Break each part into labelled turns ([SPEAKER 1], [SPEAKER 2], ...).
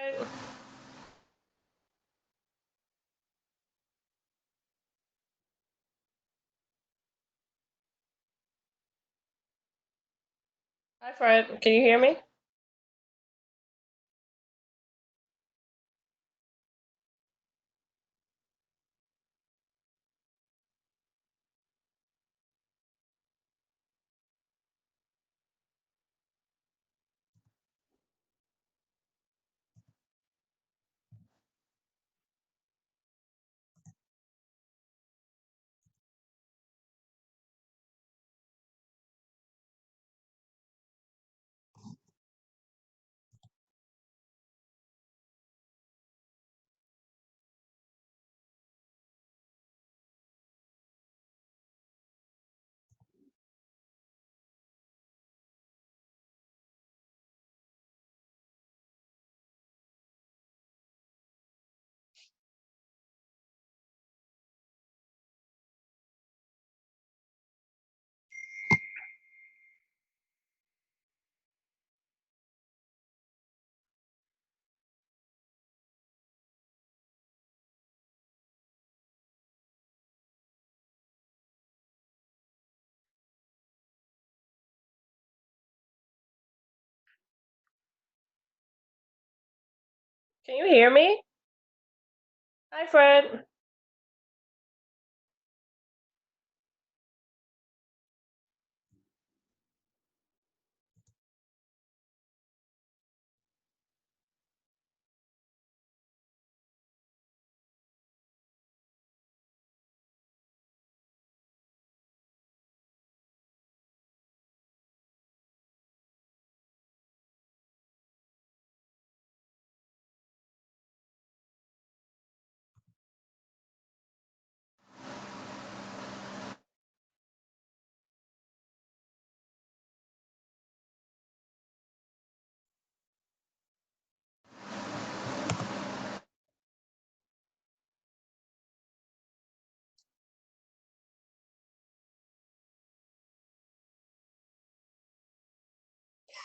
[SPEAKER 1] Fred. Hi, Fred. Can you hear me? Can you hear me? Hi, Fred.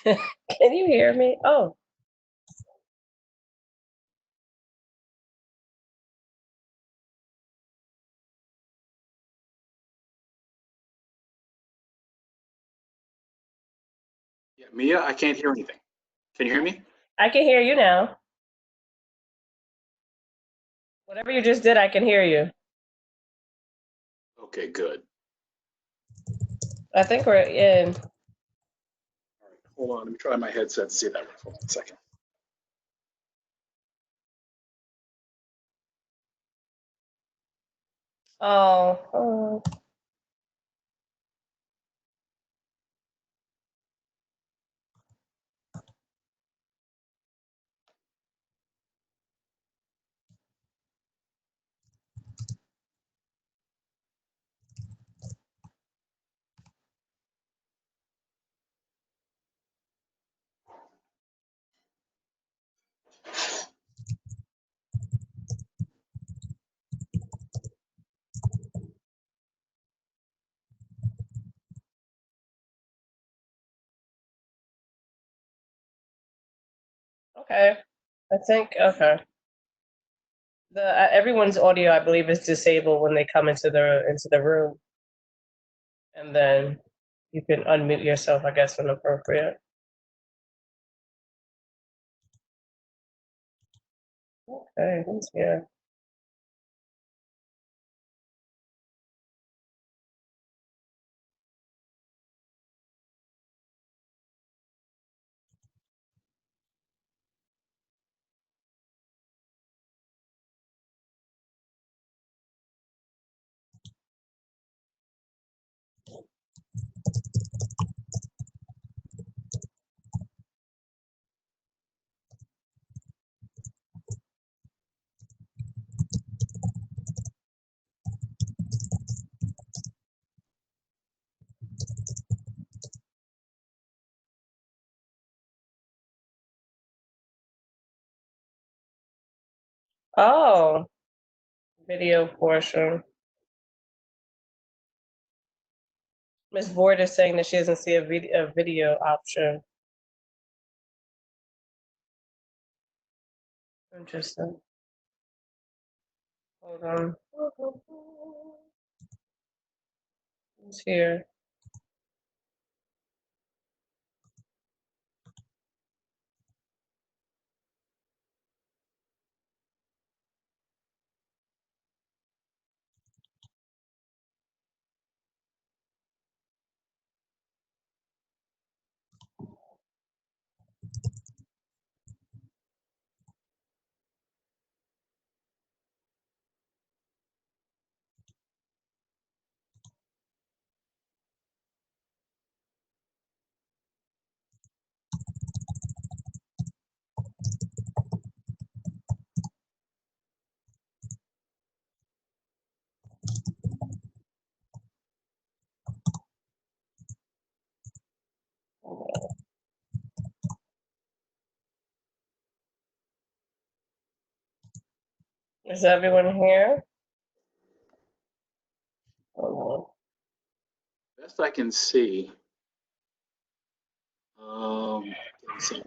[SPEAKER 1] Can you hear me? Oh,
[SPEAKER 2] Yeah, Mia, I can't hear anything. Can you hear me?
[SPEAKER 1] I can hear you now. Whatever you just did, I can hear you.
[SPEAKER 2] Okay, good.
[SPEAKER 1] I think we're in.
[SPEAKER 2] All right, hold on. Let me try my headset to see if that works. Hold on a second.
[SPEAKER 1] Oh. Okay. I think okay. The everyone's audio, I believe, is disabled when they come into the room, and then you can unmute yourself, I guess, when appropriate. Okay, who's here? Oh, video portion. Miss Board is saying that she doesn't see a video option. Interesting. Hold on. Who's here? Is everyone here? Hold
[SPEAKER 2] Best I can see. She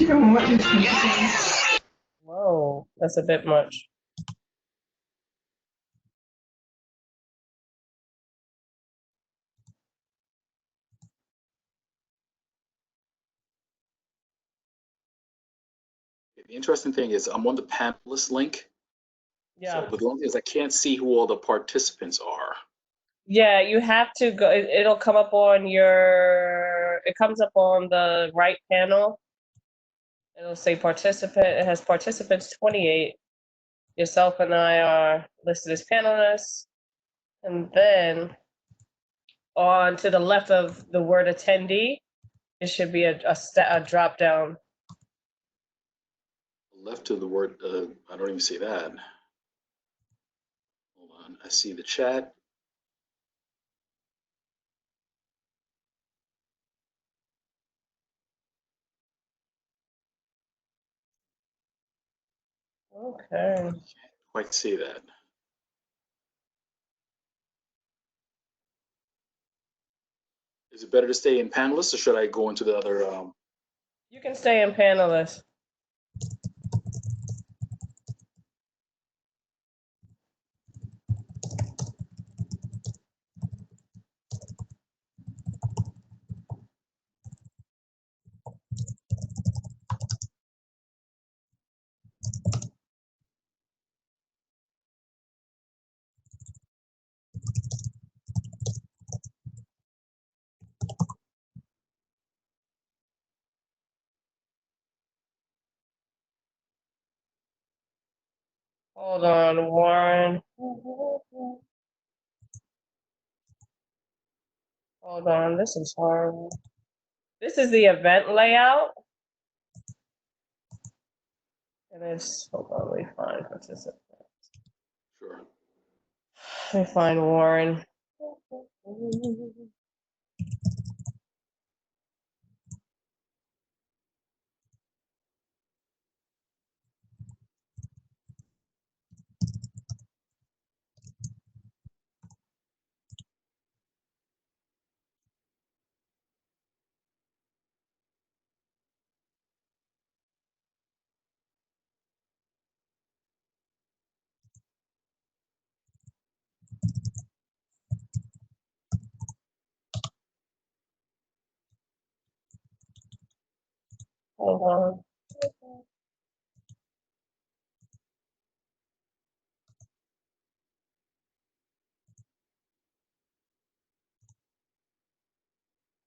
[SPEAKER 2] don't want this.
[SPEAKER 1] on. Whoa, that's a bit much.
[SPEAKER 2] The interesting thing is I'm on the panelist link.
[SPEAKER 1] Yeah.
[SPEAKER 2] So, but the only thing is I can't see who all the participants are.
[SPEAKER 1] Yeah, you have to go. It'll come up on your. It comes up on the right panel. It'll say participant. It has participants 28. Yourself and I are listed as panelists. And then on to the left of the word attendee, it should be a drop down.
[SPEAKER 2] Left to the word, I don't even see that. Hold on, I see the chat.
[SPEAKER 1] Okay.
[SPEAKER 2] Can't quite see that. Is it better to stay in panelists or should I go into the other?
[SPEAKER 1] You can stay in panelist. Hold on, Warren. Hold on, this is horrible. This is the event layout. And it's, hold on, let me find participant.
[SPEAKER 2] Sure.
[SPEAKER 1] Let me find Warren. Hold on.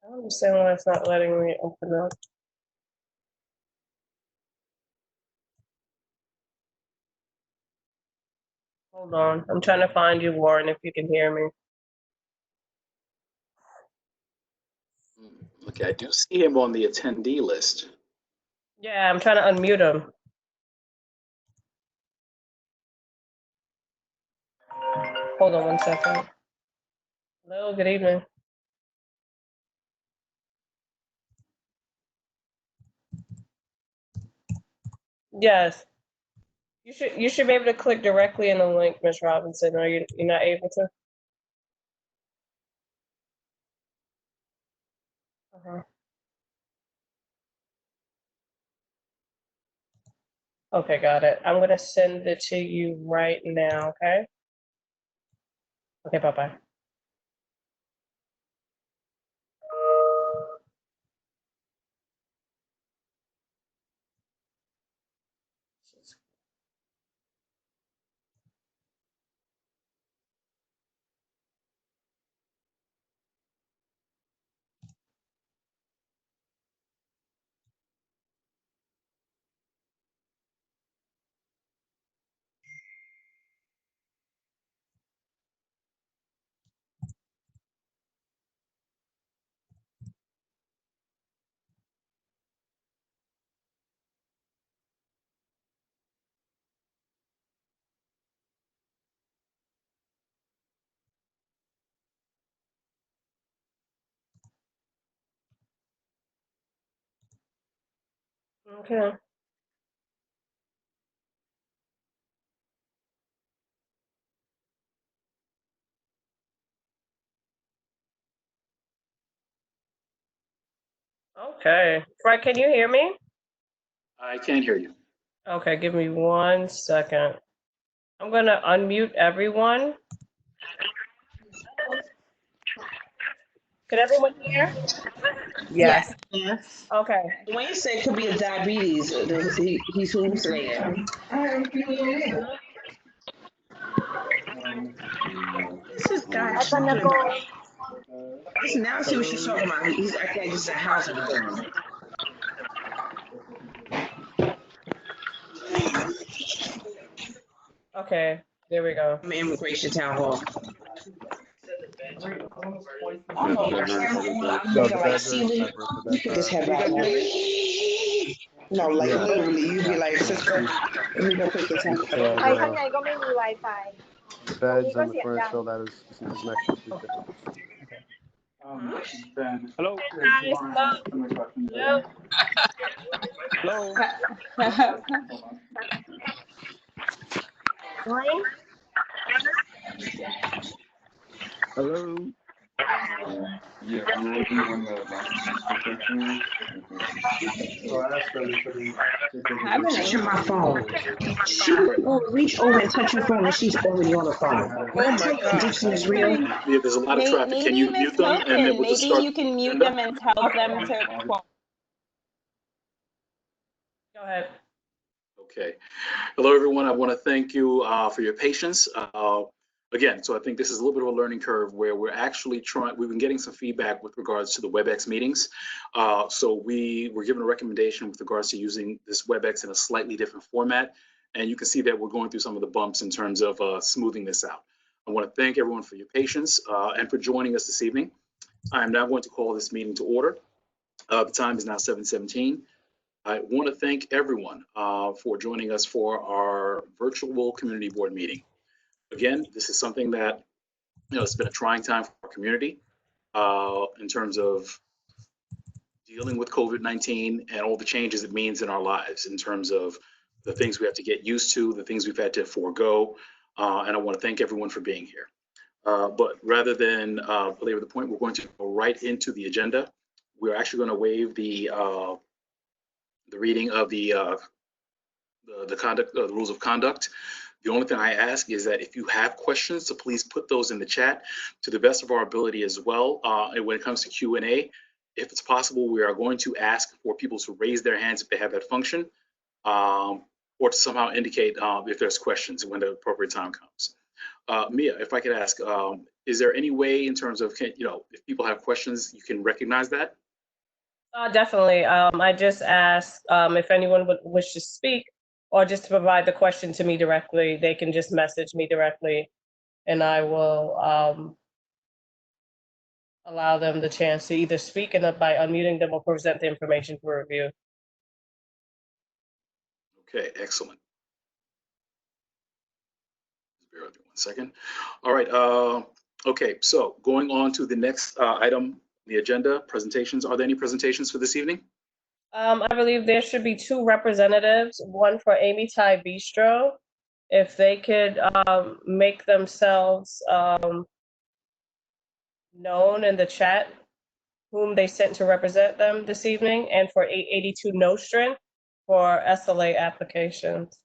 [SPEAKER 1] I don't understand why it's not letting me open up. Hold on. I'm trying to find you, Warren, if you can hear me.
[SPEAKER 2] Okay, I do see him on the attendee list.
[SPEAKER 1] Yeah, I'm trying to unmute him. Hold on 1 second. Hello, good evening. Yes. You should be able to click directly in the link, Ms. Robinson. Are you're not able to? Uh-huh. Okay, got it. I'm gonna send it to you right now, okay? Okay, bye-bye. Okay. Okay. Fred, can you hear me?
[SPEAKER 2] I can't hear you.
[SPEAKER 1] Okay, give me 1 second. I'm gonna unmute everyone. Can everyone hear?
[SPEAKER 3] Yes.
[SPEAKER 4] Yes.
[SPEAKER 1] Okay.
[SPEAKER 4] Dwayne said it could be a diabetes. He's hallucinating. This is guy. This now see what she's talking about. He's acting like this is a house of him.
[SPEAKER 1] Okay, there we go.
[SPEAKER 4] I'm in immigration town hall. I'm looking like Celie. You put this head back on. No, like literally, you'd be like, Cisco, let me go put this head back.
[SPEAKER 5] ไอ้ข้างในก็ไม่มี Wi-Fi
[SPEAKER 6] The beds and the furniture that is next to each other.
[SPEAKER 2] Hello.
[SPEAKER 1] Guys, hello. Ryan?
[SPEAKER 6] Hello.
[SPEAKER 4] I'm touching my phone. She will reach over and touch your phone and she's already on the phone.
[SPEAKER 3] Oh my God.
[SPEAKER 4] Addiction is real.
[SPEAKER 2] Yeah, there's a lot of traffic. Can you mute them and then we'll just start?
[SPEAKER 7] Maybe you can mute them and tell them to.
[SPEAKER 1] Go ahead.
[SPEAKER 2] Okay. Hello, everyone. I want to thank you for your patience. Again, so I think this is a little bit of a learning curve where we're actually we've been getting some feedback with regards to the WebEx meetings. So we were given a recommendation with regards to using this WebEx in a slightly different format. And you can see that we're going through some of the bumps in terms of smoothing this out. I want to thank everyone for your patience and for joining us this evening. I am now going to call this meeting to order. The time is now 7:17. I want to thank everyone for joining us for our virtual community board meeting. Again, this is something that, it's been a trying time for our community in terms of dealing with COVID-19 and all the changes it means in our lives in terms of the things we have to get used to, the things we've had to forego. And I want to thank everyone for being here. But rather than belabor the point, we're going to go right into the agenda. We're actually going to waive the reading of the rules of conduct. The only thing I ask is that if you have questions, so please put those in the chat to the best of our ability as well. And when it comes to Q&A, if it's possible, we are going to ask for people to raise their hands if they have that function, or to somehow indicate if there's questions when the appropriate time comes. Mia, if I could ask, is there any way in terms of, if people have questions, you can recognize that?
[SPEAKER 1] Definitely. I just asked if anyone would wish to speak or just to provide the question to me directly. They can just message me directly and I will allow them the chance to either speak and by unmuting them or present the information for review.
[SPEAKER 2] Okay, excellent. Bear with me 1 second. All right. Okay, so going on to the next item, the agenda, presentations. Are there any presentations for this evening?
[SPEAKER 1] I believe there should be 2 representatives, one for Amy Thai Bistro. If they could make themselves known in the chat, whom they sent to represent them this evening, and for 882 Nostrand, for SLA applications.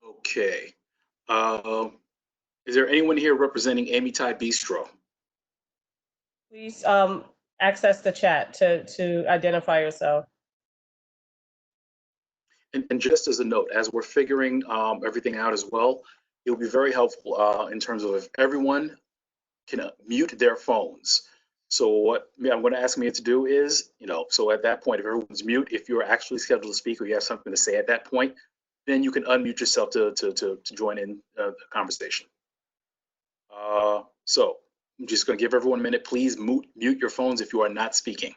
[SPEAKER 2] Okay. Is there anyone here representing Amy Tai Bistro?
[SPEAKER 1] Please access the chat to identify yourself.
[SPEAKER 2] And just as a note, as we're figuring everything out as well, it will be very helpful in terms of if everyone can mute their phones. So what I'm going to ask Mia to do is, so at that point, if everyone's mute, if you're actually scheduled to speak or you have something to say at that point, then you can unmute yourself to join in the conversation. So I'm just going to give everyone a minute. Please mute your phones if you are not speaking.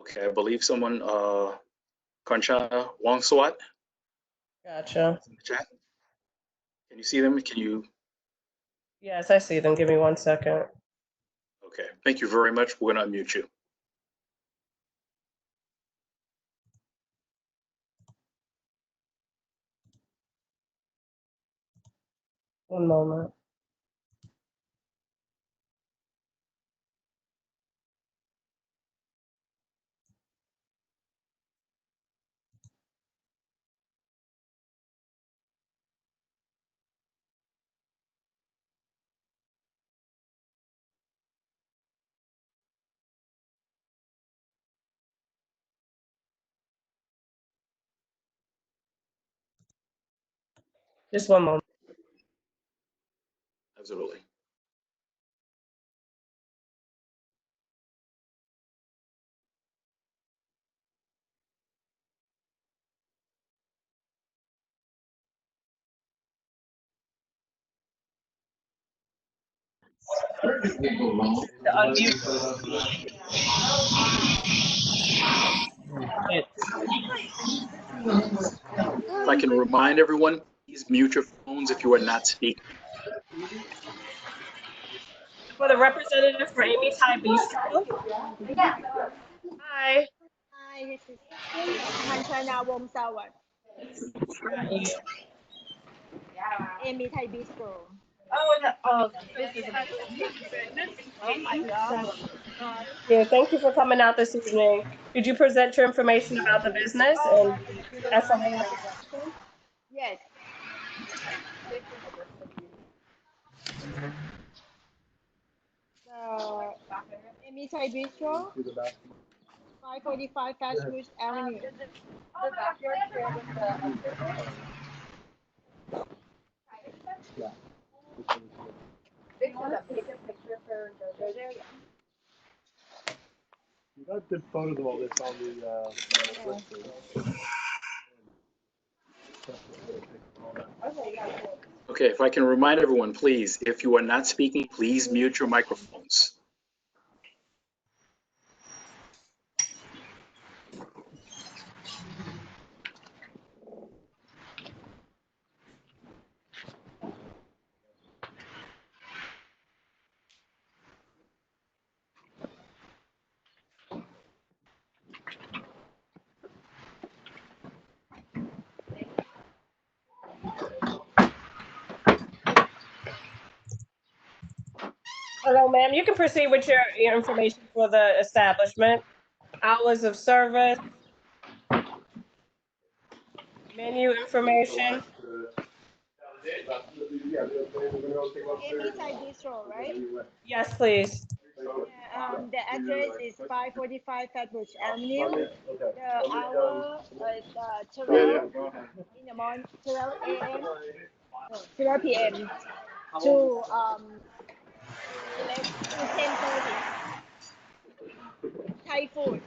[SPEAKER 2] Okay, I believe someone, Kanchana Wangsawat.
[SPEAKER 1] Gotcha.
[SPEAKER 2] In the chat. Can you see them? Can you?
[SPEAKER 1] Yes, I see them. Give me 1 second.
[SPEAKER 2] Okay, thank you very much. We're going to unmute you.
[SPEAKER 1] One moment. Just one moment.
[SPEAKER 2] Absolutely.
[SPEAKER 1] To unmute.
[SPEAKER 2] If I can remind everyone, please mute your phones if you are not speaking.
[SPEAKER 1] For the representative for Amy Tai Bistro. Hi.
[SPEAKER 5] Hi, this is Kanchana Wongsawan, Amy Thai Bistro.
[SPEAKER 1] Yeah, thank you for coming out this evening. Could you present your information about the business and SLA application?
[SPEAKER 5] Yes. Amy Thai Bistro, 545 Fastbush Avenue.
[SPEAKER 6] You got good photos of all this on the website.
[SPEAKER 2] Okay, if I can remind everyone, please, if you are not speaking, please mute your microphones.
[SPEAKER 1] Hello, ma'am. You can proceed with your information for the establishment. Hours of service. Menu information.
[SPEAKER 5] Amy Thai Bistro, right?
[SPEAKER 1] Yes, please.
[SPEAKER 5] The address is 545 Flatbush Avenue. The hour is 12 in the morning, 12 a.m. No, 12 p.m. to 10:30. Thai food.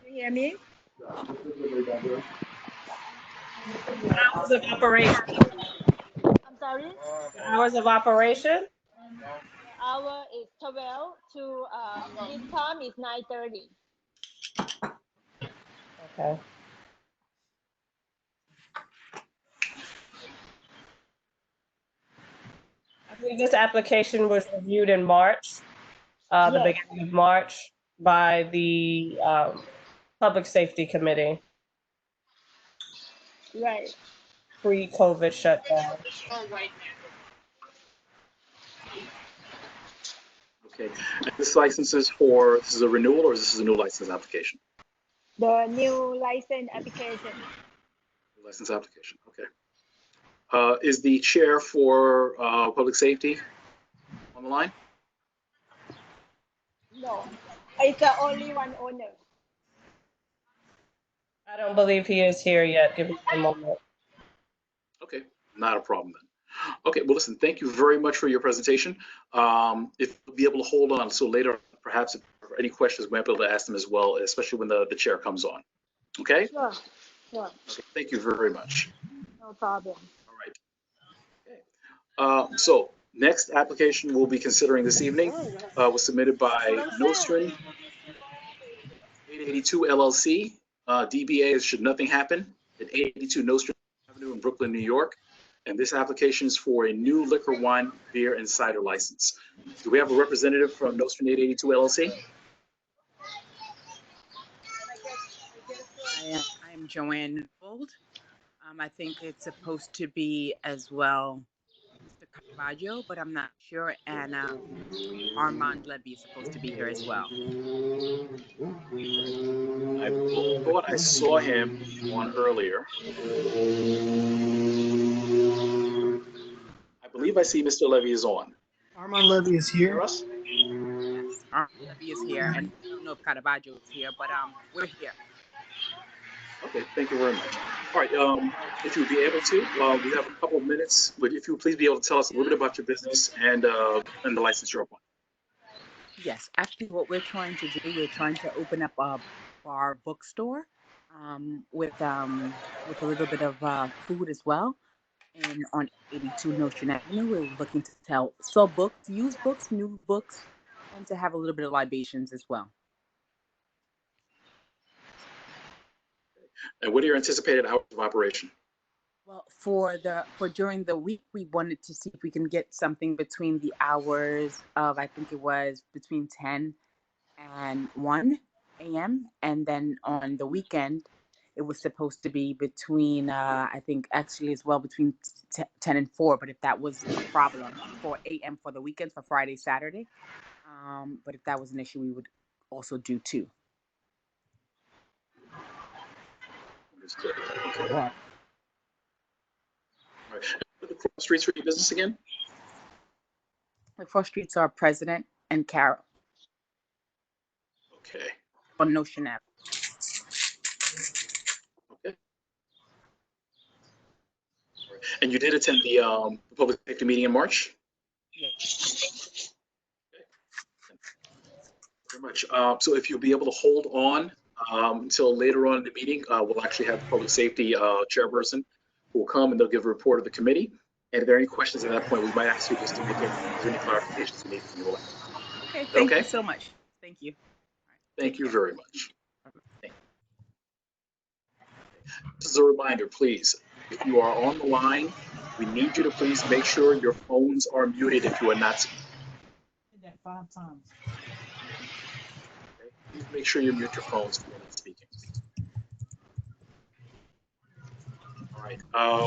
[SPEAKER 5] You hear me?
[SPEAKER 1] Hours of operation.
[SPEAKER 5] I'm sorry.
[SPEAKER 1] Hours of operation.
[SPEAKER 5] The hour is 12 to this time is 9:30.
[SPEAKER 1] Okay. believe this application was reviewed in March, the
[SPEAKER 5] Yes.
[SPEAKER 1] beginning of March, by the Public Safety Committee,
[SPEAKER 5] Right.
[SPEAKER 1] pre-COVID shutdown.
[SPEAKER 2] Okay. And this license is for, this is a renewal or is this a new license application?
[SPEAKER 5] The new license application.
[SPEAKER 2] License application, okay. Is the chair for public safety on the line?
[SPEAKER 5] No, it's the only one owner.
[SPEAKER 1] I don't believe he is here yet. Give me a moment.
[SPEAKER 2] Okay, not a problem then. Okay, well, listen, thank you very much for your presentation. If you'll be able to hold on, so later, perhaps if there are any questions, we might be able to ask them as well, especially when the chair comes on. Okay?
[SPEAKER 5] Sure, sure,
[SPEAKER 2] Okay, thank you very much.
[SPEAKER 5] no problem.
[SPEAKER 2] All right. Okay. So next application we'll be considering this evening was submitted by Nostrin 882 LLC. DBA is Should Nothing Happen at 882 Nostrin Avenue in Brooklyn, New York. And this application is for a new liquor, wine, beer, and cider license. Do we have a representative from Nostrin 882 LLC?
[SPEAKER 3] I am Joanne Gold. I think it's supposed to be as well Mr. Caravaggio, but I'm not sure. And Armand Levy is supposed to be here as well.
[SPEAKER 2] I thought I saw him on earlier. I believe I see Mr. Levy is on.
[SPEAKER 8] Armand Levy is here.
[SPEAKER 2] Hear us?
[SPEAKER 3] Yes, Armand Levy is here, and I don't know if Caravaggio is here, but we're here.
[SPEAKER 2] Okay, thank you very much. All right, if you would be able to, we have a couple of minutes, but if you would please be able to tell us a little bit about your business and the license you're up on.
[SPEAKER 3] Yes, actually, what we're trying to do, we're trying to open up a bar bookstore with a little bit of food as well. And on 82 Nostrand Avenue, we're looking to sell books, used books, new books, and to have a little bit of libations as well.
[SPEAKER 2] And what are your anticipated hours of operation?
[SPEAKER 3] Well, for during the week, we wanted to see if we can get something between the hours of, I think it was between 10 and 1 a.m. And then on the weekend, it was supposed to be between, I think actually as well between 10 and 4. But if that was a problem, 4 a.m. for the weekends, for Friday, Saturday. But if that was an issue, we would also do 2.
[SPEAKER 2] Understood. Okay. All right. What are the cross streets for your business again?
[SPEAKER 3] The 4 streets are President and Carroll
[SPEAKER 2] Okay.
[SPEAKER 3] on Notion Avenue.
[SPEAKER 2] Okay. All right. And you did attend the public safety meeting in March?
[SPEAKER 3] Yes.
[SPEAKER 2] Okay. Very much. So if you'll be able to hold on until later on in the meeting, we'll actually have the public safety chairperson who will come and they'll give a report of the committee. And if there are any questions at that point, we might ask you just to make any clarifications you need from you.
[SPEAKER 3] Okay. Thank you so much. Thank you.
[SPEAKER 2] Thank you very much. This is a reminder, please, if you are on the line, we need you to please make sure your phones are muted if you are not.
[SPEAKER 8] That 5 times.
[SPEAKER 2] Okay. Please make sure you mute your phones if you're not speaking. All right,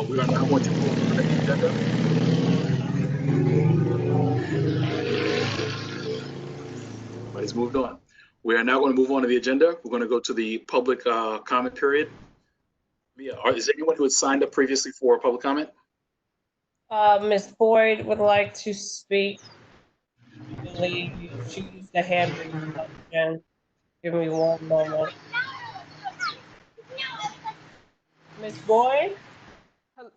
[SPEAKER 2] we are now going to move on to the agenda. Everybody's moved on. We are now going to move on to the agenda. We're going to go to the public comment period. Is there anyone who had signed up previously for public comment?
[SPEAKER 1] Ms. Boyd would like to speak. I believe she used the hand raising function. Give me one moment. Ms. Boyd?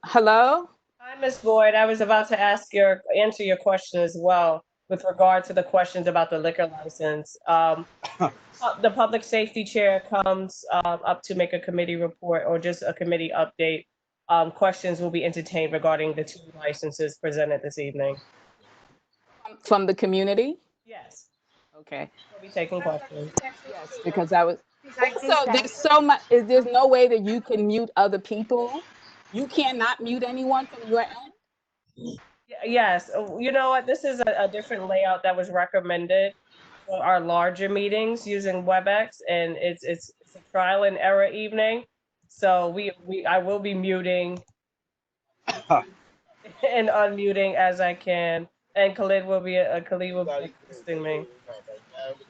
[SPEAKER 7] Hello?
[SPEAKER 1] Hi, Ms. Boyd. I was about to answer your question as well with regard to the questions about the liquor license. The public safety chair comes up to make a committee report or just a committee update. Questions will be entertained regarding the 2 licenses presented this evening.
[SPEAKER 7] From the community?
[SPEAKER 1] Yes,
[SPEAKER 7] Okay.
[SPEAKER 1] we'll be taking questions.
[SPEAKER 7] Yes, because I was. Also, there's so much. There's no way that you can mute other people. You cannot mute anyone from your end.
[SPEAKER 1] Yes, you know what? This is a different layout that was recommended for our larger meetings using WebEx, and it's a trial and error evening. So I will be muting and unmuting as I can, and Khalid will be assisting me.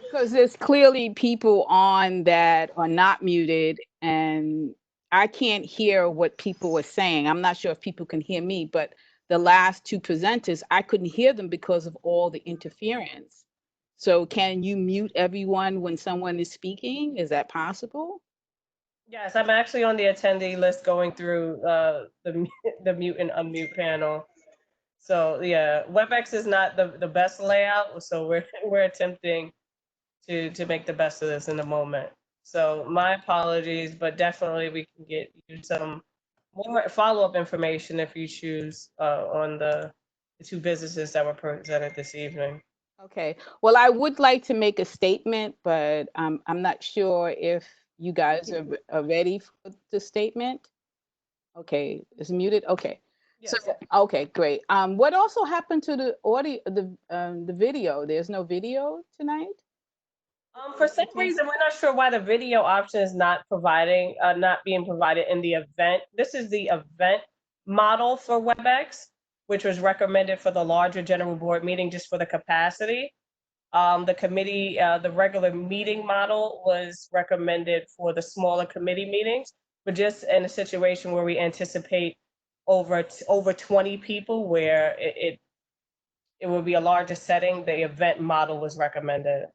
[SPEAKER 7] Because there's clearly people on that are not muted, and I can't hear what people are saying. I'm not sure if people can hear me, but the last two presenters, I couldn't hear them because of all the interference. So can you mute everyone when someone is speaking? Is that possible?
[SPEAKER 1] Yes, I'm actually on the attendee list going through the mute and unmute panel. So yeah, WebEx is not the best layout, so we're attempting to make the best of this in the moment. So my apologies, but definitely we can get you some more follow-up information if you choose on the two businesses that were presented this evening.
[SPEAKER 7] Okay. Well, I would like to make a statement, but I'm not sure if you guys are ready for the statement. Okay, it's muted. Okay. So,
[SPEAKER 1] Yes.
[SPEAKER 7] okay, great. What also happened to the audio, the video? There's no video tonight?
[SPEAKER 1] For some reason, we're not sure why the video option is not being provided in the event. This is the event model for WebEx, which was recommended for the larger general board meeting just for the capacity. The committee, the regular meeting model was recommended for the smaller committee meetings, but just in a situation where we anticipate over 20 people where it will be a larger setting, the event model was recommended.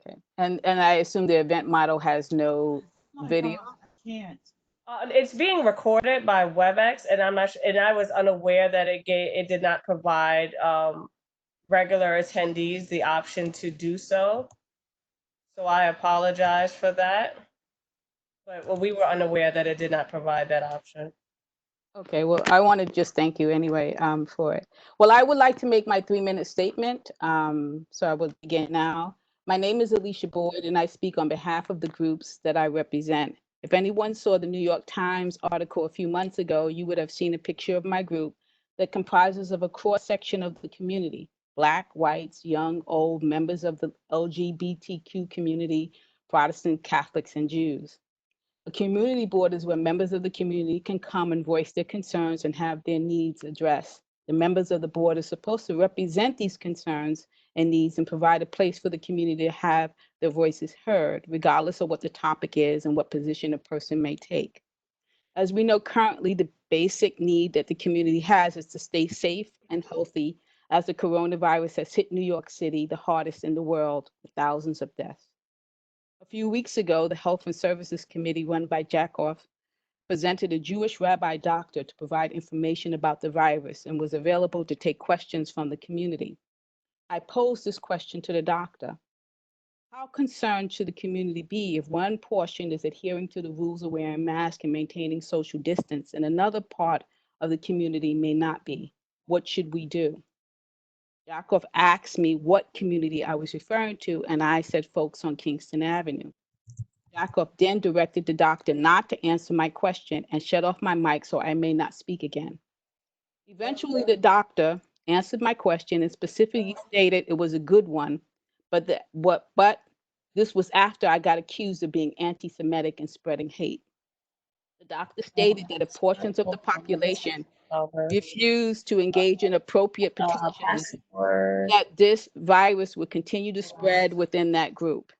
[SPEAKER 7] Okay. And I assume the event model has no
[SPEAKER 8] Oh my
[SPEAKER 7] video.
[SPEAKER 8] God, I can't.
[SPEAKER 1] It's being recorded by WebEx, and and I was unaware that it did not provide regular attendees the option to do so. So I apologize for that. But well, we were unaware that it did not provide that option.
[SPEAKER 7] Okay, well, I want to just thank you anyway for it. Well, I would like to make my 3-minute statement. So I will begin now. My name is Alicia Boyd, and I speak on behalf of the groups that I represent. If anyone saw the New York Times article a few months ago, you would have seen a picture of my group that comprises of a cross section of the community: Black, whites, young, old, members of the LGBTQ community, Protestant, Catholics, and Jews. A community board is where members of the community can come and voice their concerns and have their needs addressed. The members of the board are supposed to represent these concerns and needs and provide a place for the community to have their voices heard, regardless of what the topic is and what position a person may take. As we know currently, the basic need that the community has is to stay safe and healthy as the coronavirus has hit New York City the hardest in the world with thousands of deaths. A few weeks ago, the Health and Services Committee, run by Jacoff, presented a Jewish rabbi doctor to provide information about the virus and was available to take questions from the community. I posed this question to the doctor: how concerned should the community be if one portion is adhering to the rules of wearing masks and maintaining social distance, and another part of the community may not be? What should we do? Jacoff asked me what community I was referring to, and I said folks on Kingston Avenue. Jacob then directed the doctor not to answer my question and shut off my mic so I may not speak again. Eventually, the doctor answered my question and specifically stated it was a good one, but this was after I got accused of being anti-Semitic and spreading hate. The doctor stated that if portions of the population refused to engage in appropriate petitions, that this virus would continue to spread within that group.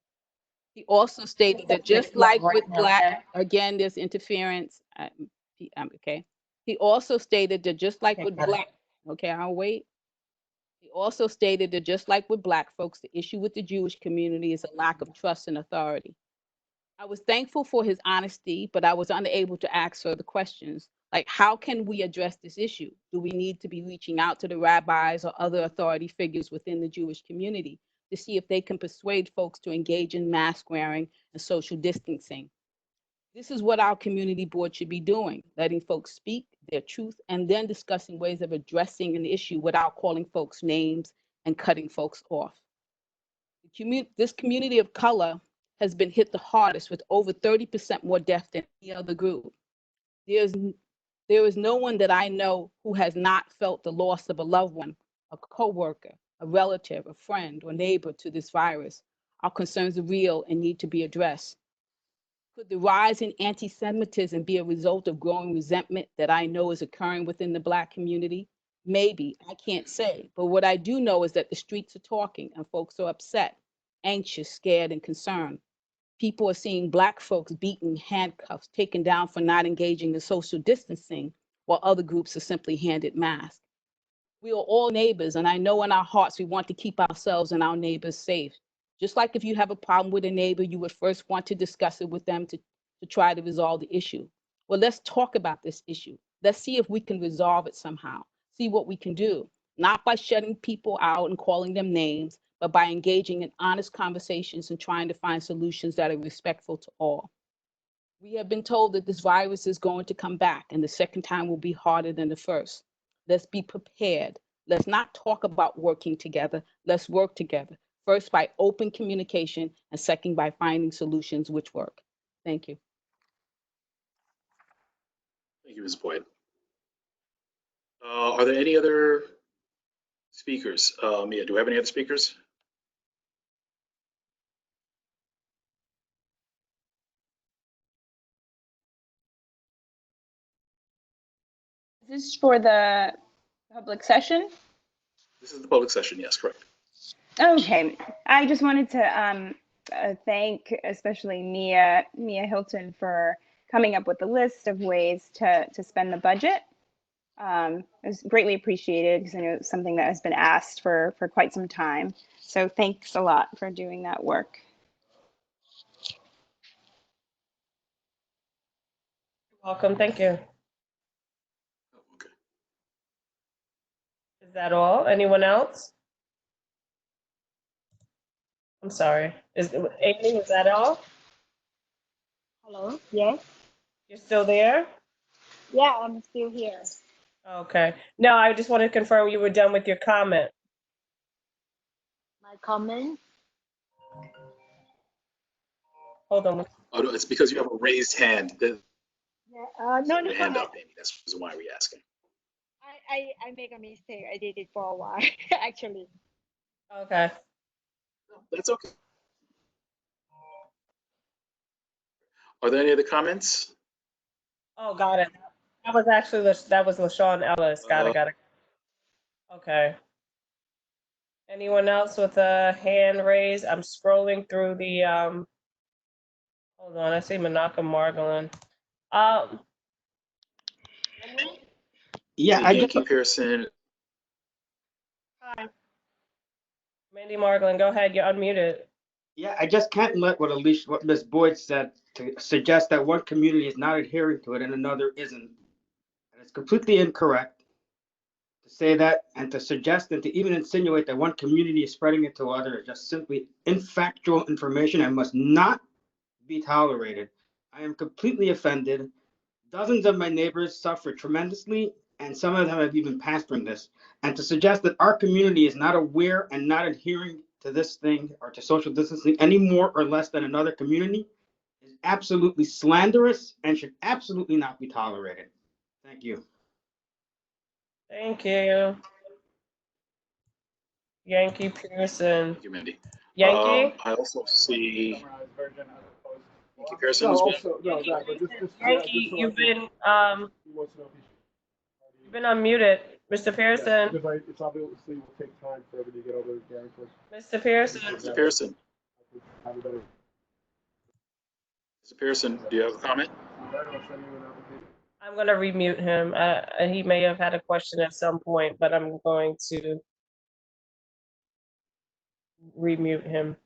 [SPEAKER 7] He also stated that just like with Black, again, there's interference. Okay. He also stated that just like with Black, okay, I'll wait. He also stated that just like with Black folks, the issue with the Jewish community is a lack of trust and authority. I was thankful for his honesty, but I was unable to ask further questions. Like, how can we address this issue? Do we need to be reaching out to the rabbis or other authority figures within the Jewish community to see if they can persuade folks to engage in mask wearing and social distancing? This is what our community board should be doing: letting folks speak their truth and then discussing ways of addressing an issue without calling folks names and cutting folks off. This community of color has been hit the hardest with over 30% more death than any other group. There's There is no one that I know who has not felt the loss of a loved one, a coworker, a relative, a friend, or neighbor to this virus. Our concerns are real and need to be addressed. Could the rise in anti-Semitism be a result of growing resentment that I know is occurring within the Black community? Maybe, I can't say. But what I do know is that the streets are talking and folks are upset, anxious, scared, and concerned. People are seeing Black folks beaten, handcuffed, taken down for not engaging in social distancing, while other groups are simply handed masks. We are all neighbors, and I know in our hearts we want to keep ourselves and our neighbors safe. Just like if you have a problem with a neighbor, you would first want to discuss it with them to try to resolve the issue. Well, let's talk about this issue. Let's see if we can resolve it somehow, see what we can do, not by shutting people out and calling them names, but by engaging in honest conversations and trying to find solutions that are respectful to all. We have been told that this virus is going to come back and the second time will be harder than the first. Let's be prepared. Let's not talk about working together. Let's work together. First, by open communication, and second, by finding solutions which work. Thank you.
[SPEAKER 2] Thank you, Ms. Boyd. Are there any other speakers? Mia, do we have any other speakers?
[SPEAKER 9] This is for the public session?
[SPEAKER 2] This is the public session, yes, correct.
[SPEAKER 9] Okay, I just wanted to thank especially Mia Hilton for coming up with a list of ways to spend the budget. It was greatly appreciated because I know it's something that has been asked for quite some time. So thanks a lot for doing that work.
[SPEAKER 1] Welcome, thank you.
[SPEAKER 2] Okay.
[SPEAKER 1] Is that all? Anyone else? I'm sorry. Amy, is that all?
[SPEAKER 5] Hello? Yes?
[SPEAKER 1] You're still there?
[SPEAKER 5] Yeah, I'm still here.
[SPEAKER 1] Okay. No, I just wanted to confirm you were done with your comment.
[SPEAKER 5] My comment?
[SPEAKER 1] Hold on.
[SPEAKER 2] Oh, no, it's because you have a raised hand.
[SPEAKER 5] Yeah, no,
[SPEAKER 2] Your hand up, Amy. That's why we're asking.
[SPEAKER 5] I make a mistake. I did it for a while, actually.
[SPEAKER 1] Okay.
[SPEAKER 2] That's okay. Are there any other comments?
[SPEAKER 1] Oh, got it. That was actually, that was LaShawn Ellis. Got it. Okay. Anyone else with a hand raised? I'm scrolling through the, hold on, I see Manaka Margolin.
[SPEAKER 10] Yeah, I just
[SPEAKER 2] Yankee Pearson.
[SPEAKER 1] Hi. Mandy Margolin, go ahead, you're unmuted.
[SPEAKER 10] Yeah, I just can't let what Ms. Boyd said to suggest that one community is not adhering to it and another isn't. And it's completely incorrect to say that and to suggest and to even insinuate that one community is spreading it to other is just simply infactual information and must not be tolerated. I am completely offended. Dozens of my neighbors suffer tremendously, and some of them have even passed from this. And to suggest that our community is not aware and not adhering to this thing or to social distancing any more or less than another community is absolutely slanderous and should absolutely not be tolerated. Thank you.
[SPEAKER 1] Thank you. Yankee Pearson.
[SPEAKER 2] Thank you, Mandy.
[SPEAKER 1] Yankee?
[SPEAKER 2] I also see Yankee Pearson as well.
[SPEAKER 1] Yankee, you've been unmuted. Mr. Pearson.
[SPEAKER 6] Because it's obviously will take time for everybody to get all their guarantees.
[SPEAKER 1] Mr. Pearson.
[SPEAKER 2] Mr. Pearson. Mr. Pearson, do you have a comment?
[SPEAKER 1] I'm going to remute him. He may have had a question at some point, but I'm going to remute him.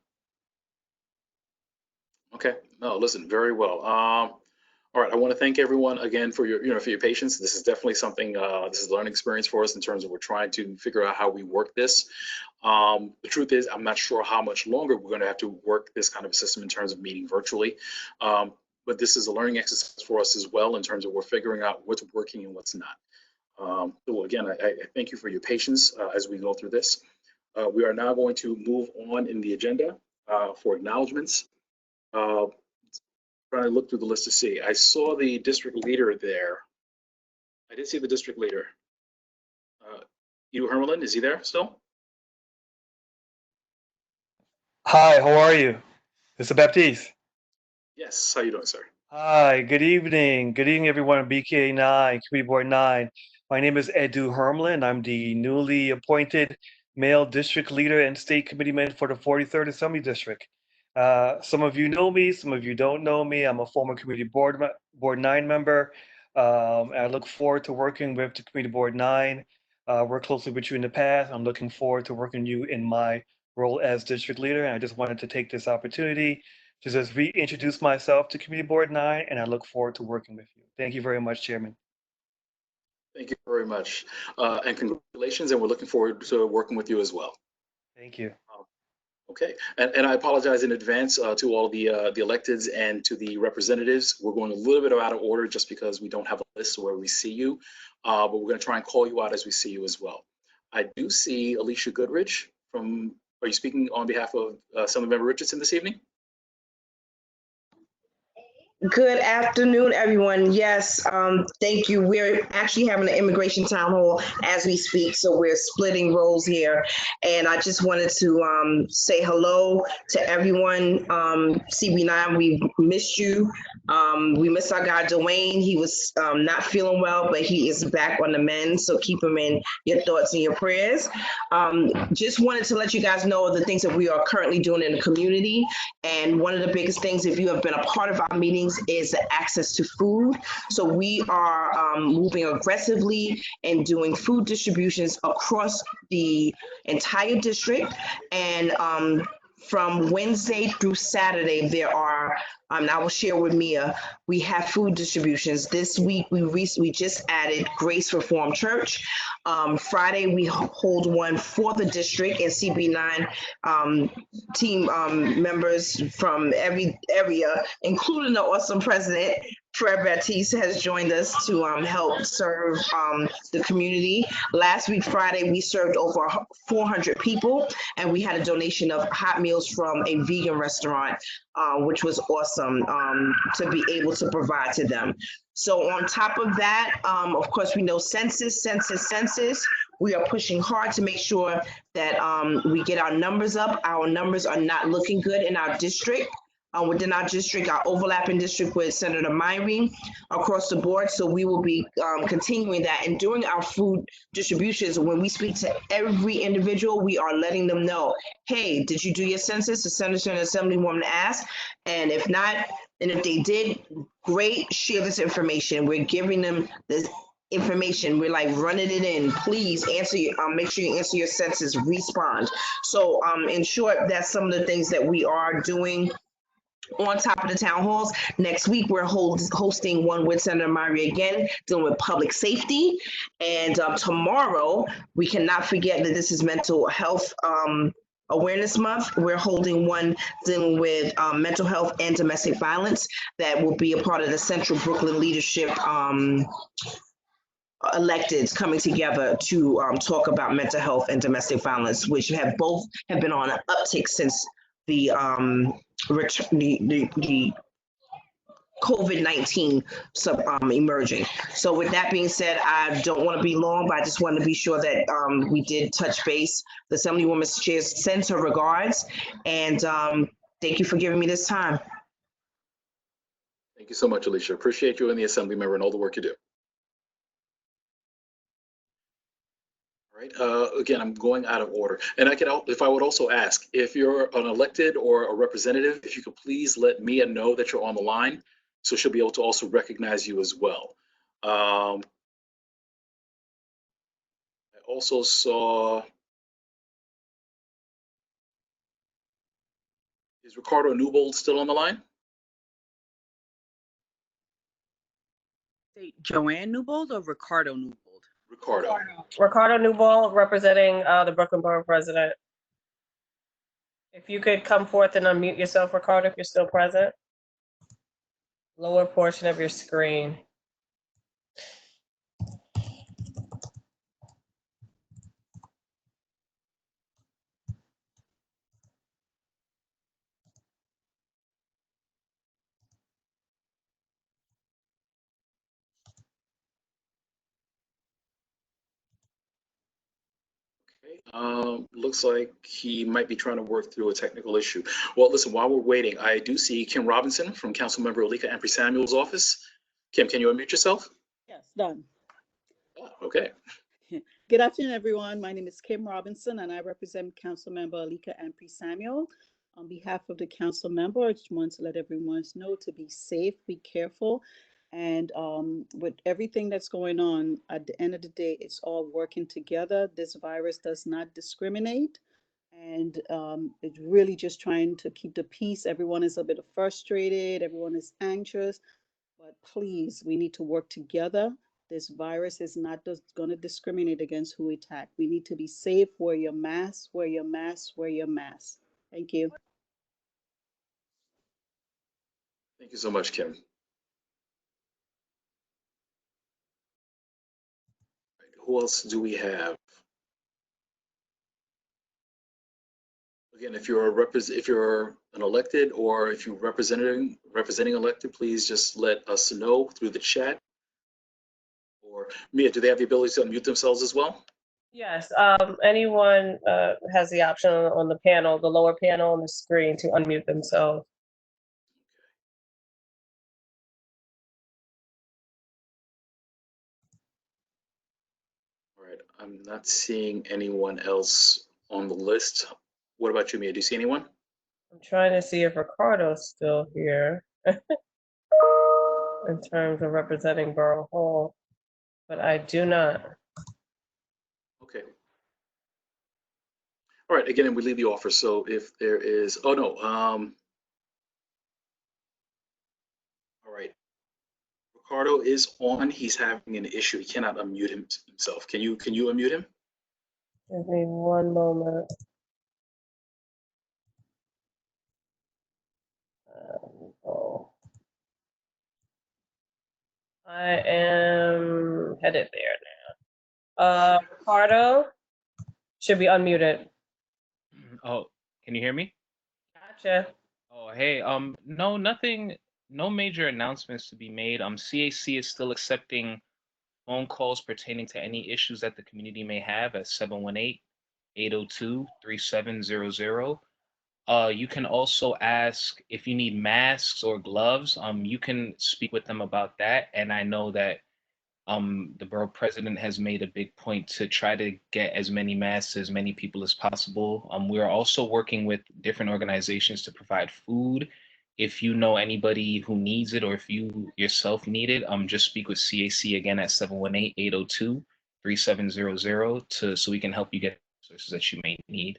[SPEAKER 2] Okay. No, listen, very well. All right. I want to thank everyone again for your, for your patience. This is definitely something, this is a learning experience for us in terms of we're trying to figure out how we work this. The truth is, I'm not sure how much longer we're going to have to work this kind of a system in terms of meeting virtually. But this is a learning exercise for us as well in terms of we're figuring out what's working and what's not. So again, I thank you for your patience as we go through this. We are now going to move on in the agenda for acknowledgements. Trying to look through the list to see. I saw the district leader there. I did see the district leader. Edu Hermelin, is he there still?
[SPEAKER 11] Hi, how are you? Mr. Baptiste.
[SPEAKER 2] Yes, how you doing, sir?
[SPEAKER 11] Hi, good evening. Good evening, everyone on BKA 9, Committee Board 9. My name is Edu Hermelin. I'm the newly appointed male district leader and state committeeman for the 43rd Assembly District. Some of you know me, some of you don't know me. I'm a former Committee Board 9 member. I look forward to working with the Committee Board 9. Worked closely with you in the past. I'm looking forward to working with you in my role as district leader. And I just wanted to take this opportunity to just reintroduce myself to Committee Board 9, and I look forward to working with you. Thank you very much, Chairman.
[SPEAKER 2] Thank you very much. And congratulations, and we're looking forward to working with you as well.
[SPEAKER 11] Thank you.
[SPEAKER 2] Okay, and I apologize in advance to all the electeds and to the representatives. We're going a little bit out of order just because we don't have a list where we see you, but we're going to try and call you out as we see you as well. I do see Alicia Goodrich from, are you speaking on behalf of Assemblymember Richardson this evening?
[SPEAKER 4] Good afternoon, everyone. Yes, thank you. We're actually having an immigration town hall as we speak, so we're splitting roles here. And I just wanted to say hello to everyone. CB9, we missed you. We missed our guy, Dwayne. He was not feeling well, but he is back on the mend, so keep him in your thoughts and your prayers. Just wanted to let you guys know the things that we are currently doing in the community. And one of the biggest things, if you have been a part of our meetings, is the access to food. So we are moving aggressively and doing food distributions across the entire district. And from Wednesday through Saturday, there are, and I will share with Mia, we have food distributions. This week, we just added Grace Reformed Church. Friday, we hold one for the district and CB9 team members from every area, including the awesome president, Fred Baptiste, has joined us to help serve the community. Last week, Friday, we served over 400 people, and we had a donation of hot meals from a vegan restaurant, which was awesome to be able to provide to them. So on top of that, of course, we know census. We are pushing hard to make sure that we get our numbers up. Our numbers are not looking good in our district. Within our district, our overlapping district with Senator Myrie across the board. So we will be continuing that. And during our food distributions, when we speak to every individual, we are letting them know, hey, did you do your census? The Senator and Assemblywoman asked. And if not, and if they did, great, share this information. We're giving them this information. We're like running it in. Please answer your, make sure you answer your census, respond. So in short, that's some of the things that we are doing. On top of the town halls, next week we're hosting one with Senator Myrie again, dealing with public safety. And tomorrow, we cannot forget that this is Mental Health Awareness Month. We're holding one dealing with mental health and domestic violence that will be a part of the Central Brooklyn Leadership electeds coming together to talk about mental health and domestic violence, which have both have been on an uptick since the COVID-19 emerging. So with that being said, I don't want to be long, but I just want to be sure that we did touch base. The Assemblywoman Chair sends her regards, and thank you for giving me this time.
[SPEAKER 2] Thank you so much, Alicia. Appreciate you and the Assembly member and all the work you do. All right. Again, I'm going out of order. And if I would also ask, if you're an elected or a representative, if you could please let Mia know that you're on the line, so she'll be able to also recognize you as well. I also saw, is Ricardo Newbold still on the line?
[SPEAKER 3] Joanne Newbold or Ricardo Newbold?
[SPEAKER 2] Ricardo
[SPEAKER 1] Newbold, representing the Brooklyn Borough President. If you could come forth and unmute yourself, Ricardo, if you're still present. Lower portion of your screen.
[SPEAKER 2] Looks like he might be trying to work through a technical issue. Well, listen, while we're waiting, I do see Kim Robinson from Councilmember Alika Ampry-Samuel's office. Kim, can you unmute yourself?
[SPEAKER 12] Yes, done.
[SPEAKER 2] Okay.
[SPEAKER 12] Good afternoon, everyone. My name is Kim Robinson, and I represent Councilmember Alika Ampry-Samuel. On behalf of the council member, I just want to let everyone know to be safe, be careful. And with everything that's going on, at the end of the day, it's all working together. This virus does not discriminate. And it's really just trying to keep the peace. Everyone is a bit frustrated. Everyone is anxious. But please, we need to work together. This virus is not just going to discriminate against who we attack. We need to be safe. Wear your mask, wear your mask, wear your mask. Thank you.
[SPEAKER 2] Thank you so much, Kim. Who else do we have? Again, if you're an elected or if you're representing elected, please just let us know through the chat. Or Mia, do they have the ability to unmute themselves as well?
[SPEAKER 1] Yes, anyone has the option on the panel, the lower panel on the screen, to unmute themselves. All right, I'm not seeing anyone else on the list. What about you, Mia? Do you see anyone? I'm trying to see if Ricardo's still here in terms of representing Borough Hall, but I do not. Okay. All right, again, and we leave the offer. So if there is, oh no, all right. Ricardo is on. He's having an issue. He cannot unmute himself. Can you unmute him? Give me one moment. I am headed there now. Ricardo should be unmuted.
[SPEAKER 13] Oh, can you hear me?
[SPEAKER 1] Gotcha.
[SPEAKER 13] Oh, hey, no, nothing, no major announcements to be made. CAC is still accepting phone calls pertaining to any issues that the community may have at 718-802-3700. You can also ask if you need masks or gloves. You can speak with them about that. And I know that the borough president has made a big point to try to get as many masks as many people as possible. We are also working with different organizations to provide food. If you know anybody who needs it, or if you yourself need it, just speak with CAC again at 718-802-3700 so we can help you get resources that you may need.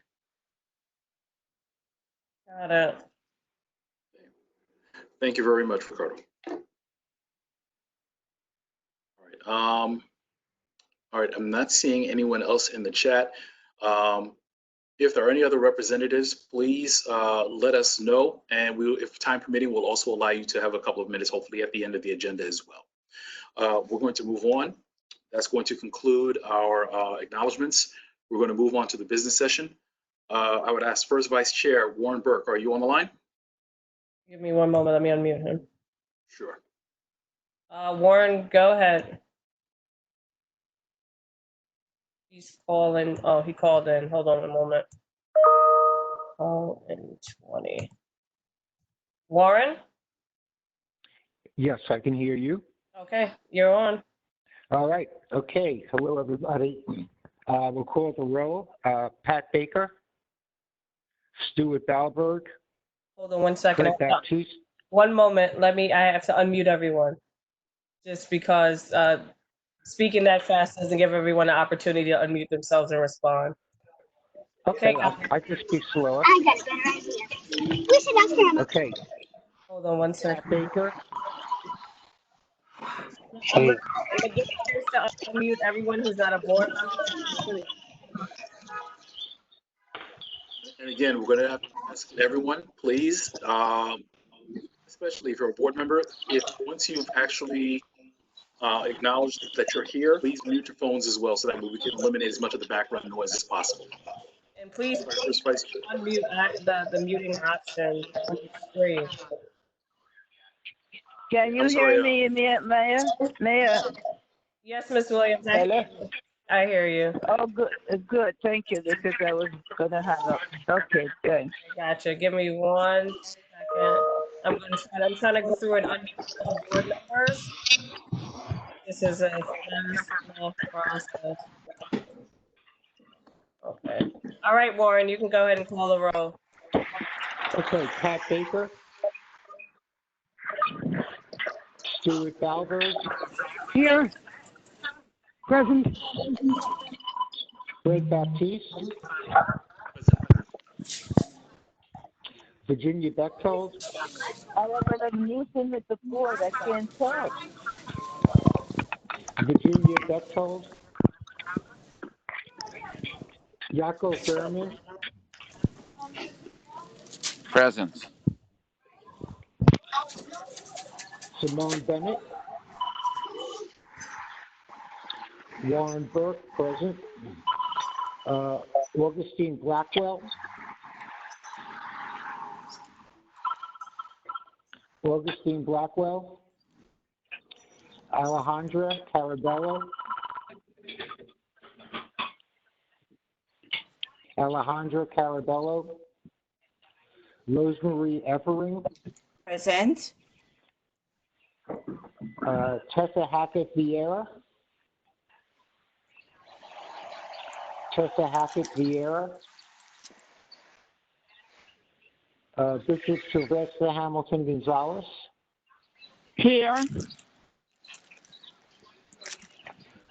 [SPEAKER 1] Got it.
[SPEAKER 2] Thank you very much, Ricardo. All right, I'm not seeing anyone else in the chat. If there are any other representatives, please let us know, and if time permitting, we'll also allow you to have a couple of minutes, hopefully at the end of the agenda as well. We're going to move on. That's going to conclude our acknowledgements. We're going to move on to the business session. I would ask First Vice Chair Warren Burke, are you on the line? Give me one moment, let me unmute him. Sure. Warren, go ahead. He's calling. Oh, he called in. Hold on a moment. Call in 20. Warren?
[SPEAKER 14] Yes, I can hear you.
[SPEAKER 1] Okay, you're on.
[SPEAKER 14] All right. Okay. Hello, everybody. We'll call the roll. Pat Baker, Stuart Dahlberg.
[SPEAKER 1] Hold on one second.
[SPEAKER 14] Fred Baptiste.
[SPEAKER 1] One moment. I have to unmute everyone. Just because speaking that fast doesn't give everyone an opportunity to unmute themselves and respond.
[SPEAKER 14] Okay, I can speak slower. Okay.
[SPEAKER 1] Hold on one second.
[SPEAKER 14] Pat Baker.
[SPEAKER 1] I'm gonna give a chance to unmute everyone who's not a board member. And again, we're going to have to ask everyone, please, especially if you're a board member, if once you've actually acknowledged that you're here, please mute your phones as well so that we can eliminate as much of the background noise as possible. And please unmute the muting option on your screen.
[SPEAKER 15] Can you hear me, Mayor?
[SPEAKER 1] Yes, Ms. Williams. I I hear you.
[SPEAKER 15] Oh, good. Thank you, because I was gonna hang up. Okay, thanks.
[SPEAKER 1] Gotcha. Give me 1 second. I'm trying to go through and unmute all the board members. This is a fast enough process. Okay. All right, Warren, you can go ahead and call the roll.
[SPEAKER 14] Okay, Pat Baker. Stuart Balberg.
[SPEAKER 15] Here. Present.
[SPEAKER 14] Fred Baptiste. Virginia Bechtold.
[SPEAKER 15] I am gonna mute him at the board. I can't talk.
[SPEAKER 14] Virginia Bechtold. Jaco Thurman.
[SPEAKER 16] Present.
[SPEAKER 14] Simone Bennett. Warren Burke, present. Augustine Blackwell. Augustine Blackwell. Alejandra Carabello. Alejandra Carabello. Rosemary Evering.
[SPEAKER 15] Present.
[SPEAKER 14] Tessa Hackett Vieira. Tessa Hackett Vieira. Bishop Sylvester Hamilton Gonzalez.
[SPEAKER 15] Here.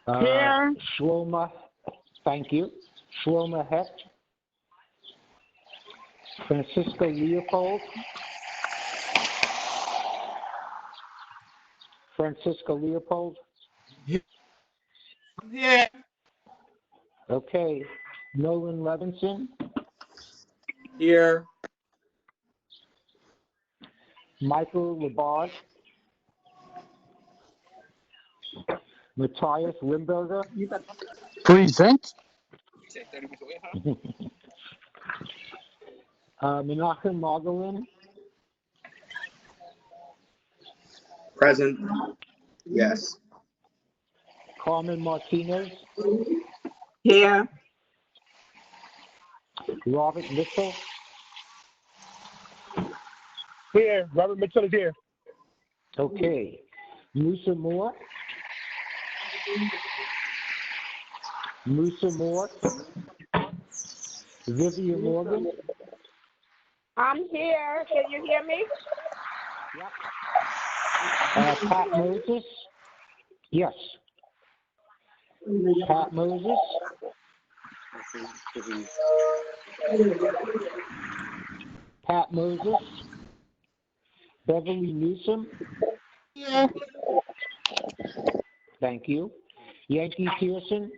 [SPEAKER 15] Here.
[SPEAKER 14] Shloma, thank you. Shloma Hecht. Francisco Leopold. Francisco Leopold.
[SPEAKER 8] Yeah.
[SPEAKER 14] Okay. Nolan Levinson.
[SPEAKER 8] Here.
[SPEAKER 14] Michael Labarge. Matthias Limberger.
[SPEAKER 16] Present.
[SPEAKER 14] Menachem Margolin.
[SPEAKER 10] Present. Yes.
[SPEAKER 14] Carmen Martinez.
[SPEAKER 15] Here.
[SPEAKER 14] Robert Mitchell.
[SPEAKER 17] Here. Robert Mitchell is here.
[SPEAKER 14] Okay. Musa Moore. Musa Moore. Vivian Morgan.
[SPEAKER 15] I'm here. Can you hear me?
[SPEAKER 14] Pat Moses. Yes. Pat Moses. Pat Moses. Beverly Newsom.
[SPEAKER 15] Here.
[SPEAKER 14] Thank you. Yankee Pearson.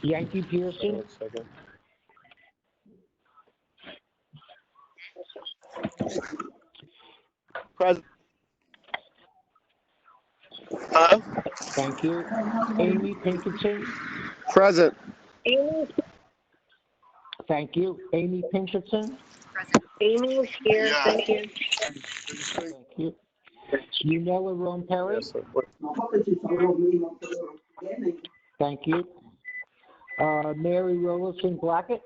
[SPEAKER 14] Yankee Pearson.
[SPEAKER 17] Present. Hello?
[SPEAKER 14] Thank you. Amy Pinkerton.
[SPEAKER 16] Present.
[SPEAKER 14] Thank you. Amy Pinkerton.
[SPEAKER 15] Amy is here.
[SPEAKER 16] Yeah.
[SPEAKER 15] Thank you.
[SPEAKER 14] Thank you. Unella Rome Perry. Thank you. Mary Rollison Blackett.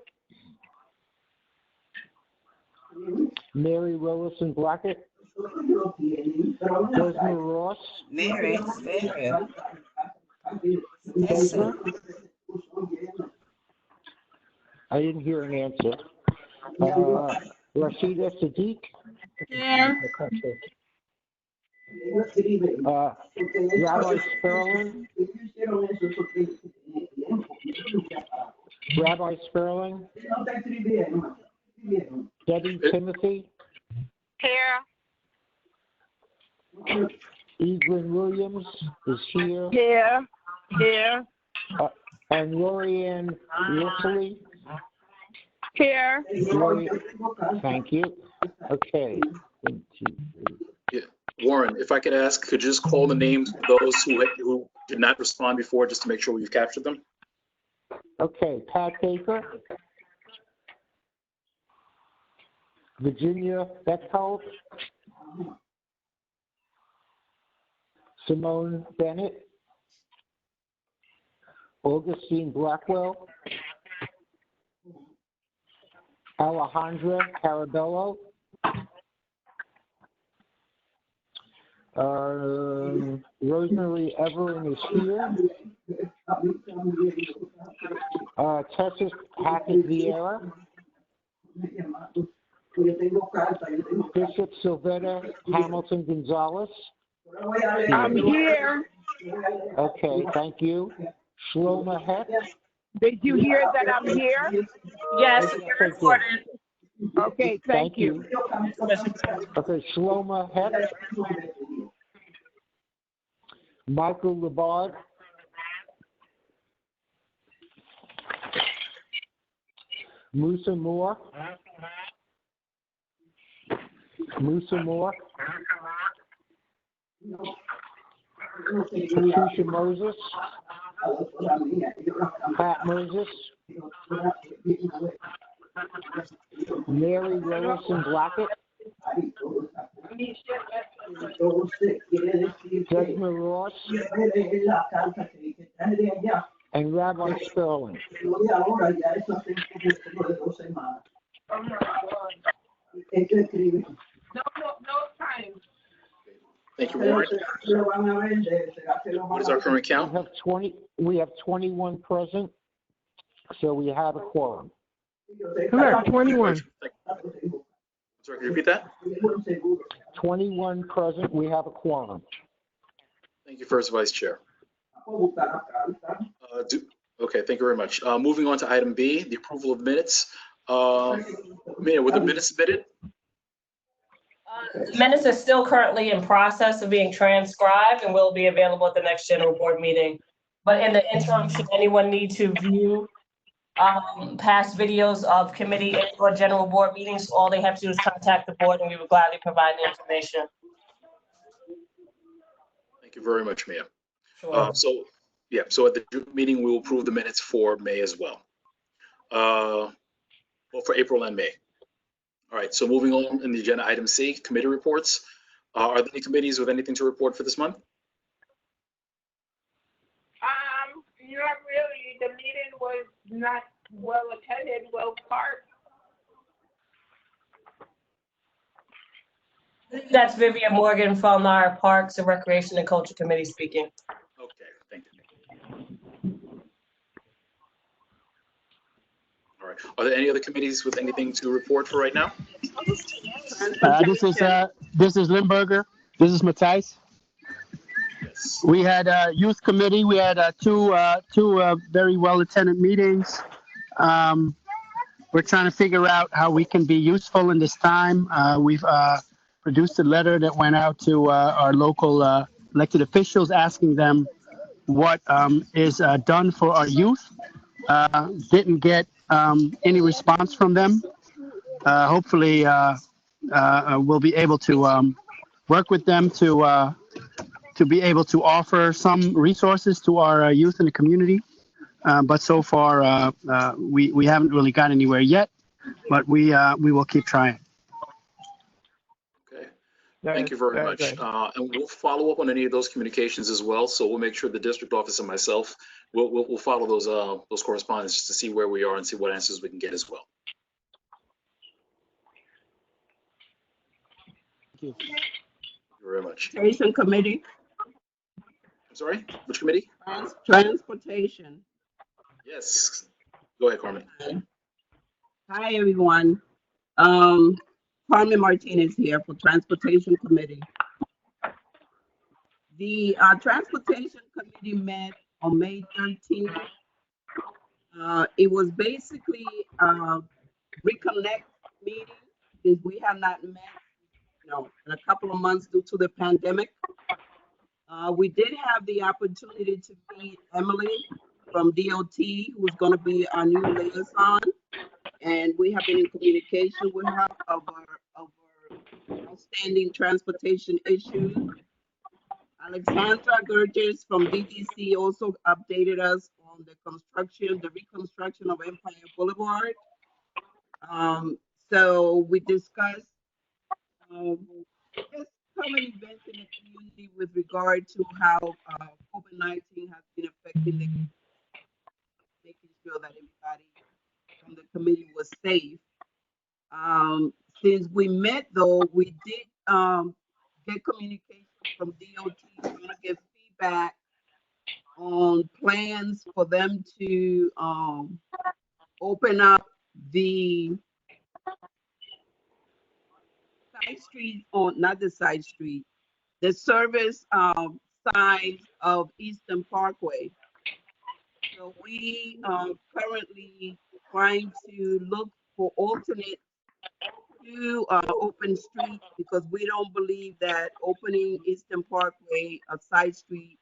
[SPEAKER 14] Mary Rollison Blackett. Desmond Ross.
[SPEAKER 15] Mary.
[SPEAKER 14] Desmond. I didn't hear an answer. Rashida Sadiq.
[SPEAKER 15] Here.
[SPEAKER 14] Rabbi Sperling. Rabbi Sperling. Debbie Timothy.
[SPEAKER 15] Here.
[SPEAKER 14] Evelyn Williams is here.
[SPEAKER 15] Here.
[SPEAKER 14] And Lorianne Wilsley.
[SPEAKER 15] Here.
[SPEAKER 14] Thank you. Okay. 1, 2, 3.
[SPEAKER 2] Yeah. Warren, if I could ask, could you just call the names of those who did not respond before, just to make sure we've captured them?
[SPEAKER 14] Okay, Pat Baker. Virginia Bechtold. Simone Bennett, Augustine Blackwell, Alejandra Carabello, Rosemary Everin is here. Tessa Hackett Vieira. Bishop Sylvetta Hamilton Gonzalez.
[SPEAKER 15] I'm here.
[SPEAKER 14] Okay, thank you. Shloma Heck.
[SPEAKER 15] Did you hear that I'm here?
[SPEAKER 1] Yes,
[SPEAKER 14] Okay,
[SPEAKER 1] you're recorded.
[SPEAKER 15] Okay, thank you.
[SPEAKER 14] Okay, Shloma Heck. Michael Labard. Musa Moore. Musa Moore. Patricia Moses. Pat Moses. Mary Rollison Blackett. Desmond Ross. And Rabbi Sterling.
[SPEAKER 2] Thank you, Warren. What is our current count?
[SPEAKER 14] We have 21 present, so we have a quorum.
[SPEAKER 16] Correct, 21.
[SPEAKER 2] Sorry, can you repeat that?
[SPEAKER 14] 21 present, we have a quorum.
[SPEAKER 2] Thank you, First Vice Chair. Okay, thank you very much. Moving on to item B, the approval of minutes. Mayor, were the minutes submitted?
[SPEAKER 1] The minutes are still currently in process of being transcribed and will be available at the next general board meeting. But in the interim, should anyone need to view past videos of committee or general board meetings, all they have to do is contact the board and we will gladly provide the information.
[SPEAKER 2] Thank you very much, Mayor.
[SPEAKER 1] Sure.
[SPEAKER 2] So at the meeting, we will approve the minutes for May as well. Well, for April and May. All right, so moving on in the agenda, item C, committee reports. Are there any committees with anything to report for this month?
[SPEAKER 15] Not really. The meeting was not well attended, well parked.
[SPEAKER 1] That's Vivian Morgan from our Parks and Recreation and Culture Committee speaking.
[SPEAKER 2] Okay, thank you. All right, are there any other committees with anything to report for right now?
[SPEAKER 16] This is Limburger. This is Matthijs.
[SPEAKER 2] Yes.
[SPEAKER 16] We had a youth committee. We had two very well attended meetings. We're trying to figure out how we can be useful in this time. We've produced a letter that went out to our local elected officials, asking them what is done for our youth. Didn't get any response from them. Hopefully, we'll be able to work with them to be able to offer some resources to our youth in the community. But so far, we haven't really got anywhere yet, but we will keep trying.
[SPEAKER 2] Okay, thank you very much. And we'll follow up on any of those communications as well. So we'll make sure the district office and myself, we'll follow those correspondence just to see where we are and see what answers we can get as well.
[SPEAKER 16] Thank you.
[SPEAKER 2] Thank you very much.
[SPEAKER 18] Transportation Committee.
[SPEAKER 2] I'm sorry, which committee?
[SPEAKER 18] Transportation.
[SPEAKER 2] Yes, go ahead, Carmen.
[SPEAKER 18] Hi, everyone. Carmen Martinez here for Transportation Committee. The Transportation Committee met on May 13th. It was basically a reconnect meeting because we have not met in a couple of months due to the pandemic. We did have the opportunity to meet Emily from DOT, who's going to be our new liaison, and we have been in communication with her over outstanding transportation issues. Alexandra Gurgis from DTC also updated us on the reconstruction of Empire Boulevard. So we discussed current events in the community with regard to how COVID-19 has been affecting the making sure that everybody from the committee was safe. Since we met, though, we did get communication from DOT trying to get feedback on plans for them to open up the side street, or not the side street, the service side of Eastern Parkway. So we are currently trying to look for alternate to open streets, because we don't believe that opening Eastern Parkway, a side street,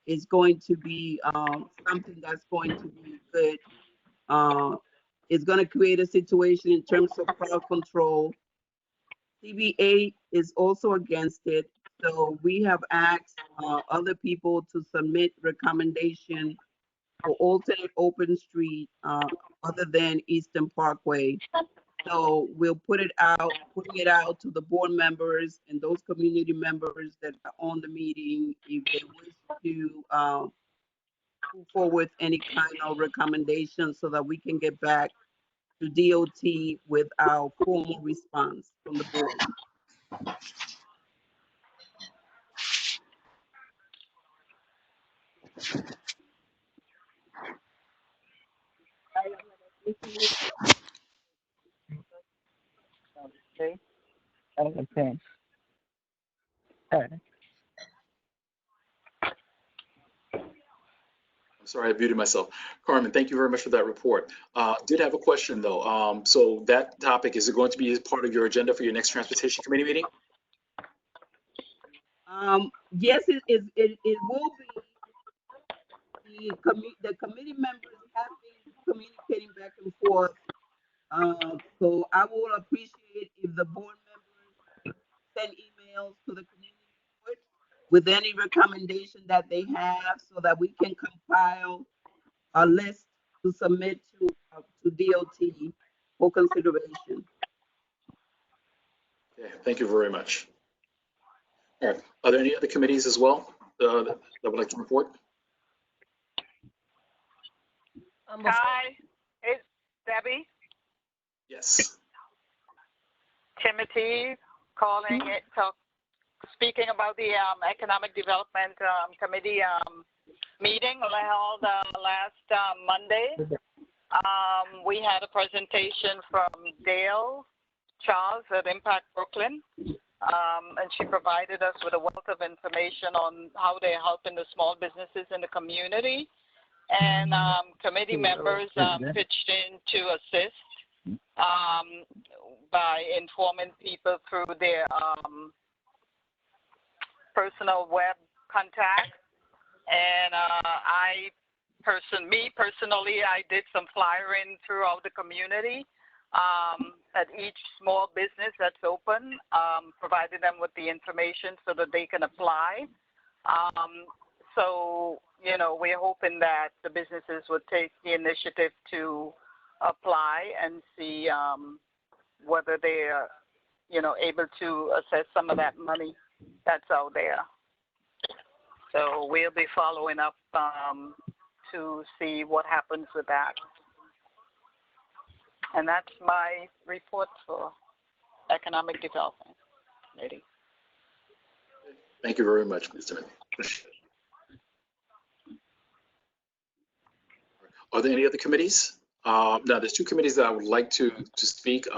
[SPEAKER 18] is going to be something that's going to be good. It's going to create a situation in terms of crowd control. CBA is also against it. So we have asked other people to submit recommendation for alternate open street other than Eastern Parkway. So we'll putting it out to the board members and those community members that are on the meeting, if they wish to move forward any kind of recommendation, so that we can get back to DOT with our formal response from the board. Okay.
[SPEAKER 2] I'm sorry, I muted myself. Carmen, thank you very much for that report. Did have a question though. So that topic, is it going to be part of your agenda for your next transportation committee meeting?
[SPEAKER 18] Yes, it will be. The committee members have been communicating back and forth. So I will appreciate if the board members send emails to the community board with any recommendation that they have, so that we can compile a list to submit to DOT for consideration.
[SPEAKER 2] Okay, thank you very much. All right, are there any other committees as well that would like to report?
[SPEAKER 15] Hi, it's Debbie.
[SPEAKER 2] Yes.
[SPEAKER 15] Timothy calling it, speaking about the Economic Development Committee meeting held last Monday. We had a presentation from Dale Charles at Impact Brooklyn, and she provided us with a wealth of information on how they're helping the small businesses in the community. And committee members pitched in to assist by informing people through their personal web contacts. And me personally, I did some flyering throughout the community at each small business that's open, providing them with the information so that they can apply. So, you know, we're hoping that the businesses would take the initiative to apply and see whether they're, you know, able to assess some of that money that's out there. So we'll be following up to see what happens with that. And that's my report for Economic Development Committee.
[SPEAKER 2] Thank you very much, Ms. Timothy. Are there any other committees? Now, there's two committees that I would like to speak.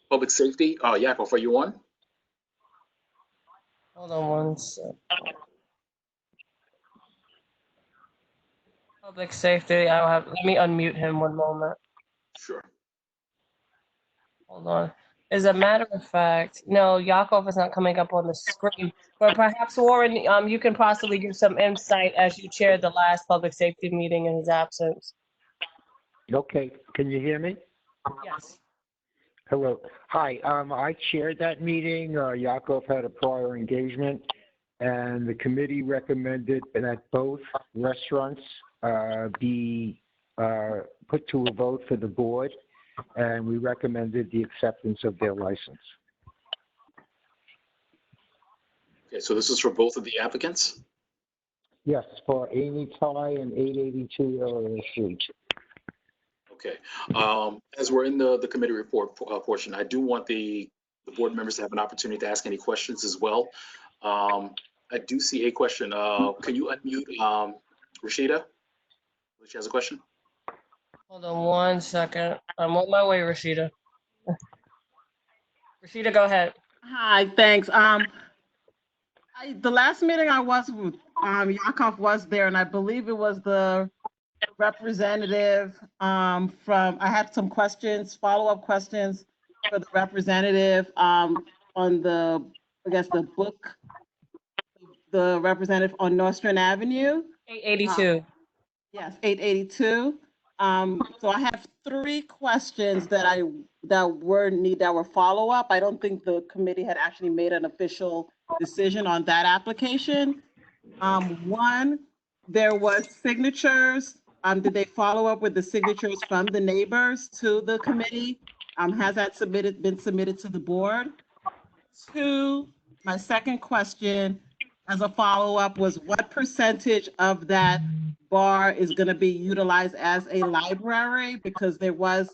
[SPEAKER 2] Public safety. Yakov, are you on?
[SPEAKER 1] Hold on one sec. Public safety, let me unmute him one moment.
[SPEAKER 2] Sure.
[SPEAKER 1] Hold on. As a matter of fact, no, Yakov is not coming up on the screen, but perhaps Warren, you can possibly give some insight as you chaired the last public safety meeting in his absence.
[SPEAKER 14] Okay, can you hear me?
[SPEAKER 1] Yes.
[SPEAKER 14] Hello. Hi, I chaired that meeting. Yakov had a prior engagement, and the committee recommended that both restaurants be put to a vote for the board, and we recommended the acceptance of their license.
[SPEAKER 2] Okay, so this is for both of the applicants?
[SPEAKER 14] Yes, for Amy Ty and 882 Area Street.
[SPEAKER 2] Okay. As we're in the committee report portion, I do want the board members to have an opportunity to ask any questions as well. I do see a question. Can you unmute Rashida? She has a question.
[SPEAKER 1] Hold on one second. I'm on my way, Rashida. Rashida, go ahead.
[SPEAKER 18] Hi, thanks. The last meeting I was with, Yakov was there, and I believe it was the representative from, I had some questions, follow-up questions for the representative on the, I guess, the representative on Nostrand Avenue.
[SPEAKER 1] 882.
[SPEAKER 18] Yes, 882. So I have 3 questions that were follow-up. I don't think the committee had actually made an official decision on that application. One, there was signatures. Did they follow up with the signatures from the neighbors to the committee? Has that been submitted to the board? 2, my second question as a follow-up was, what percentage of that bar is going to be utilized as a library? Because there was,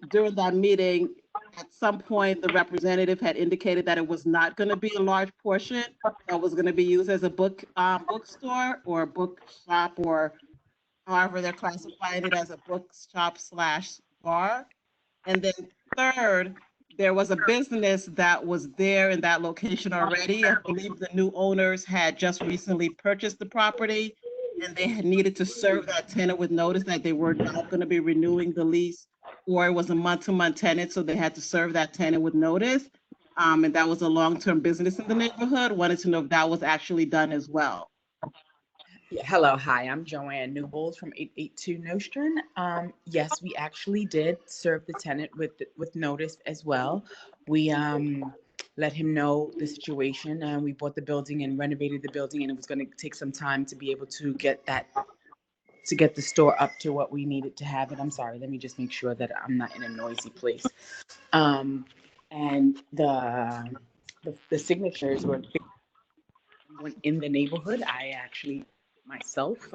[SPEAKER 18] during that meeting, at some point, the representative had indicated that it was not going to be a large portion that was going to be used as a bookstore or a bookshop, or however they're classifying it, as a bookshop / bar. And then third, there was a business that was there in that location already. I believe the new owners had just recently purchased the property, and they had needed to serve that tenant with notice that they were not going to be renewing the lease, or it was a month-to-month tenant, so they had to serve that tenant with notice. And that was a long-term business in the neighborhood. Wanted to know if that was actually done as well.
[SPEAKER 3] Yeah, hello, hi, I'm Joanne Newbold from 882 Nostrand. Yes, we actually did serve the tenant with notice as well. We let him know the situation, and we bought the building and renovated the building, and it was going to take some time to be able to get the store up to what we needed to have it. I'm sorry, let me just make sure that I'm not in a noisy place. And the signatures were in the neighborhood. I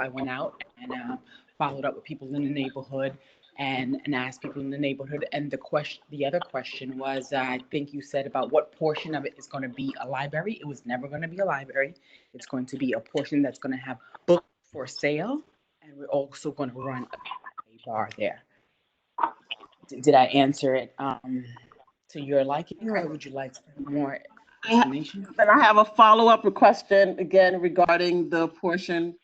[SPEAKER 3] went out and followed up with people in the neighborhood and asked people in the neighborhood. And the other question was, I think you said about what portion of it is going to be a library. It was never going to be a library. It's going to be a portion that's going to have books for sale. And we're also going to run a bar there. Did I answer it to your liking, or would you like more explanation?
[SPEAKER 18] Then I have a follow-up question again regarding the portion.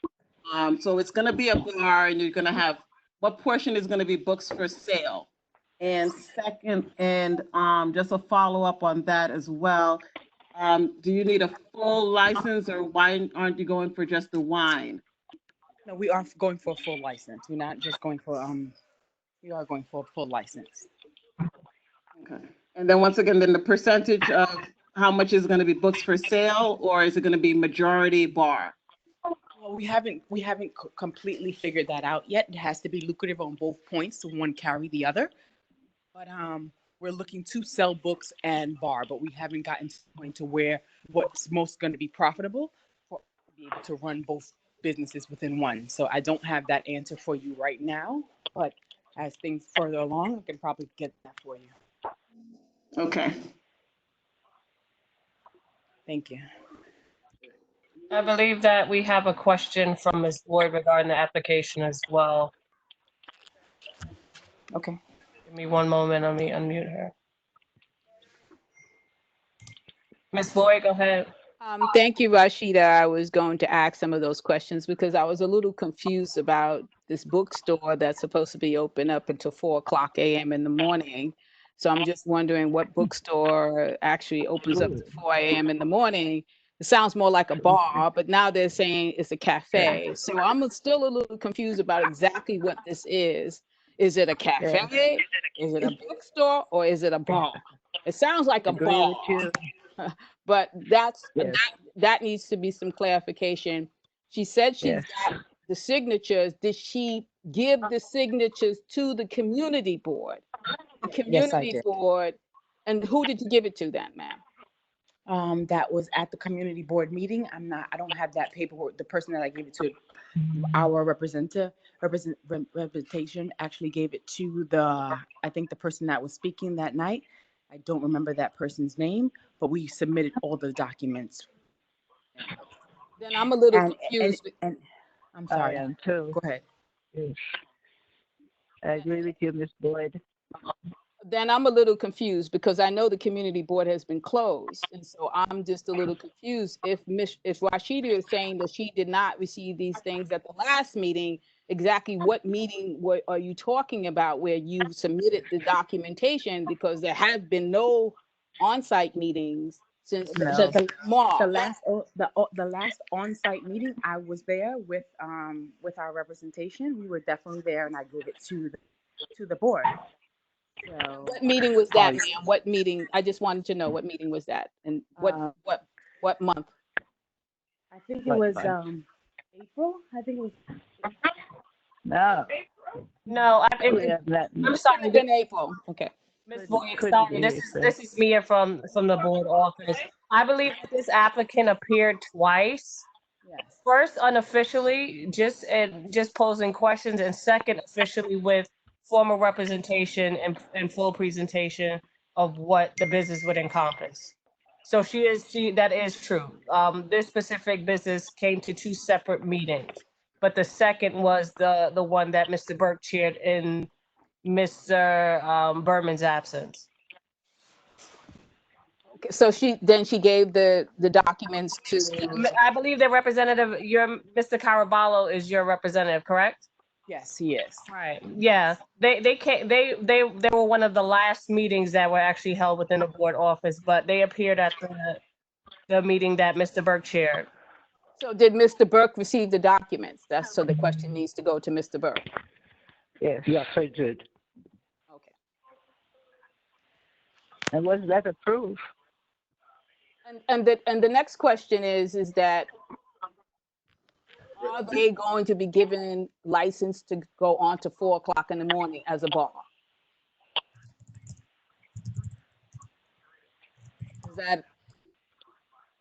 [SPEAKER 18] So it's going to be a bar, and you're going to have, what portion is going to be books for sale? And second, and just a follow-up on that as well. Do you need a full license, or why aren't you going for just the wine?
[SPEAKER 3] No, we are going for a full license. We're not just going for, we are going for a full license.
[SPEAKER 18] Okay. And then once again, then the percentage of how much is going to be books for sale, or is it going to be majority bar?
[SPEAKER 3] Well, we haven't completely figured that out yet. It has to be lucrative on both points, so one carry the other. But we're looking to sell books and bar, but we haven't gotten to the point to where what's most going to be profitable for to be able to run both businesses within one. So I don't have that answer for you right now, but as things further along, I can probably get that for you.
[SPEAKER 18] Okay.
[SPEAKER 3] Thank you.
[SPEAKER 1] I believe that we have a question from Ms. Boyd regarding the application as well.
[SPEAKER 3] Okay.
[SPEAKER 1] Give me one moment. Let me unmute her. Ms. Boyd, go ahead.
[SPEAKER 7] Thank you, Rashida. I was going to ask some of those questions because I was a little confused about this bookstore that's supposed to be open up until 4:00 a.m. in the morning. So I'm just wondering what bookstore actually opens up to 4 a.m. in the morning. It sounds more like a bar, but now they're saying it's a cafe. So I'm still a little confused about exactly what this is. Is it a cafe? Is it a bookstore, or is it a bar? It sounds like a bar. But that needs to be some clarification. She said she's got the signatures. Did she give the signatures to the community board? The community board, and who did you give it to then, ma'am?
[SPEAKER 3] that was at the community board meeting. I don't have that paperwork. The person that I gave it to, our representation actually gave it to I think the person that was speaking that night. I don't remember that person's name, but we submitted all the documents.
[SPEAKER 7] Then I'm a little
[SPEAKER 3] And
[SPEAKER 7] confused.
[SPEAKER 3] I'm
[SPEAKER 19] I
[SPEAKER 3] sorry.
[SPEAKER 19] am too.
[SPEAKER 3] Go ahead.
[SPEAKER 19] Yes. I agree with you, Ms. Boyd.
[SPEAKER 7] Then I'm a little confused because I know the community board has been closed. And so I'm just a little confused if Rashida is saying that she did not receive these things at the last meeting, exactly what meeting are you talking about where you submitted the documentation, because there have been no on-site meetings since March.
[SPEAKER 3] The last on-site meeting, I was there with our representation. We were definitely there, and I gave it to the board. So,
[SPEAKER 7] what meeting was that, ma'am? What meeting? I just wanted to know what meeting was that and what month?
[SPEAKER 3] I think it was April. I think it was.
[SPEAKER 19] No.
[SPEAKER 1] No, I'm sorry.
[SPEAKER 7] In April. Okay.
[SPEAKER 1] Ms. Boyd, sorry, this is Mia from the board office. I believe that this applicant appeared twice.
[SPEAKER 3] Yes.
[SPEAKER 1] First, unofficially, just posing questions, and second, officially with formal representation and full presentation of what the business would encompass. So that is true. This specific business came to 2 separate meetings, but the second was the one that Mr. Burke chaired in Mr. Berman's absence.
[SPEAKER 7] Okay, so she gave the documents to.
[SPEAKER 1] I believe the representative, Mr. Caraballo is your representative, correct?
[SPEAKER 3] Yes, he is.
[SPEAKER 1] Right. Yeah. They were one of the last meetings that were actually held within the board office, but they appeared at the meeting that Mr. Burke chaired.
[SPEAKER 7] So did Mr. Burke receive the documents? So the question needs to go to Mr. Burke.
[SPEAKER 14] Yes, I did.
[SPEAKER 7] Okay.
[SPEAKER 19] And was that approved?
[SPEAKER 7] And the next question is that are they going to be given license to go on to 4 o'clock in the morning as a bar?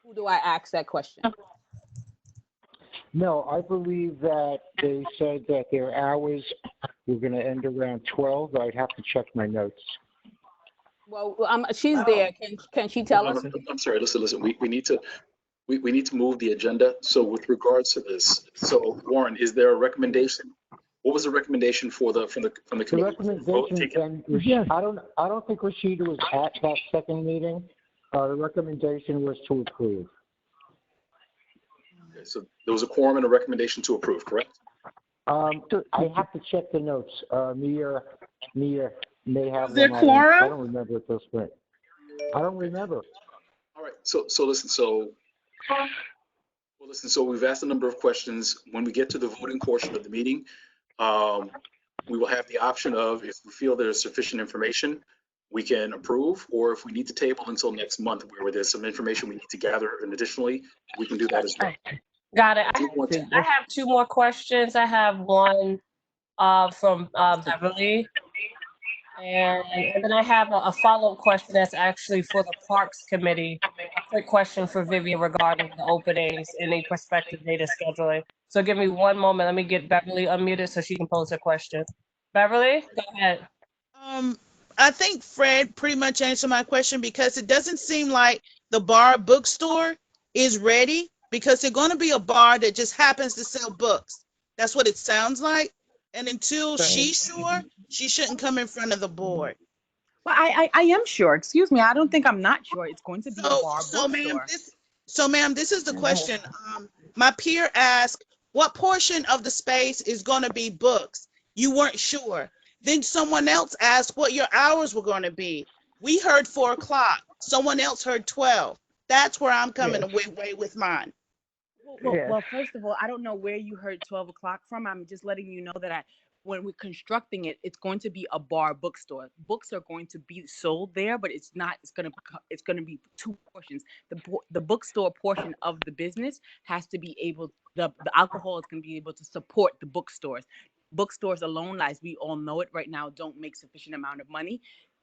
[SPEAKER 7] Who do I ask that question?
[SPEAKER 14] No, I believe that they said that their hours were going to end around 12. I'd have to check my notes.
[SPEAKER 7] Well, she's there. Can she tell us?
[SPEAKER 2] I'm sorry. Listen. We need to move the agenda. So with regards to this, so Warren, is there a recommendation? What was the recommendation from the committee?
[SPEAKER 14] The recommendation, and I don't think Rashida was at that second meeting. The recommendation was to approve.
[SPEAKER 2] Okay, so there was a quorum and a recommendation to approve, correct?
[SPEAKER 14] I have to check the notes. Mia may have
[SPEAKER 20] Was there
[SPEAKER 14] them.
[SPEAKER 20] quorum?
[SPEAKER 14] I don't remember at this point. I don't remember.
[SPEAKER 2] All right. So listen. So we've asked a number of questions. When we get to the voting portion of the meeting, we will have the option of, if we feel there's sufficient information, we can approve, or if we need to table until next month where there's some information we need to gather, and additionally, we can do that as well.
[SPEAKER 1] Got it. I have 2 more questions. I have one from Beverly. And then I have a follow-up question that's actually for the Parks Committee. A quick question for Vivian regarding the openings and the prospective data scheduling. So give me one moment. Let me get Beverly unmuted so she can pose her question. Beverly, go ahead.
[SPEAKER 20] I think Fred pretty much answered my question, because it doesn't seem like the bar bookstore is ready, because they're going to be a bar that just happens to sell books. That's what it sounds like. And until she's sure, she shouldn't come in front of the board.
[SPEAKER 3] Well, I am sure. Excuse me. I don't think I'm not sure. It's going to be a bar bookstore.
[SPEAKER 20] Ma'am, this is the question. My peer asked, what portion of the space is going to be books? You weren't sure. Then someone else asked what your hours were going to be. We heard 4 o'clock. Someone else heard 12. That's where I'm coming away with mine.
[SPEAKER 3] Well, first of all, I don't know where you heard 12 o'clock from. I'm just letting you know that when we're constructing it, it's going to be a bar bookstore. Books are going to be sold there, but it's going to be 2 portions. The bookstore portion of the business has to be able, the alcohol is going to be able to support the bookstores. bookstores alone, as we all know it right now, don't make sufficient amount of money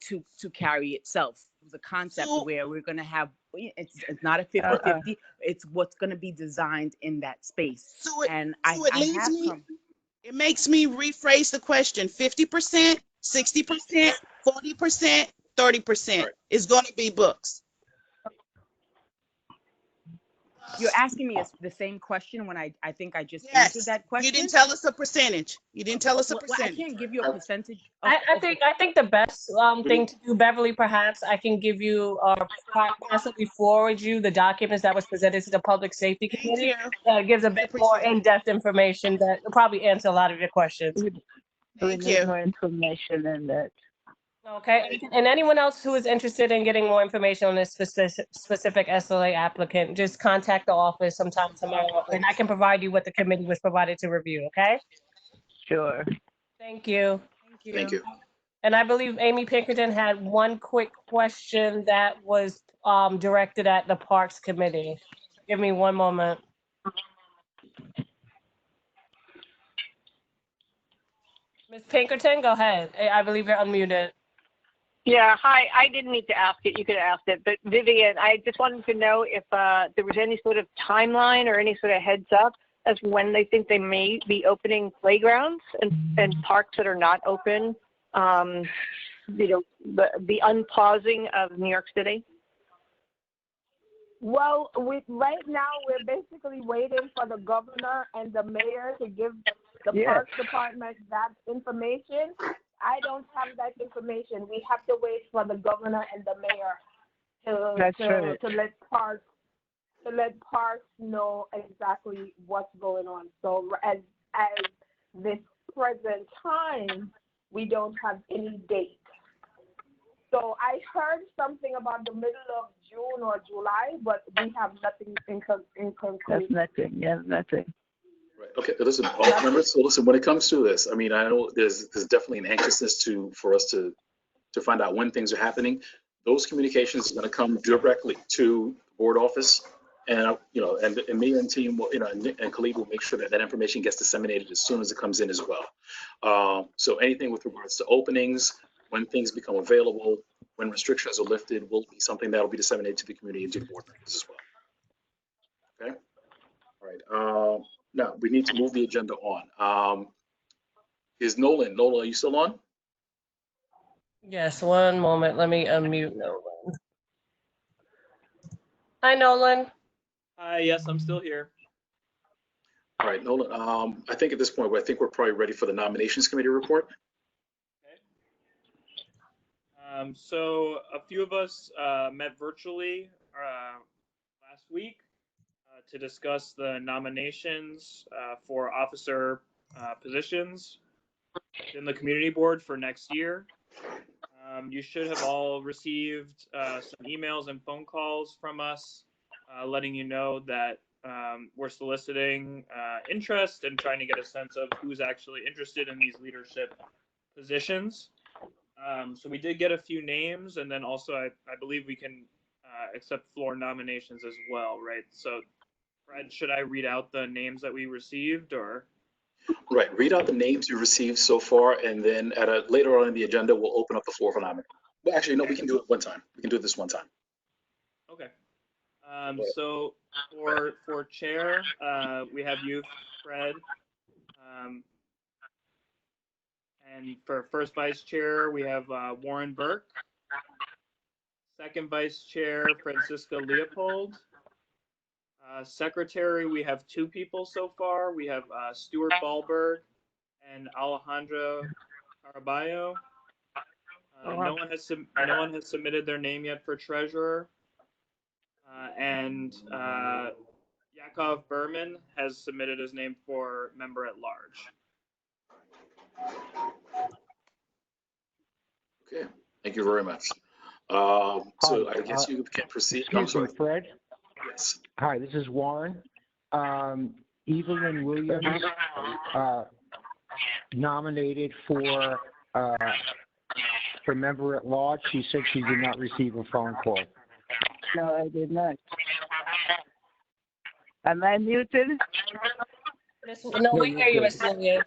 [SPEAKER 3] to carry itself. It was a concept where we're going to have, it's not a 50-50, it's what's going to be designed in that space.
[SPEAKER 20] It makes me rephrase the question. 50%, 60%, 40%, 30% is going to be books.
[SPEAKER 3] You're asking me the same question when I think I just answered that question.
[SPEAKER 20] You didn't tell us a percentage. You didn't tell us a percentage.
[SPEAKER 3] I can't give you a percentage.
[SPEAKER 1] I think the best thing to do, Beverly, perhaps I can give you or possibly forward you the documents that was presented to the Public Safety Committee. That gives a bit more in-depth information that will probably answer a lot of your questions.
[SPEAKER 19] We need more information than that.
[SPEAKER 1] Okay, and anyone else who is interested in getting more information on this specific SLA applicant, just contact the office sometime tomorrow, and I can provide you what the committee was provided to review, okay?
[SPEAKER 19] Sure.
[SPEAKER 1] Thank you.
[SPEAKER 2] Thank you.
[SPEAKER 1] And I believe Amy Pinkerton had one quick question that was directed at the Parks Committee. Give me one moment. Ms. Pinkerton, go ahead. I believe you're unmuted.
[SPEAKER 15] Yeah, hi. I didn't need to ask it. You could have asked it. But Vivian, I just wanted to know if there was any sort of timeline or any sort of heads up as to when they think they may be opening playgrounds and parks that are not open. You know, the unpausing of New York City.
[SPEAKER 5] Well, right now we're basically waiting for the governor and the mayor to give the Parks Department that information. I don't have that information. We have to wait for the governor and the mayor to let parks know exactly what's going on. So as this present time, we don't have any date. So I heard something about the middle of June or July, but we have nothing in conclusion.
[SPEAKER 19] That's nothing. Yeah, nothing.
[SPEAKER 2] Right. Okay. Listen, members. So listen. When it comes to this, I mean, I know there's definitely an anxiousness for us to find out when things are happening. Those communications are going to come directly to the board office, and you know, and me and team will, you know, and Khalid will make sure that that information gets disseminated as soon as it comes in as well. So anything with regards to openings, when things become available, when restrictions are lifted, will be something that will be disseminated to the community and to the board members as well. Okay. All right. Now we need to move the agenda on. Is Nolan? Nolan, are you still on?
[SPEAKER 1] Yes, one moment. Let me unmute Nolan. Hi, Nolan.
[SPEAKER 8] Hi, yes, I'm still here.
[SPEAKER 2] All right, Nolan. I think at this point, I think we're probably ready for the nominations committee report.
[SPEAKER 8] So a few of us met virtually last week to discuss the nominations for officer positions in the community board for next year. You should have all received some emails and phone calls from us letting you know that we're soliciting interest and trying to get a sense of who's actually interested in these leadership positions. So we did get a few names, and then also I believe we can accept floor nominations as well, right? So Fred, should I read out the names that we received, or?
[SPEAKER 2] Right, read out the names you received so far, and then later on in the agenda, we'll open up the floor for nominations. Well, actually, no, we can do it one time. We can do it this one time.
[SPEAKER 8] Okay. So for chair, we have you, Fred. And for first vice chair, we have Warren Burke. Second vice chair, Francisca Leopold. Secretary, we have two people so far. We have Stuart Ballberg and Alejandra Caraballo. No one has submitted their name yet for treasurer. And Yakov Berman has submitted his name for member at large.
[SPEAKER 2] Okay, thank you very much. So I guess you can proceed. I'm sorry.
[SPEAKER 14] Fred.
[SPEAKER 2] Yes.
[SPEAKER 14] Hi, this is Warren. Evelyn Williams nominated for member at large. She said she did not receive a phone call.
[SPEAKER 19] No, I did not. Am I muted?
[SPEAKER 1] No, we hear you, Ms. Williams.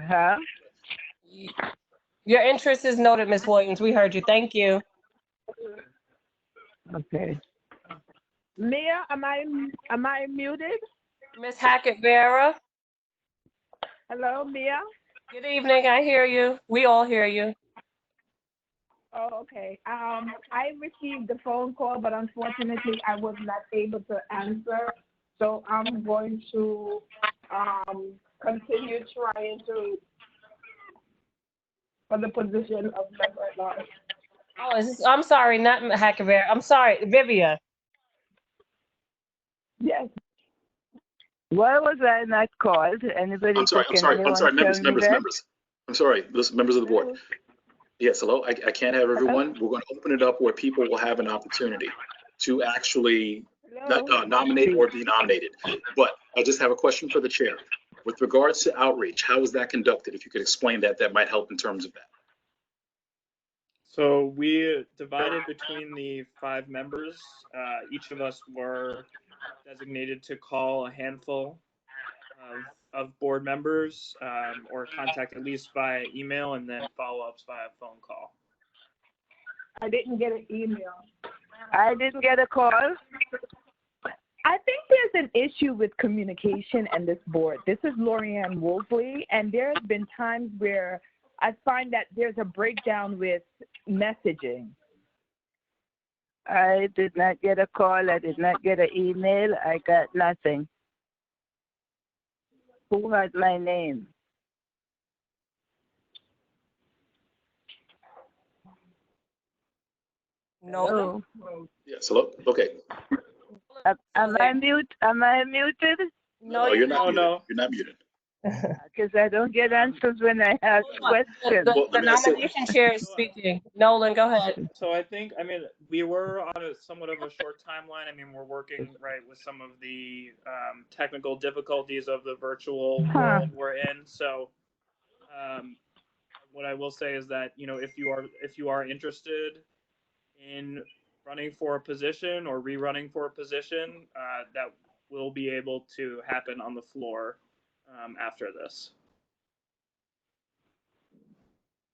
[SPEAKER 19] Huh?
[SPEAKER 1] Your interest is noted, Ms. Williams. We heard you. Thank you.
[SPEAKER 19] Okay. Mia, am I muted?
[SPEAKER 1] Ms. Hackett Vera.
[SPEAKER 19] Hello, Mia?
[SPEAKER 1] Good evening. I hear you. We all hear you.
[SPEAKER 19] Oh, okay. I received the phone call, but unfortunately I was not able to answer. So I'm going to continue trying for the position of member at large.
[SPEAKER 1] Oh, I'm sorry, not Hackett Vera. I'm sorry, Vivia.
[SPEAKER 19] Yes. Why was I not called? Anybody?
[SPEAKER 2] I'm sorry, members. I'm sorry, members of the board. Yes, hello, I can't have everyone. We're going to open it up where people will have an opportunity to actually nominate or be nominated. But I just have a question for the chair. With regards to outreach, how is that conducted? If you could explain that, that might help in terms of that.
[SPEAKER 8] So we divided between the 5 members. Each of us were designated to call a handful of board members or contact at least via email and then follow-ups via phone call.
[SPEAKER 19] I didn't get an email. I didn't get a call. I think there's an issue with communication and this board. This is Lorianne Wolfley, and there's been times where I find that there's a breakdown with messaging. I did not get a call. I did not get an email. I got nothing. Who has my name?
[SPEAKER 1] No.
[SPEAKER 2] Yes, hello? Okay.
[SPEAKER 19] Am I muted?
[SPEAKER 2] No, you're not muted. You're not muted.
[SPEAKER 19] Because I don't get answers when I ask questions.
[SPEAKER 1] The nomination chair is speaking. Nolan, go ahead.
[SPEAKER 8] So I mean, we were on somewhat of a short timeline. I mean, we're working with some of the technical difficulties of the virtual world we're in. So what I will say is that, if you are interested in running for a position or rerunning for a position, that will be able to happen on the floor after this.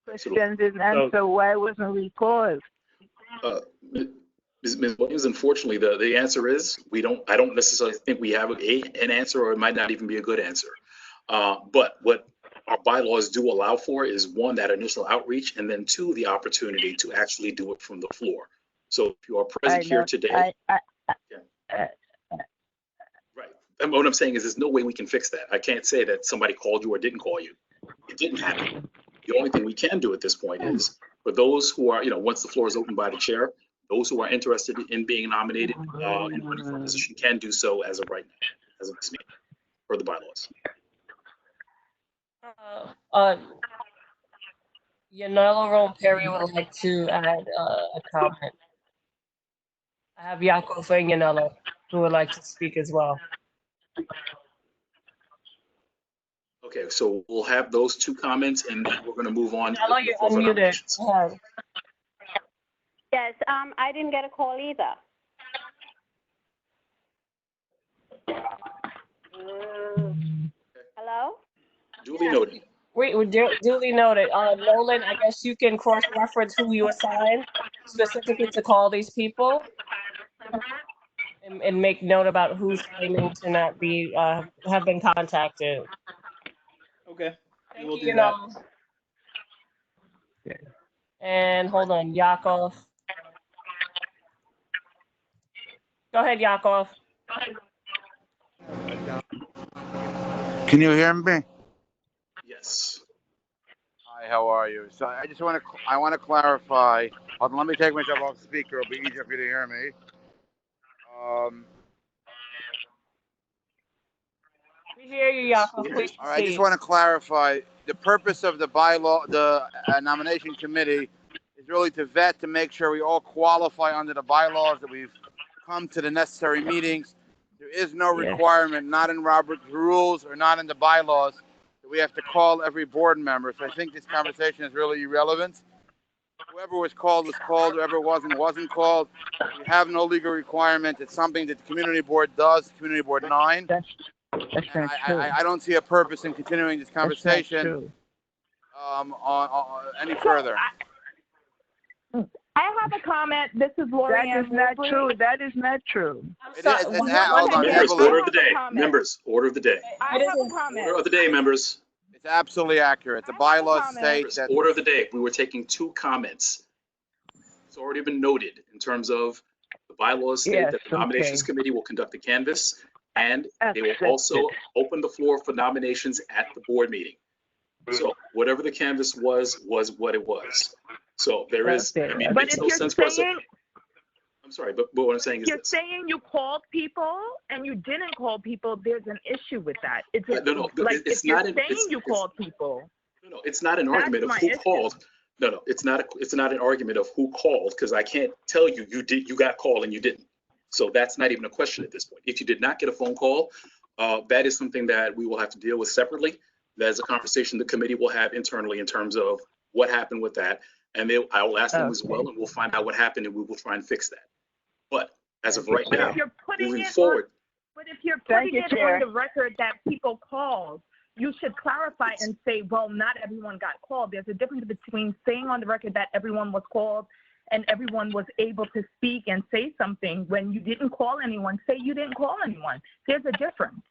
[SPEAKER 19] Question didn't answer. Why wasn't we called?
[SPEAKER 2] Ms. Williams, unfortunately, the answer is I don't necessarily think we have an answer, or it might not even be a good answer. But what our bylaws do allow for is 1, that initial outreach, and then 2, the opportunity to actually do it from the floor. So if you are present here today, right. And what I'm saying is there's no way we can fix that. I can't say that somebody called you or didn't call you. It didn't happen. The only thing we can do at this point is for those who are, once the floor is opened by the chair, those who are interested in being nominated and running for a position can do so as of right now, as of this meeting, per the bylaws.
[SPEAKER 1] Yanela Rome Perry would like to add a comment. I have Yakov and Yanela who would like to speak as well.
[SPEAKER 2] Okay, so we'll have those 2 comments, and then we're going to move on.
[SPEAKER 1] Yanela, you're unmuted. Go ahead.
[SPEAKER 21] Yes, I didn't get a call either. Hello?
[SPEAKER 2] Duly noted.
[SPEAKER 1] Duly noted. Nolan, I guess you can cross-reference who you assigned specifically to call these people and make note about who's claiming to not be have been contacted.
[SPEAKER 8] Okay.
[SPEAKER 1] Thank you, Nolan. And hold on, Yakov. Go ahead, Yakov.
[SPEAKER 22] Can you hear me?
[SPEAKER 2] Yes.
[SPEAKER 22] Hi, how are you? So I want to clarify. Hold on, let me take myself off speaker. It'll be easier for you to hear me.
[SPEAKER 1] We hear you, Yakov. Please
[SPEAKER 22] All right, I just want to clarify. The purpose of the bylaw, the nomination committee, is really to vet to make sure we all qualify under the bylaws, that we've come to the necessary meetings. There is no requirement, not in Robert's rules or not in the bylaws, that we have to call every board member. So I think this conversation is really irrelevant. Whoever was called, whoever wasn't called. We have no legal requirement. It's something that the community board does, community board 9.
[SPEAKER 19] That's
[SPEAKER 22] And
[SPEAKER 19] not true.
[SPEAKER 22] I don't see a purpose in continuing this
[SPEAKER 19] That's not
[SPEAKER 22] conversation
[SPEAKER 19] true.
[SPEAKER 22] any further.
[SPEAKER 19] I have a comment. This is Lori
[SPEAKER 12] That is
[SPEAKER 19] Ann
[SPEAKER 12] not
[SPEAKER 19] Mobley.
[SPEAKER 12] true. That is not true.
[SPEAKER 22] Hold on,
[SPEAKER 2] Members,
[SPEAKER 22] Evelyn.
[SPEAKER 2] order of the day. Members, order of the day.
[SPEAKER 19] I have a comment.
[SPEAKER 2] Order of the day, members.
[SPEAKER 22] It's absolutely accurate. The bylaws state that
[SPEAKER 2] Order of the day. We were taking 2 comments. It's already been noted in terms of the bylaws state
[SPEAKER 19] Yes,
[SPEAKER 2] that the nominations
[SPEAKER 19] okay.
[SPEAKER 2] committee will conduct a canvass, and they will
[SPEAKER 19] Accepted.
[SPEAKER 2] also open the floor for nominations at the board meeting. So whatever the canvas was what it was. So there is, I mean, it
[SPEAKER 19] But
[SPEAKER 2] makes
[SPEAKER 19] if
[SPEAKER 2] no
[SPEAKER 19] you're
[SPEAKER 2] sense for us.
[SPEAKER 19] saying,
[SPEAKER 2] I'm sorry, but what I'm saying is
[SPEAKER 19] you're
[SPEAKER 2] this.
[SPEAKER 19] saying you called people and you didn't call people, there's an issue with that. It's
[SPEAKER 2] No,
[SPEAKER 19] like
[SPEAKER 2] it's
[SPEAKER 19] if you're
[SPEAKER 2] not
[SPEAKER 19] saying you
[SPEAKER 2] it's-
[SPEAKER 19] called people.
[SPEAKER 2] No, it's not an
[SPEAKER 19] That's
[SPEAKER 2] argument of
[SPEAKER 19] my
[SPEAKER 2] who
[SPEAKER 19] issue.
[SPEAKER 2] called. No, it's not an argument of who called, because I can't tell you you got called and you didn't. So that's not even a question at this point. If you did not get a phone call, that is something that we will have to deal with separately. That is a conversation the committee will have internally in terms of what happened with that. And I will ask them as well, and we'll find out what happened, and we will try and fix that. But as of right
[SPEAKER 19] But
[SPEAKER 2] now,
[SPEAKER 19] if you're putting
[SPEAKER 2] moving
[SPEAKER 19] it
[SPEAKER 2] forward,
[SPEAKER 19] But if you're
[SPEAKER 12] Thank
[SPEAKER 19] putting
[SPEAKER 12] you,
[SPEAKER 19] it
[SPEAKER 12] Chair.
[SPEAKER 19] on the record that people called, you should clarify and say, well, not everyone got called. There's a difference between saying on the record that everyone was called and everyone was able to speak and say something. When you didn't call anyone, say you didn't call anyone. There's a difference.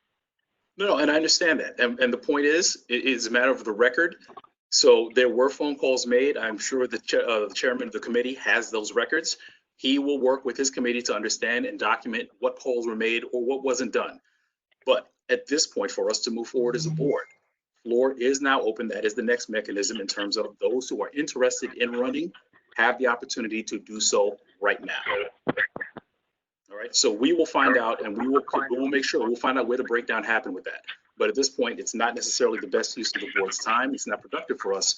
[SPEAKER 2] No, and I understand that. And the point is, it is a matter of the record. So there were phone calls made. I'm sure the chairman of the committee has those records. He will work with his committee to understand and document what calls were made or what wasn't done. But at this point, for us to move forward as a board, floor is now open. That is the next mechanism in terms of those who are interested in running have the opportunity to do so right now. All right, so we will find out, and we will make sure, we'll find out where the breakdown happened with that. But at this point, it's not necessarily the best use of the board's time. It's not productive for us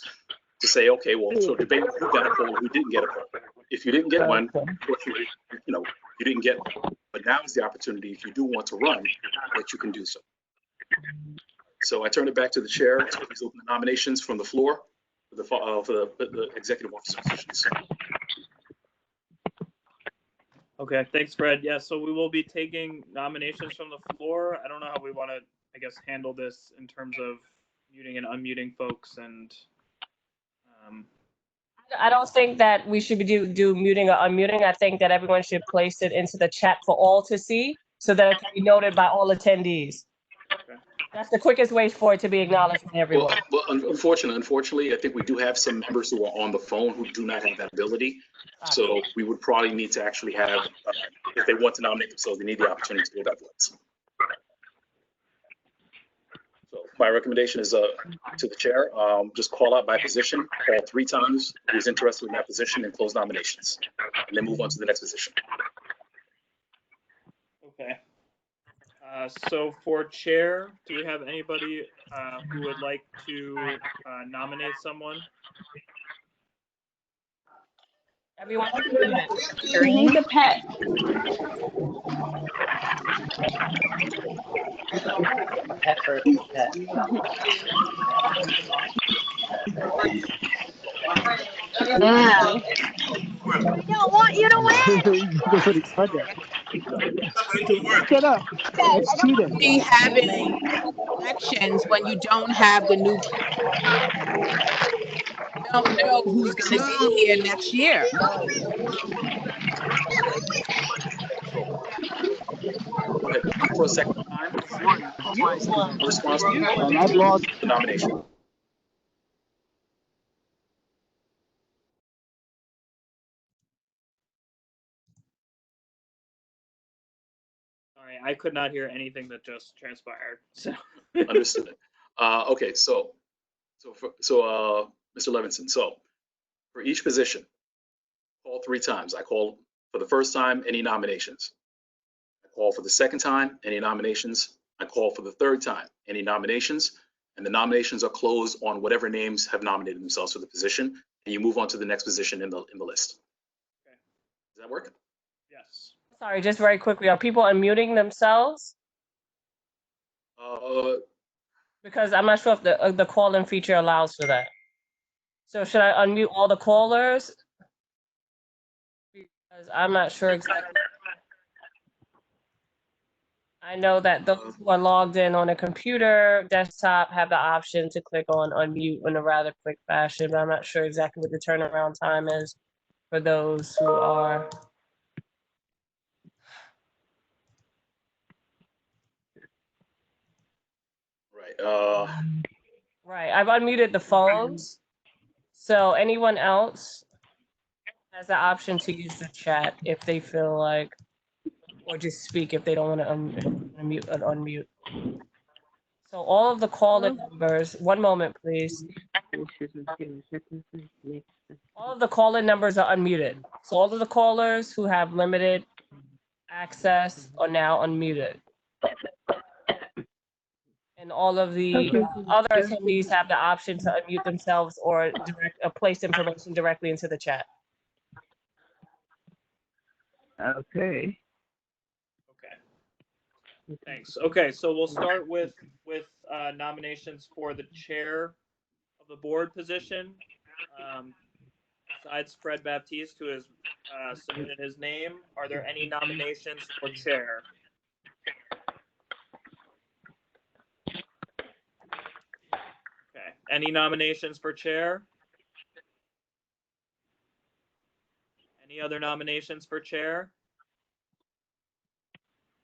[SPEAKER 2] to say, okay, well, so debate who got a call and who didn't get a call. If you didn't get one, unfortunately, you didn't get one. But now is the opportunity, if you do want to run, that you can do so. So I turn it back to the chair to please open the nominations from the floor for the executive officer positions.
[SPEAKER 8] Okay, thanks, Fred. Yeah, so we will be taking nominations from the floor. I don't know how we want to, I guess, handle this in terms of muting and unmuting folks and.
[SPEAKER 1] I don't think that we should do muting or unmuting. I think that everyone should place it into the chat for all to see so that it can be noted by all attendees.
[SPEAKER 8] Okay.
[SPEAKER 1] That's the quickest way for it to be acknowledged by everyone.
[SPEAKER 2] Well, unfortunately, I think we do have some members who are on the phone who do not have that ability. So we would probably need to actually have, if they want to nominate themselves, they need the opportunity to go that way. So my recommendation is to the chair, just call out by position, call 3 times who's interested in that position and close nominations, and then move on to the next position.
[SPEAKER 8] Okay. So for chair, do we have anybody who would like to nominate someone?
[SPEAKER 1] Everyone.
[SPEAKER 7] Green the pet.
[SPEAKER 18] Yeah.
[SPEAKER 5] We don't want you to win.
[SPEAKER 16] Nobody said that. Get up. That's cheating.
[SPEAKER 7] Be having elections when you don't have the new. You don't know who's going to be here next year.
[SPEAKER 2] Go ahead, for a second time. Responsible
[SPEAKER 16] And I've lost.
[SPEAKER 2] the nomination.
[SPEAKER 8] Sorry, I could not hear anything that just transpired. So.
[SPEAKER 2] Understood. Okay, so Mr. Levinson, so for each position, call 3 times. I call for the first time, any nominations. I call for the second time, any nominations. I call for the third time, any nominations. And the nominations are closed on whatever names have nominated themselves for the position, and you move on to the next position in the list.
[SPEAKER 8] Okay.
[SPEAKER 2] Does that work?
[SPEAKER 8] Yes.
[SPEAKER 1] Sorry, just very quickly, are people unmuting themselves? Because I'm not sure if the call-in feature allows for that. So should I unmute all the callers? Because I'm not sure exactly. I know that those who are logged in on a computer, desktop, have the option to click on unmute in a rather quick fashion, but I'm not sure exactly what the turnaround time is for those who are.
[SPEAKER 2] Right.
[SPEAKER 1] Right, I've unmuted the phones. So anyone else has the option to use the chat if they feel like, or just speak if they don't want to unmute. So all of the call-in numbers, one moment, please. All of the call-in numbers are unmuted. So all of the callers who have limited access are now unmuted. And all of the other attendees have the option to unmute themselves or place information directly into the chat.
[SPEAKER 19] Okay.
[SPEAKER 8] Thanks. Okay, so we'll start with nominations for the chair of the board position. Besides Fred Baptiste, who has submitted his name, are there any nominations for chair? Okay, any nominations for chair? Any other nominations for chair?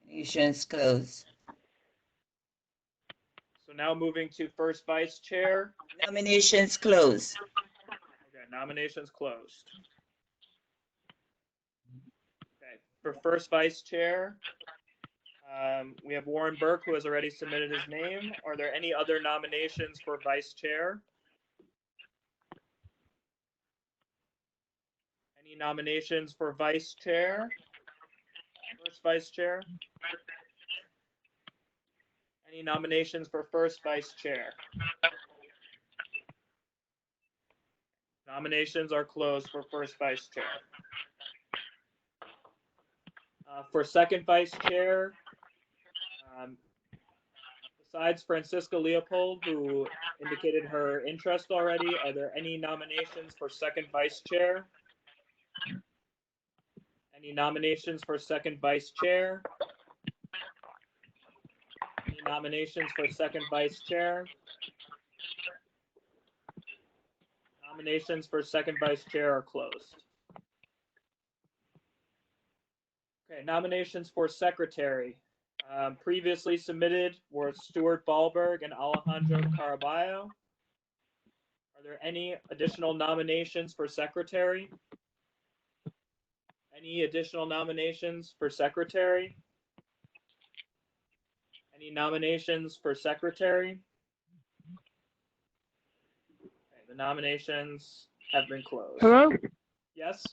[SPEAKER 6] Nominations closed.
[SPEAKER 8] So now moving to first vice chair.
[SPEAKER 6] Nominations closed.
[SPEAKER 8] Okay, nominations closed. Okay, for first vice chair, we have Warren Burke, who has already submitted his name. Are there any other nominations for vice chair? Any nominations for vice chair? First vice chair? Any nominations for first vice chair? Nominations are closed for first vice chair. For second vice chair, besides Francisca Leopold, who indicated her interest already, are there any nominations for second vice chair? Any nominations for second vice chair? Any nominations for second vice chair? Nominations for second vice chair are closed. Okay, nominations for secretary. Previously submitted were Stuart Ballberg and Alejandro Caraballo. Are there any additional nominations for secretary? Any additional nominations for secretary? Any nominations for secretary? Okay, the nominations have been closed.
[SPEAKER 9] Hello?
[SPEAKER 8] Yes?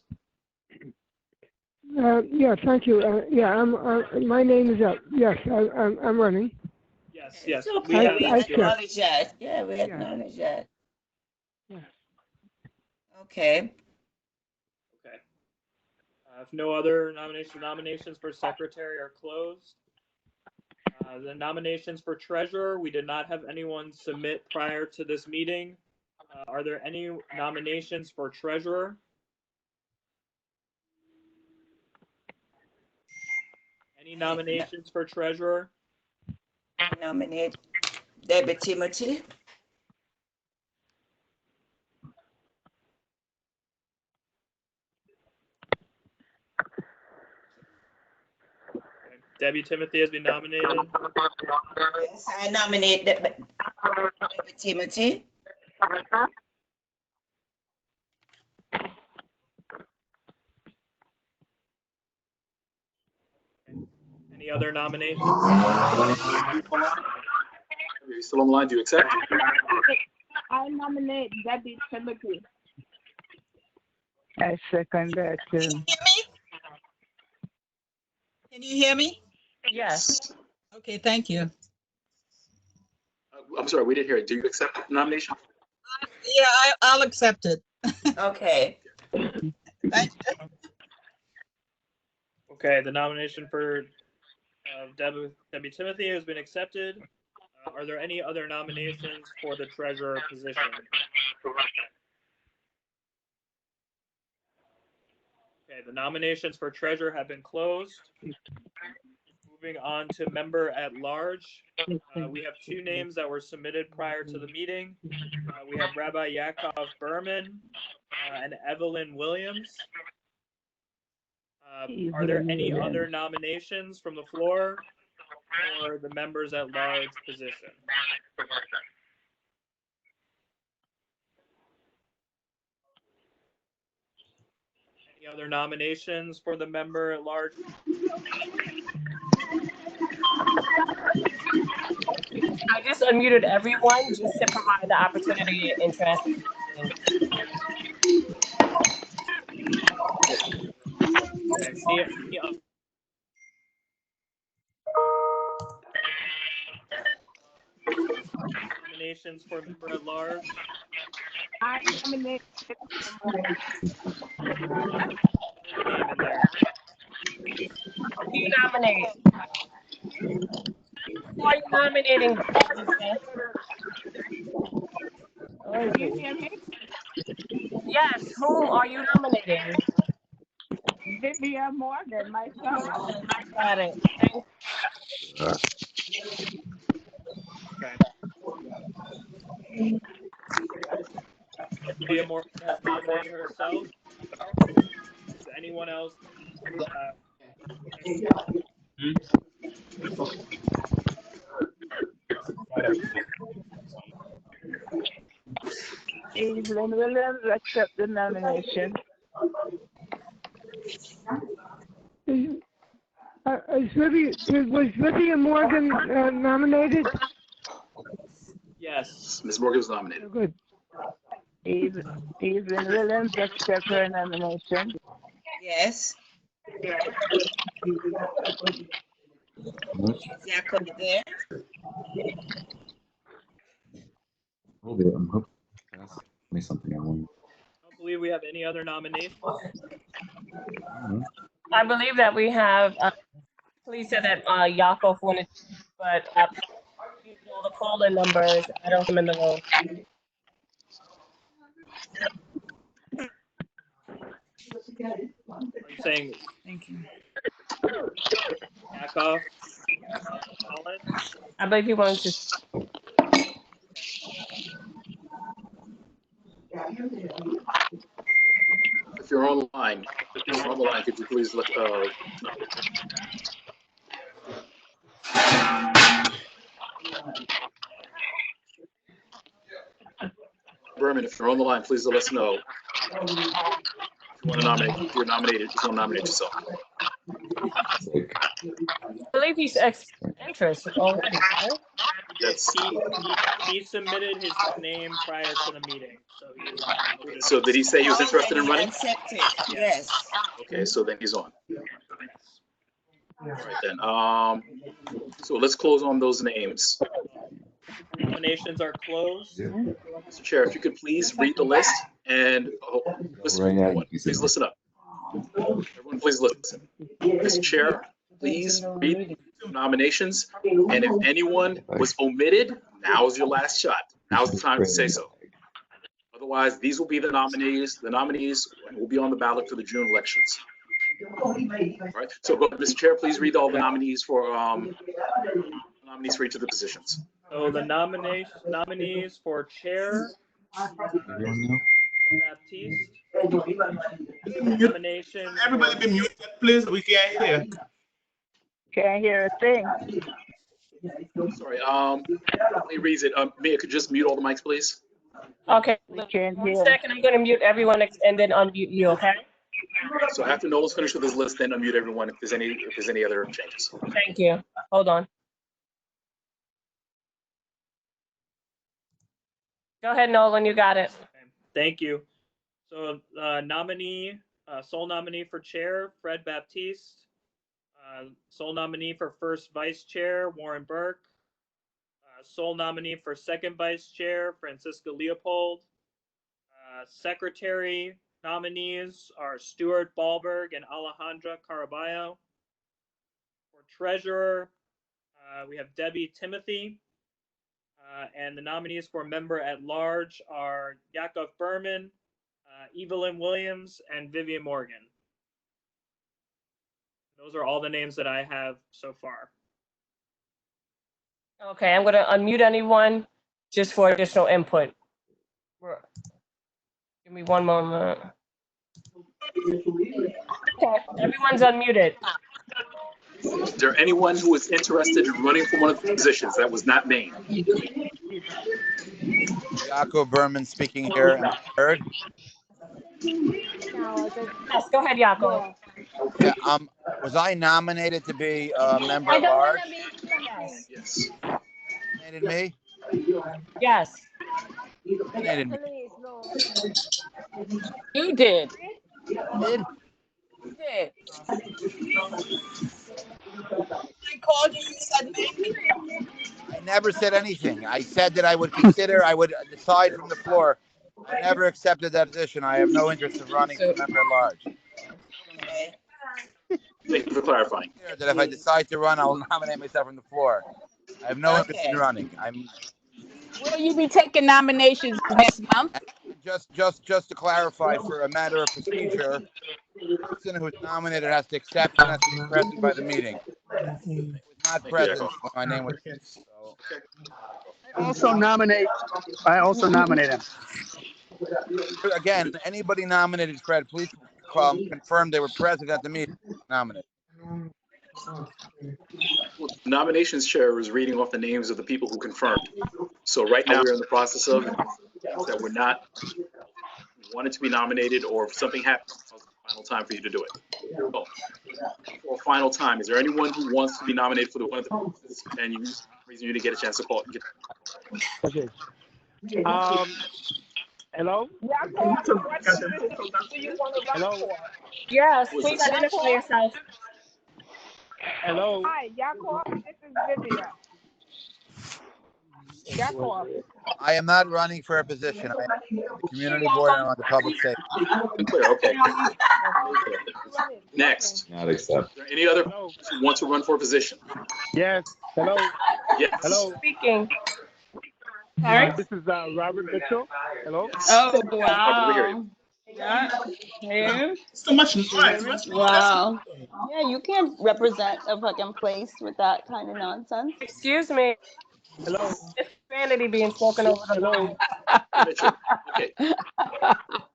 [SPEAKER 9] Yeah, thank you. Yeah, my name is up. Yes, I'm running.
[SPEAKER 8] Yes, yes.
[SPEAKER 6] It's okay. We acknowledge that. Yeah, we acknowledge that.
[SPEAKER 9] Yeah.
[SPEAKER 6] Okay.
[SPEAKER 8] Okay. If no other nominations for secretary are closed. The nominations for treasurer, we did not have anyone submit prior to this meeting. Are there any nominations for treasurer? Any nominations for treasurer?
[SPEAKER 6] Nominate Debbie Timothy.
[SPEAKER 8] Debbie Timothy has been nominated.
[SPEAKER 6] Yes, I nominate Debbie Timothy.
[SPEAKER 8] Any other nominations?
[SPEAKER 2] Are you still on the line? Do you accept?
[SPEAKER 19] I nominate Debbie Timothy. I second that too.
[SPEAKER 23] Can you hear me?
[SPEAKER 1] Yes.
[SPEAKER 23] Okay, thank you.
[SPEAKER 2] I'm sorry, we didn't hear it. Do you accept the nomination?
[SPEAKER 23] Yeah, I'll accept it.
[SPEAKER 6] Okay.
[SPEAKER 23] Thank you.
[SPEAKER 8] Okay, the nomination for Debbie Timothy has been accepted. Are there any other nominations for the treasurer position? Okay, the nominations for treasurer have been closed. Moving on to member at large, we have two names that were submitted prior to the meeting. We have Rabbi Yakov Berman and Evelyn Williams. Are there any other nominations from the floor for the members at large position? Any other nominations for the member at large?
[SPEAKER 1] I just unmuted everyone just to provide the opportunity and transparency.
[SPEAKER 8] Nominations for member at large?
[SPEAKER 19] I nominate.
[SPEAKER 8] Name in there.
[SPEAKER 1] Who do you nominate? Who are you nominating?
[SPEAKER 19] Oh, do you hear me?
[SPEAKER 1] Yes, whom are you nominating?
[SPEAKER 19] Vivian Morgan, myself.
[SPEAKER 1] Got it.
[SPEAKER 8] Vivian Morgan has nominated herself. Is anyone else?
[SPEAKER 19] Evelyn Williams accept the nomination.
[SPEAKER 9] Was Vivian Morgan nominated?
[SPEAKER 8] Yes.
[SPEAKER 2] Ms. Morgan was nominated.
[SPEAKER 9] Oh, good.
[SPEAKER 19] Evelyn Williams accept her nomination.
[SPEAKER 6] Yes. Jacob there?
[SPEAKER 4] Hold it. I'm hoping that's me something I want.
[SPEAKER 8] I don't believe we have any other nominations.
[SPEAKER 1] I believe that we have, please said that Yakov wanted, but you know, the call-in numbers, I don't see them in the room.
[SPEAKER 8] Are you saying?
[SPEAKER 6] Thank you.
[SPEAKER 8] Yakov? Colin?
[SPEAKER 1] I believe he wanted to.
[SPEAKER 2] If you're online, could you please let know? Berman, if you're on the line, please let us know. If you want to nominate, if you're nominated, just want to nominate yourself.
[SPEAKER 1] I believe he's interested already, right?
[SPEAKER 8] Yes, he submitted his name prior to the meeting, so he was included.
[SPEAKER 2] So did he say he was interested in running?
[SPEAKER 6] Accepted. Yes.
[SPEAKER 2] Okay, so then he's on. All right then. So let's close on those names.
[SPEAKER 8] Nominations are closed.
[SPEAKER 2] Mr. Chair, if you could please read the list and listen, everyone, please listen up. Everyone, please listen. Mr. Chair, please read the nominations, and if anyone was omitted, now is your last shot. Now's the time to say so. Otherwise, these will be the nominees. The nominees will be on the ballot for the June elections. All right. So, Mr. Chair, please read all the nominees for each of the positions.
[SPEAKER 8] So the nominees for chair, Baptiste. Nomination.
[SPEAKER 17] Everybody be muted, please. We can't hear.
[SPEAKER 19] Can't hear a thing.
[SPEAKER 2] Sorry. He reads it. Mia, could you just mute all the mics, please?
[SPEAKER 1] Okay.
[SPEAKER 19] We can't
[SPEAKER 1] One
[SPEAKER 19] hear.
[SPEAKER 1] second, I'm going to mute everyone and then unmute you, okay?
[SPEAKER 2] So after Noel's finished with his list, then unmute everyone if there's any other changes.
[SPEAKER 1] Thank you. Hold on. Go ahead, Nolan, you got it.
[SPEAKER 8] Thank you. So sole nominee for chair, Fred Baptiste. Sole nominee for first vice chair, Warren Burke. Sole nominee for second vice chair, Francisca Leopold. Secretary nominees are Stuart Ballberg and Alejandra Caraballo. For treasurer, we have Debbie Timothy. And the nominees for member at large are Yakov Berman, Evelyn Williams, and Vivian Morgan. Those are all the names that I have so far.
[SPEAKER 1] Okay, I'm gonna unmute anyone just for additional input. Give me one moment. Okay, everyone's unmuted.
[SPEAKER 2] Is there anyone who is interested in running for one of the positions that was not named?
[SPEAKER 22] Jacob Berman speaking here. Am I heard?
[SPEAKER 1] Yes, go ahead, Jaco.
[SPEAKER 22] Yeah, was I nominated to be a member at large?
[SPEAKER 2] Yes.
[SPEAKER 22] Nominated me?
[SPEAKER 1] Yes.
[SPEAKER 22] Nominated me.
[SPEAKER 7] You did.
[SPEAKER 22] Did?
[SPEAKER 7] You did.
[SPEAKER 23] I called you, you said maybe.
[SPEAKER 22] I never said anything. I said that I would consider, I would decide from the floor. I never accepted that position. I have no interest in running for member at large.
[SPEAKER 2] Thank you for clarifying.
[SPEAKER 22] That if I decide to run, I'll nominate myself from the floor. I have no interest in running.
[SPEAKER 7] Will you be taking nominations next month?
[SPEAKER 22] Just to clarify, for a matter of procedure, the person who's nominated has to accept and has to be present by the meeting. I was not present when my name was. So.
[SPEAKER 16] I also nominate him.
[SPEAKER 22] Again, anybody nominated, Fred, please confirm they were present at the meeting. Nominated.
[SPEAKER 2] Well, nominations chair is reading off the names of the people who confirmed. So right now we're in the process of that we're not wanted to be nominated, or if something happens, it's the final time for you to do it. So, for a final time, is there anyone who wants to be nominated for one of the positions, and you reason you to get a chance to call?
[SPEAKER 14] Okay. Hello? Hello?
[SPEAKER 1] Yes, please identify yourself.
[SPEAKER 14] Hello?
[SPEAKER 19] Hi, Jacob. This is Vivian. Jacob.
[SPEAKER 22] I am not running for a position. I am on the community board and on the public safety.
[SPEAKER 2] Clear, okay. Next.
[SPEAKER 4] Not accept.
[SPEAKER 2] Is there any other who want to run for a position?
[SPEAKER 14] Yes. Hello?
[SPEAKER 2] Yes.
[SPEAKER 14] Hello?
[SPEAKER 1] Speaking.
[SPEAKER 14] This is Robert Mitchell. Hello?
[SPEAKER 6] Oh,
[SPEAKER 2] We hear
[SPEAKER 6] wow.
[SPEAKER 2] you.
[SPEAKER 6] Yeah. Here.
[SPEAKER 17] So much noise.
[SPEAKER 6] Wow. Yeah, you can't represent a fucking place with that kind of nonsense.
[SPEAKER 1] Excuse me.
[SPEAKER 14] Hello?
[SPEAKER 1] It's profanity being spoken over the line.
[SPEAKER 2] Mitchell. Okay.
[SPEAKER 14] Yes.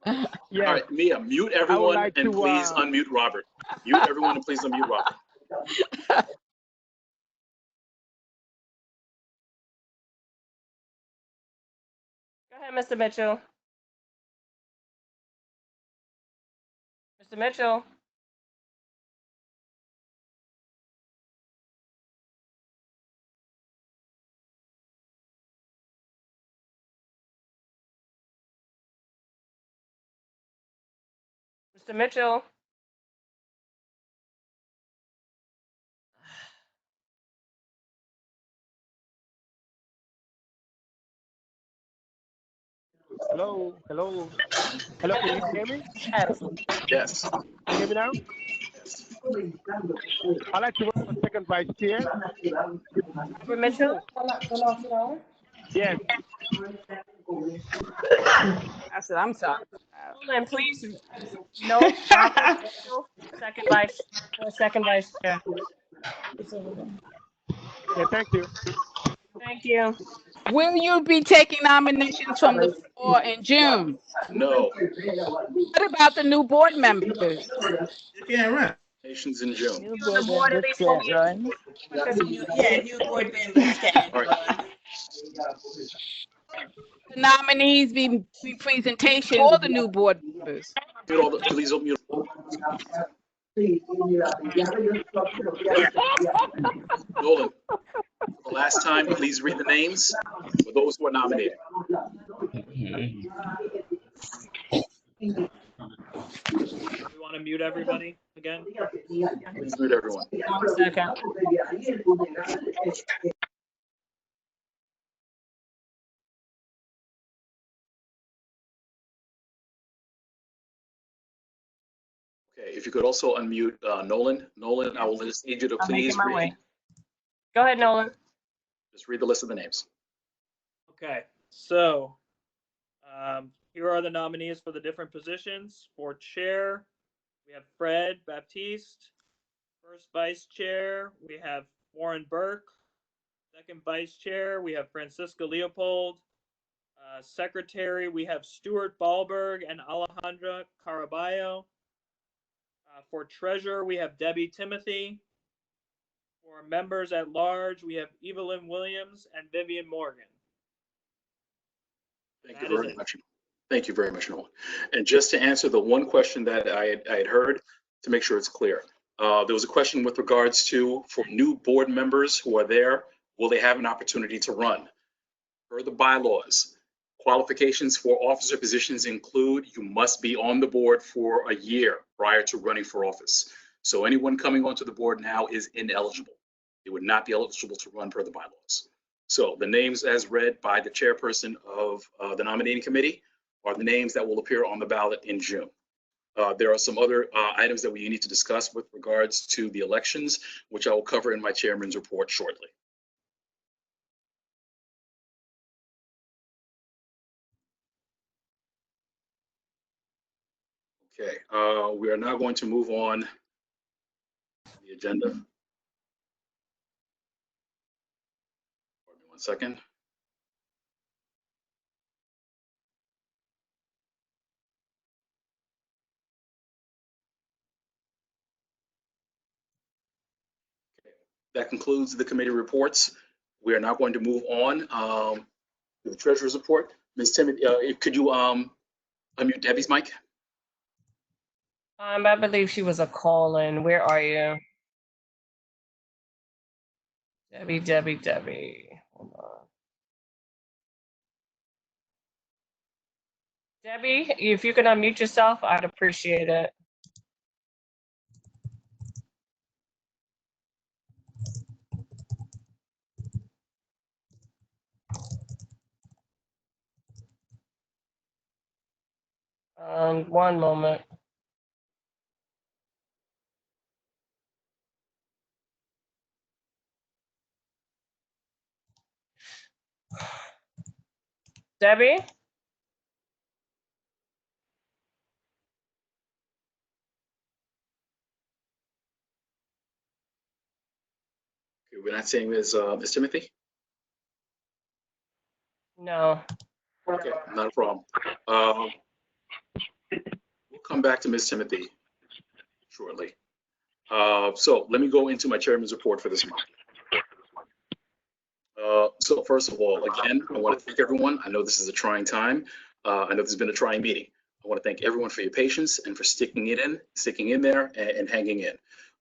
[SPEAKER 2] All right, Mia, mute everyone
[SPEAKER 14] like
[SPEAKER 2] and
[SPEAKER 14] to,
[SPEAKER 2] please unmute Robert. Mute everyone and please unmute Robert.
[SPEAKER 1] Go ahead, Mr. Mitchell. Mr. Mitchell. Mr. Mitchell.
[SPEAKER 14] Hello? Hello? Hello, can you hear me?
[SPEAKER 1] Yes.
[SPEAKER 2] Yes.
[SPEAKER 14] Can you hear me now? I'd like to run for second vice chair.
[SPEAKER 1] Robert Mitchell.
[SPEAKER 14] Yes.
[SPEAKER 7] I said, I'm sorry.
[SPEAKER 1] And please, no, Robert Mitchell, second vice chair.
[SPEAKER 14] Yeah, thank you.
[SPEAKER 1] Thank you.
[SPEAKER 7] Will you be taking nominations from the floor in June?
[SPEAKER 2] No.
[SPEAKER 7] What about the new board members?
[SPEAKER 17] You can't run.
[SPEAKER 2] Nations in June.
[SPEAKER 6] New
[SPEAKER 1] On the board at least for
[SPEAKER 6] run.
[SPEAKER 23] Yeah, new board members can
[SPEAKER 2] All right.
[SPEAKER 23] run.
[SPEAKER 7] The nominees be presentations for the new board members.
[SPEAKER 2] Please mute. Nolan, the last time, please read the names for those who are nominated.
[SPEAKER 8] We want to mute everybody again?
[SPEAKER 2] Please mute everyone.
[SPEAKER 1] 1 second.
[SPEAKER 2] Okay, if you could also unmute Nolan. Nolan, I will just need you to
[SPEAKER 1] I'm making
[SPEAKER 2] please
[SPEAKER 1] my
[SPEAKER 2] read.
[SPEAKER 1] way. Go ahead, Nolan.
[SPEAKER 2] Just read the list of the names.
[SPEAKER 8] Okay, so here are the nominees for the different positions. For chair, we have Fred Baptiste. First vice chair, we have Warren Burke. Second vice chair, we have Francisca Leopold. Secretary, we have Stuart Ballberg and Alejandra Caraballo. For treasurer, we have Debbie Timothy. For members at large, we have Evelyn Williams and Vivian Morgan.
[SPEAKER 2] Thank you very much. Thank you very much, Noah. And just to answer the one question that I had heard, to make sure it's clear, there was a question with regards to, for new board members who are there, will they have an opportunity to run? Per the bylaws, qualifications for officer positions include you must be on the board for a year prior to running for office. So anyone coming onto the board now is ineligible. They would not be eligible to run per the bylaws. So the names as read by the chairperson of the nominating committee are the names that will appear on the ballot in June. There are some other items that we need to discuss with regards to the elections, which I will cover in my chairman's report shortly. Okay, we are now going to move on to the agenda. Pardon me 1 second. Okay. That concludes the committee reports. We are now going to move on to the treasurer's report. Ms. Timothy, could you unmute Debbie's mic?
[SPEAKER 1] I believe she was a call-in. Where are you? Debbie. Hold on. Debbie, if you can unmute yourself, I'd appreciate it. One moment. Debbie?
[SPEAKER 2] Okay, we're not seeing Ms. Timothy?
[SPEAKER 1] No.
[SPEAKER 2] Okay, not a problem. We'll come back to Ms. Timothy shortly. So let me go into my chairman's report for this month. So first of all, again, I want to thank everyone. I know this is a trying time. I know this has been a trying meeting. I want to thank everyone for your patience and for sticking in there and hanging in.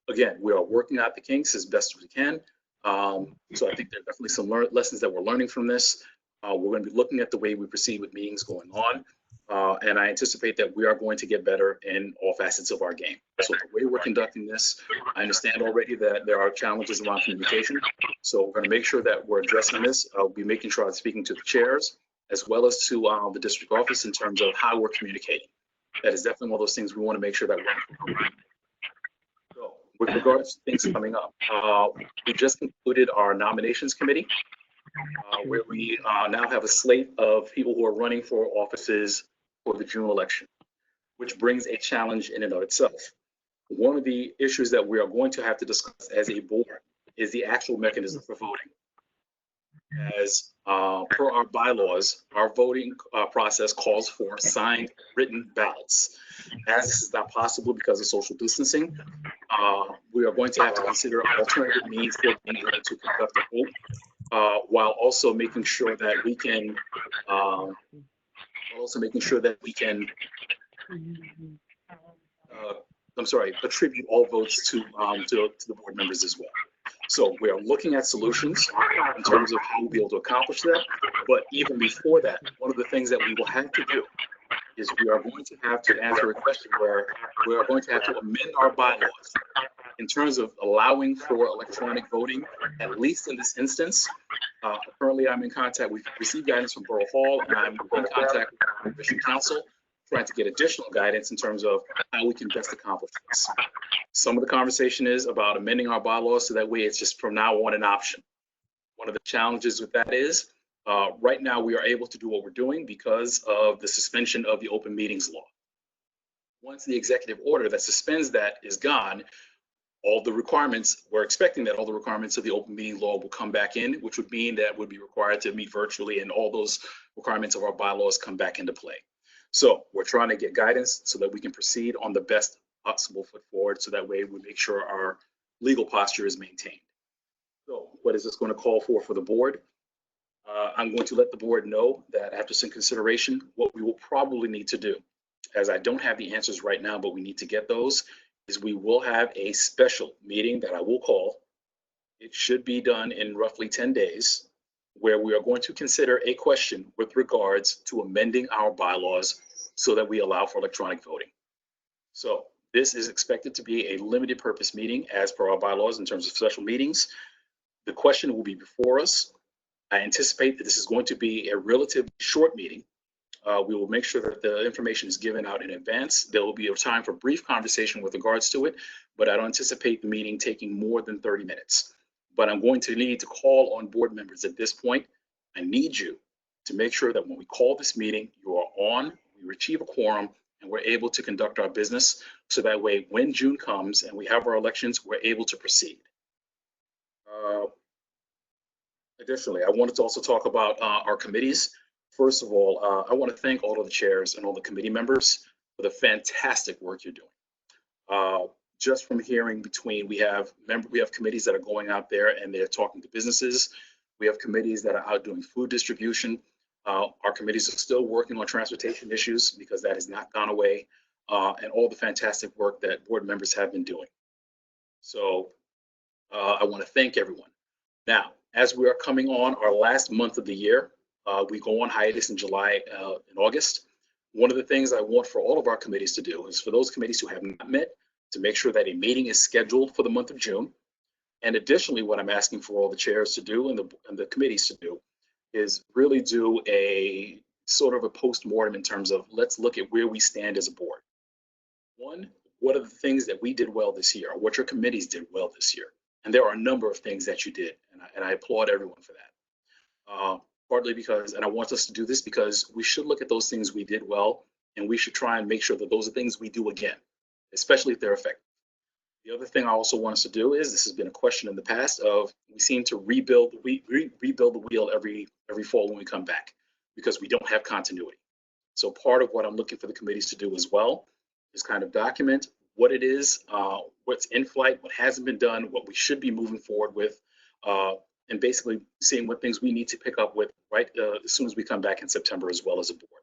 [SPEAKER 2] Again, we are working out the kinks as best as we can. So I think there are definitely some lessons that we're learning from this. We're going to be looking at the way we proceed with meetings going on. And I anticipate that we are going to get better in all facets of our game. So the way we're conducting this, I understand already that there are challenges around communication. So we're going to make sure that we're addressing this. I'll be making sure I'm speaking to the chairs as well as to the district office in terms of how we're communicating. That is definitely one of those things we want to make sure that we're. So with regards to things coming up, we just concluded our nominations committee, where we now have a slate of people who are running for offices for the June election, which brings a challenge in and of itself. One of the issues that we are going to have to discuss as a board is the actual mechanism for voting. As per our bylaws, our voting process calls for signed written ballots. As this is not possible because of social distancing, we are going to have to consider alternative means for being able to conduct a vote, while also making sure that we can attribute all votes to the board members as well. So we are looking at solutions in terms of how we'll be able to accomplish that. But even before that, one of the things that we will have to do is we are going to have to answer a question where we are going to have to amend our bylaws in terms of allowing for electronic voting, at least in this instance. Currently, I'm in contact, we've received guidance from Borough Hall, and I'm in contact with the Commission Council, trying to get additional guidance in terms of how we can best accomplish this. Some of the conversation is about amending our bylaws so that way it's just from now on an option. One of the challenges with that is right now we are able to do what we're doing because of the suspension of the open meetings law. Once the executive order that suspends that is gone, all the requirements, we're expecting that all the requirements of the open meeting law will come back in, which would mean that would be required to meet virtually, and all those requirements of our bylaws come back into play. So we're trying to get guidance so that we can proceed on the best possible foot forward, so that way we make sure our legal posture is maintained. So what is this going to call for the board? I'm going to let the board know that after some consideration, what we will probably need to do, as I don't have the answers right now, but we need to get those, is we will have a special meeting that I will call. It should be done in roughly 10 days, where we are going to consider a question with regards to amending our bylaws so that we allow for electronic voting. So this is expected to be a limited purpose meeting as per our bylaws in terms of special meetings. The question will be before us. I anticipate that this is going to be a relatively short meeting. We will make sure that the information is given out in advance. There will be a time for brief conversation with regards to it, but I don't anticipate the meeting taking more than 30 minutes. But I'm going to need to call on board members at this point. I need you to make sure that when we call this meeting, you are on, we achieve a quorum, and we're able to conduct our business. So that way, when June comes and we have our elections, we're able to proceed. Additionally, I wanted to also talk about our committees. First of all, I want to thank all of the chairs and all the committee members for the fantastic work you're doing. Just from hearing between, we have committees that are going out there and they're talking to businesses. We have committees that are out doing food distribution. Our committees are still working on transportation issues because that has not gone away, and all the fantastic work that board members have been doing. So I want to thank everyone. Now, as we are coming on our last month of the year, we go on hiatus in July and August. One of the things I want for all of our committees to do is for those committees who have not met, to make sure that a meeting is scheduled for the month of June. And additionally, what I'm asking for all the chairs to do and the committees to do is really do a sort of a post-mortem in terms of let's look at where we stand as a board. One, what are the things that we did well this year? Or what your committees did well this year? And there are a number of things that you did, and I applaud everyone for that. Partly because, and I want us to do this because we should look at those things we did well, and we should try and make sure that those are things we do again, especially if they're effective. The other thing I also want us to do is, this has been a question in the past of, we seem to rebuild the wheel every fall when we come back because we don't have continuity. So part of what I'm looking for the committees to do as well is kind of document what it is, what's in flight, what hasn't been done, what we should be moving forward with, and basically seeing what things we need to pick up with right as soon as we come back in September as well as a board.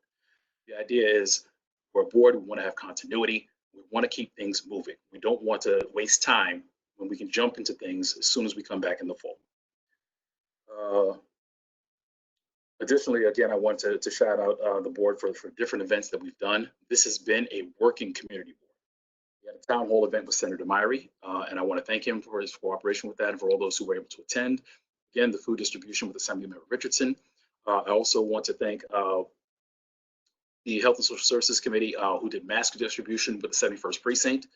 [SPEAKER 2] The idea is, we're a board, we want to have continuity, we want to keep things moving. We don't want to waste time when we can jump into things as soon as we come back in the fall. Additionally, again, I want to shout out the board for different events that we've done. This has been a working community board. We had a town hall event with Senator Myrie, and I want to thank him for his cooperation with that and for all those who were able to attend. Again, the food distribution with Assemblymember Richardson. I also want to thank the Health and Social Services Committee who did mask distribution with the 71st Precinct.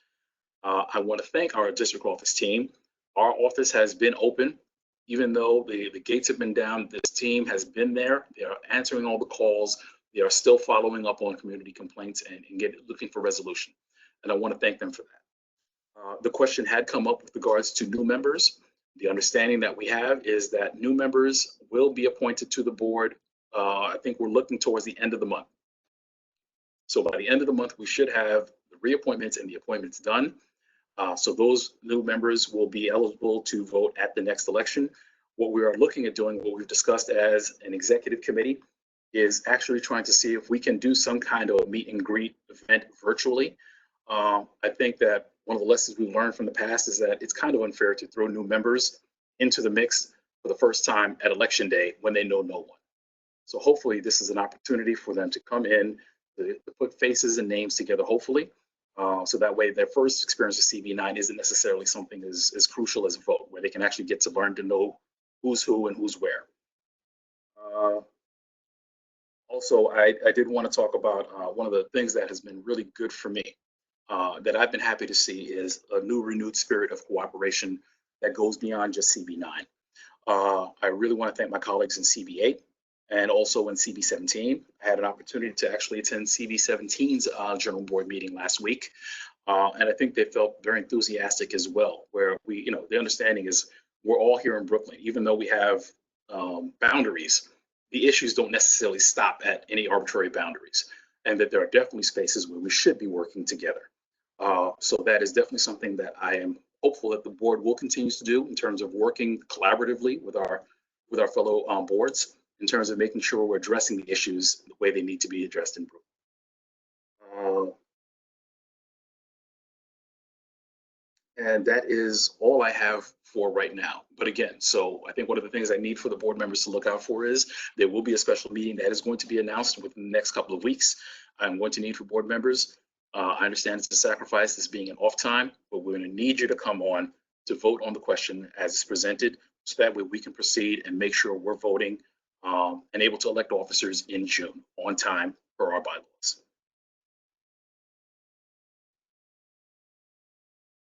[SPEAKER 2] I want to thank our district office team. Our office has been open. Even though the gates have been down, this team has been there. They are answering all the calls. They are still following up on community complaints and looking for resolution. And I want to thank them for that. The question had come up with regards to new members. The understanding that we have is that new members will be appointed to the board. I think we're looking towards the end of the month. So by the end of the month, we should have the reappointments and the appointments done. So those new members will be eligible to vote at the next election. What we are looking at doing, what we've discussed as an executive committee, is actually trying to see if we can do some kind of meet and greet event virtually. I think that one of the lessons we've learned from the past is that it's kind of unfair to throw new members into the mix for the first time at election day when they know no one. So hopefully this is an opportunity for them to come in, to put faces and names together, hopefully. So that way their first experience with CB9 isn't necessarily something as crucial as a vote, where they can actually get to learn to know who's who and who's where. Also, I did want to talk about one of the things that has been really good for me, that I've been happy to see, is a new renewed spirit of cooperation that goes beyond just CB9. I really want to thank my colleagues in CB8 and also in CB17. I had an opportunity to actually attend CB17's general board meeting last week. And I think they felt very enthusiastic as well, where we, the understanding is we're all here in Brooklyn, even though we have boundaries, the issues don't necessarily stop at any arbitrary boundaries, and that there are definitely spaces where we should be working together. So that is definitely something that I am hopeful that the board will continue to do in terms of working collaboratively with our fellow boards in terms of making sure we're addressing the issues the way they need to be addressed in Brooklyn. And that is all I have for right now. But again, so I think one of the things I need for the board members to look out for is there will be a special meeting that is going to be announced within the next couple of weeks. I'm going to need for board members. I understand it's a sacrifice, this being an off time, but we're going to need you to come on to vote on the question as it's presented, so that way we can proceed and make sure we're voting and able to elect officers in June on time per our bylaws.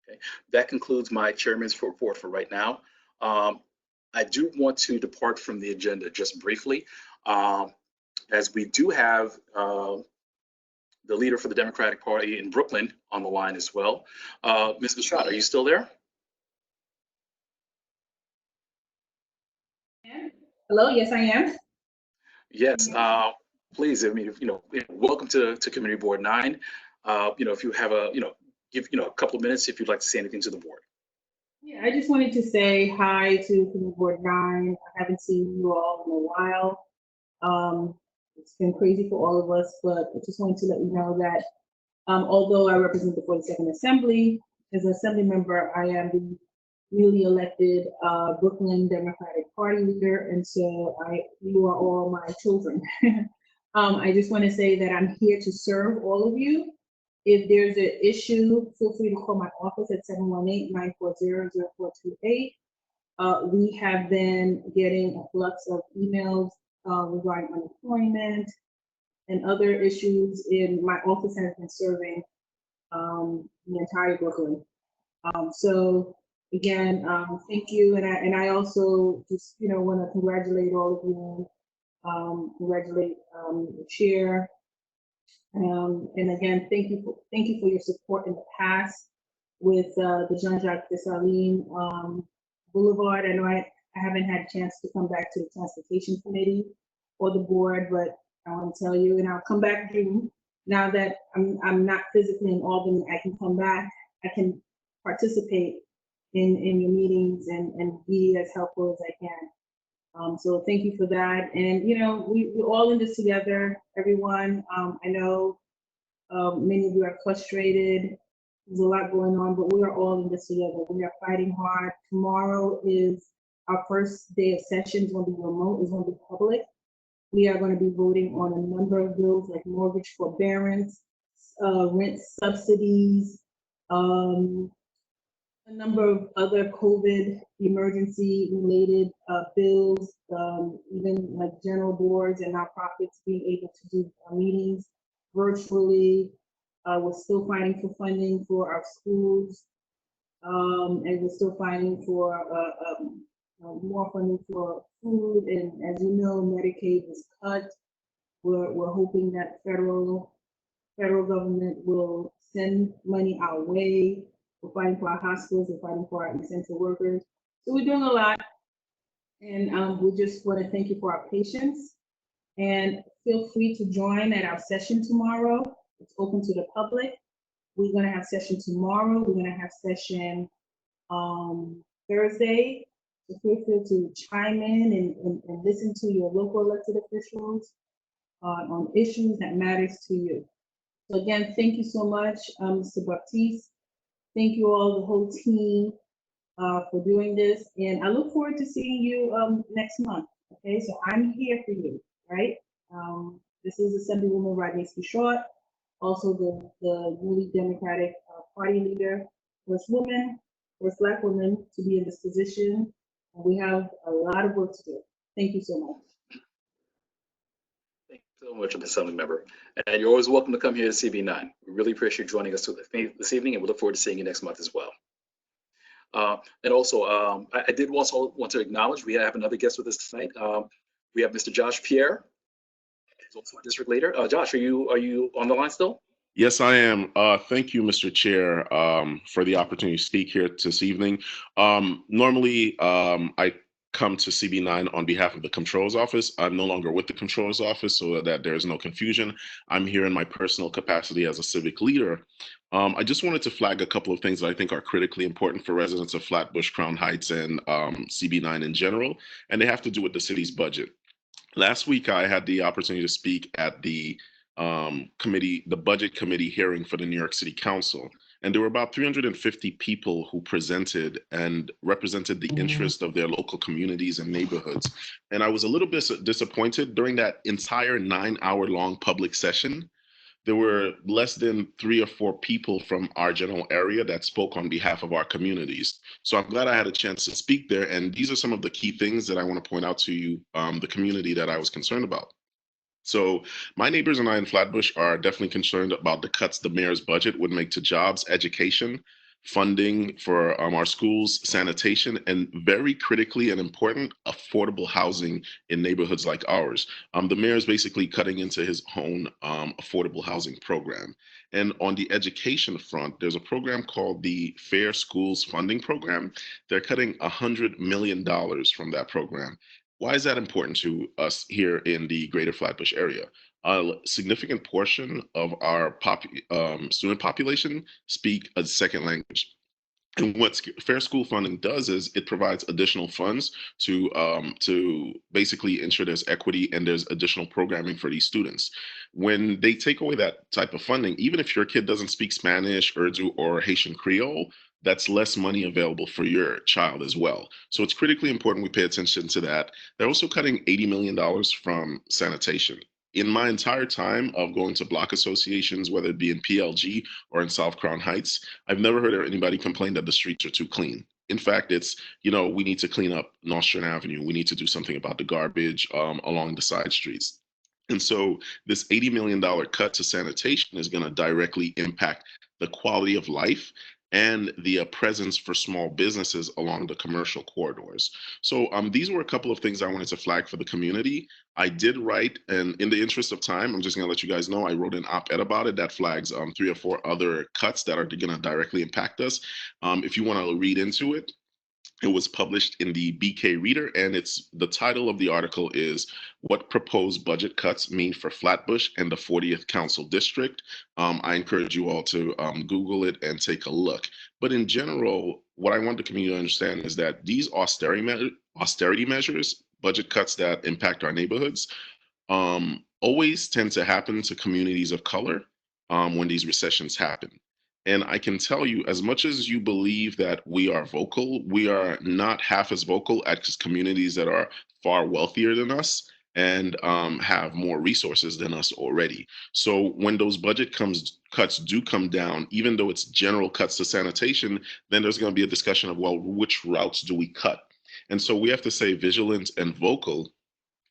[SPEAKER 2] Okay, that concludes my chairman's report for right now. I do want to depart from the agenda just briefly, as we do have the leader for the Democratic Party in Brooklyn on the line as well. Ms. Bashad, are you still there?
[SPEAKER 10] Hello, yes, I am.
[SPEAKER 2] Yes, please, I mean, welcome to Committee Board 9. If you have give a couple of minutes if you'd like to say anything to the board.
[SPEAKER 10] Yeah, I just wanted to say hi to Committee Board 9. I haven't seen you all in a while. It's been crazy for all of us, but I just wanted to let you know that although I represent the 42nd Assembly, as an Assembly member, I am the newly elected Brooklyn Democratic Party leader, and so you are all my children. I just want to say that I'm here to serve all of you. If there's an issue, feel free to call my office at 718-940-0428. We have been getting a flux of emails regarding unemployment and other issues. My office has been serving the entire Brooklyn. So again, thank you, and I also just want to congratulate all of you, congratulate the chair. And again, thank you for your support in the past with the Jean-Jacques Dessalines Boulevard. I know I haven't had a chance to come back to the Transportation Committee or the board, but I want to tell you, and I'll come back June. Now that I'm not physically in Albany, I can come back. I can participate in your meetings and be as helpful as I can. So thank you for that. And we're all in this together, everyone. I know many of you are frustrated. There's a lot going on, but we are all in this together. We are fighting hard. Tomorrow is our first day of session. It's going to be remote. It's going to be public. We are going to be voting on a number of bills like mortgage forbearance, rent subsidies, a number of other COVID emergency related bills, even like general boards and nonprofits being able to do meetings virtually. We're still fighting for funding for our schools, and we're still fighting for more funding for food. And as you know, Medicaid was cut. We're hoping that federal government will send money our way. We're fighting for our hospitals, we're fighting for our essential workers. So we're doing a lot. And we just want to thank you for our patience. And feel free to join at our session tomorrow. It's open to the public. We're going to have session tomorrow. We're going to have session Thursday. So feel free to chime in and listen to your local elected officials on issues that matters to you. So again, thank you so much, Mr. Baptiste. Thank you all, the whole team, for doing this. And I look forward to seeing you next month. Okay, so I'm here for you, right? This is Assemblywoman Rodneyski Short, also the newly Democratic Party leader, first woman, first Black woman to be in this position. And we have a lot of work to do. Thank you so much.
[SPEAKER 2] Thank you so much, Assembly Member. And you're always welcome to come here to CB9. We really appreciate you joining us this evening, and we look forward to seeing you next month as well. And also, I did also want to acknowledge we have another guest with us tonight. We have Mr. Josh Pierre, who's also a district leader. Josh, are you on the line still?
[SPEAKER 11] Yes, I am. Thank you, Mr. Chair, for the opportunity to speak here this evening. Normally, I come to CB9 on behalf of the Controller's Office. I'm no longer with the Controller's Office, so that there is no confusion. I'm here in my personal capacity as a civic leader. I just wanted to flag a couple of things that I think are critically important for residents of Flatbush, Crown Heights, and CB9 in general, and they have to do with the city's budget. Last week, I had the opportunity to speak at the budget committee hearing for the New York City Council. And there were about 350 people who presented and represented the interest of their local communities and neighborhoods. And I was a little bit disappointed during that entire 9-hour-long public session. There were less than 3 or 4 people from our general area that spoke on behalf of our communities. So I'm glad I had a chance to speak there. And these are some of the key things that I want to point out to you, the community that I was concerned about. So my neighbors and I in Flatbush are definitely concerned about the cuts the mayor's budget would make to jobs, education, funding for our schools, sanitation, and very critically and important, affordable housing in neighborhoods like ours. The mayor is basically cutting into his own affordable housing program. And on the education front, there's a program called the Fair Schools Funding Program. They're cutting $100 million from that program. Why is that important to us here in the greater Flatbush area? A significant portion of our student population speak a second language. And what Fair School Funding does is it provides additional funds to basically ensure there's equity and there's additional programming for these students. When they take away that type of funding, even if your kid doesn't speak Spanish, Urdu, or Haitian Creole, that's less money available for your child as well. So it's critically important we pay attention to that. They're also cutting $80 million from sanitation. In my entire time of going to block associations, whether it be in PLG or in South Crown Heights, I've never heard anybody complain that the streets are too clean. In fact, it's, we need to clean up Nostrand Avenue. We need to do something about the garbage along the side streets. And so this $80 million cut to sanitation is going to directly impact the quality of life and the presence for small businesses along the commercial corridors. So these were a couple of things I wanted to flag for the community. I did write, and in the interest of time, I'm just gonna let you guys know, I wrote an op-ed about it that flags 3 or 4 other cuts that are gonna directly impact us. If you wanna read into it, it was published in the BK Reader, and the title of the article is "What Proposed Budget Cuts Mean for Flatbush and the 40th Council District." I encourage you all to Google it and take a look. But in general, what I want the community to understand is that these austerity measures, budget cuts that impact our neighborhoods, always tend to happen to communities of color when these recessions happen. And I can tell you, as much as you believe that we are vocal, we are not half as vocal as communities that are far wealthier than us and have more resources than us already. So when those budget cuts do come down, even though it's general cuts to sanitation, then there's going to be a discussion of, well, which routes do we cut? And so we have to stay vigilant and vocal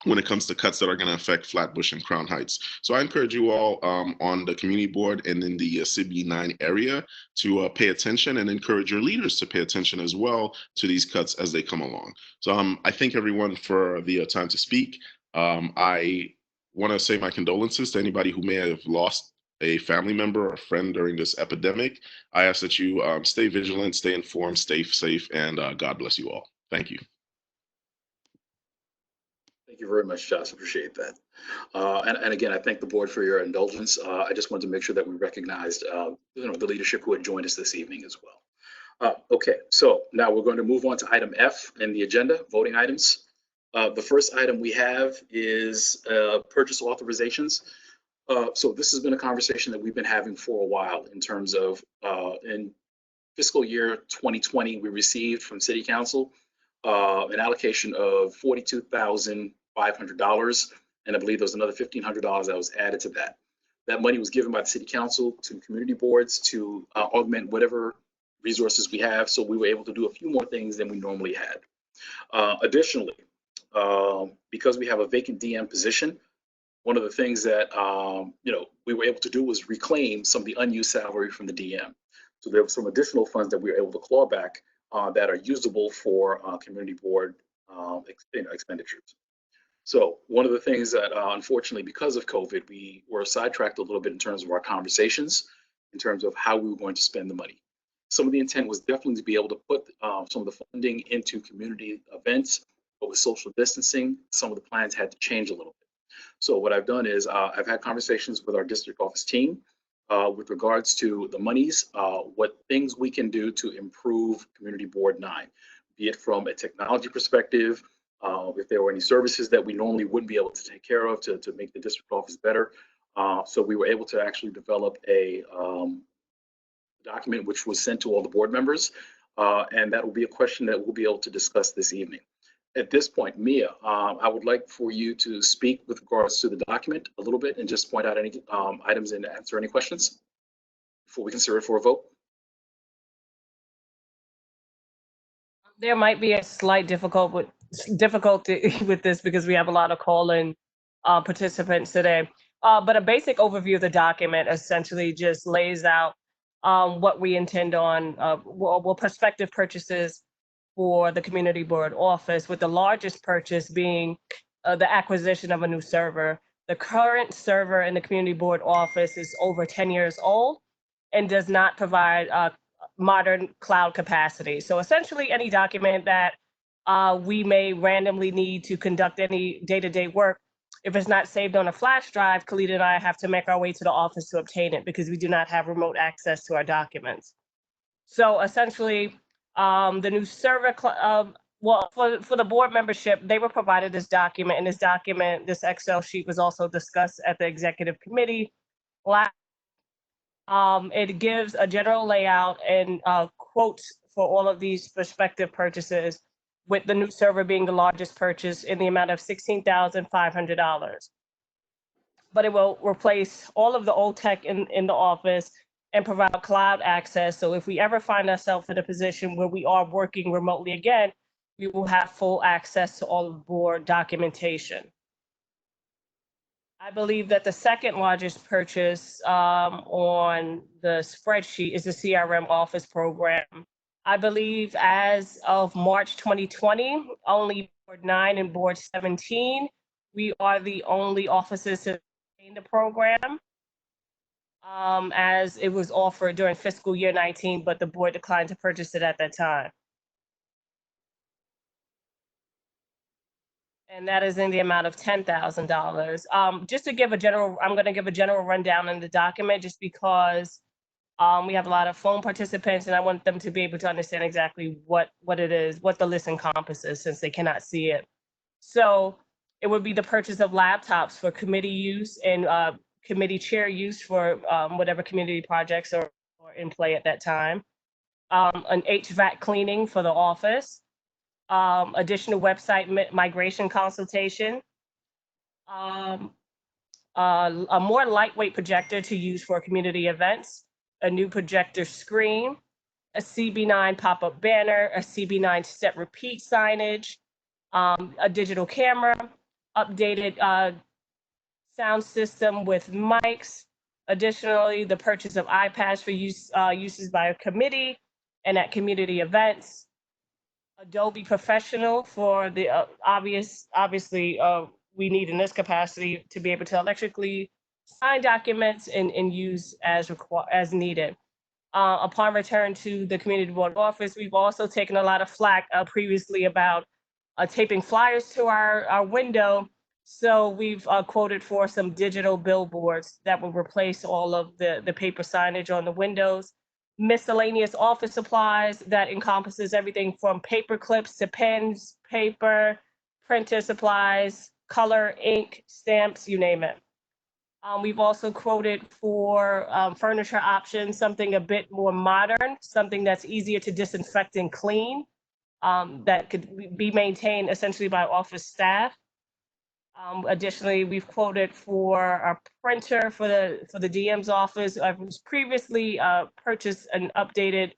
[SPEAKER 11] when it comes to cuts that are going to affect Flatbush and Crown Heights. So I encourage you all on the community board and in the CB9 area to pay attention, and encourage your leaders to pay attention as well to these cuts as they come along. So I thank everyone for the time to speak. I want to say my condolences to anybody who may have lost a family member or a friend during this epidemic. I ask that you stay vigilant, stay informed, stay safe, and God bless you all. Thank you.
[SPEAKER 2] Thank you very much, Josh. Appreciate that. And again, I thank the board for your indulgence. I just wanted to make sure that we recognized the leadership who had joined us this evening as well. Okay, so now we're going to move on to item F in the agenda, voting items. The first item we have is purchase authorizations. So this has been a conversation that we've been having for a while in terms of in fiscal year 2020, we received from City Council an allocation of $42,500, and I believe there was another $1,500 that was added to that. That money was given by the City Council to community boards to augment whatever resources we have, so we were able to do a few more things than we normally had. Additionally, because we have a vacant DM position, one of the things that we were able to do was reclaim some of the unused salary from the DM. So there were some additional funds that we were able to claw back that are usable for community board expenditures. So one of the things that unfortunately, because of COVID, we were sidetracked a little bit in terms of our conversations, in terms of how we were going to spend the money. Some of the intent was definitely to be able to put some of the funding into community events, but with social distancing, some of the plans had to change a little bit. So what I've done is I've had conversations with our district office team with regards to the monies, what things we can do to improve Community Board 9, be it from a technology perspective, if there were any services that we normally wouldn't be able to take care of to make the district office better. So we were able to actually develop a document which was sent to all the board members, and that will be a question that we'll be able to discuss this evening. At this point, Mia, I would like for you to speak with regards to the document a little bit and just point out any items and answer any questions before we consider it for a vote.
[SPEAKER 1] There might be a slight difficulty with this because we have a lot of call-in participants today. But a basic overview of the document essentially just lays out what we intend on, well, prospective purchases for the Community Board office, with the largest purchase being the acquisition of a new server. The current server in the Community Board office is over 10 years old and does not provide modern cloud capacity. So essentially any document that we may randomly need to conduct any day-to-day work, if it's not saved on a flash drive, Khalid and I have to make our way to the office to obtain it because we do not have remote access to our documents. So essentially, the new server, well, for the board membership, they were provided this document, and this Excel sheet was also discussed at the executive committee. It gives a general layout and quotes for all of these prospective purchases, with the new server being the largest purchase in the amount of $16,500. But it will replace all of the old tech in the office and provide cloud access. So if we ever find ourselves in a position where we are working remotely again, we will have full access to all of the board documentation. I believe that the second largest purchase on the spreadsheet is the CRM office program. I believe as of March 2020, only Board 9 and Board 17, we are the only offices to obtain the program, as it was offered during fiscal year 19, but the board declined to purchase it at that time. And that is in the amount of $10,000. Just to give a general, I'm going to give a general rundown in the document just because we have a lot of phone participants and I want them to be able to understand exactly what it is, what the list encompasses, since they cannot see it. So it would be the purchase of laptops for committee use and committee chair use for whatever community projects are in play at that time. An HVAC cleaning for the office. Additional website migration consultation, a more lightweight projector to use for community events, a new projector screen, a CB9 pop-up banner, a CB9 set repeat signage, a digital camera, updated sound system with mics. Additionally, the purchase of iPads for uses by a committee and at community events. Adobe Professional for the obviously we need in this capacity to be able to electrically sign documents and use as needed. Upon return to the Community Board office, we've also taken a lot of flack previously about taping flyers to our window. So we've quoted for some digital billboards that will replace all of the paper signage on the windows. Miscellaneous office supplies that encompasses everything from paper clips to pens, paper, printer supplies, color, ink, stamps, you name it. We've also quoted for furniture options, something a bit more modern, something that's easier to disinfect and clean, that could be maintained essentially by office staff. Additionally, we've quoted for a printer for the DM's office. I've previously purchased an updated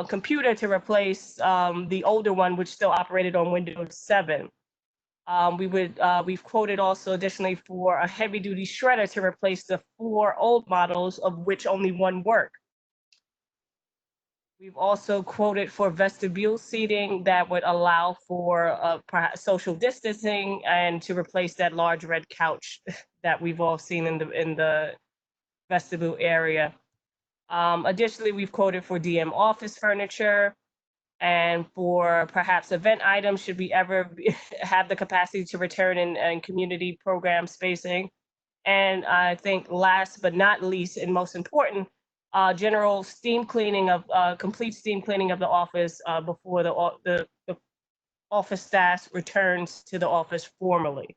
[SPEAKER 1] computer to replace the older one, which still operated on Windows 7. We've quoted also additionally for a heavy-duty shredder to replace the 4 old models, of which only one worked. We've also quoted for vestibule seating that would allow for perhaps social distancing and to replace that large red couch that we've all seen in the vestibule area. Additionally, we've quoted for DM office furniture and for perhaps event items should we ever have the capacity to return in community program spacing. And I think last but not least and most important, general steam cleaning of complete steam cleaning of the office before the office staff returns to the office formally.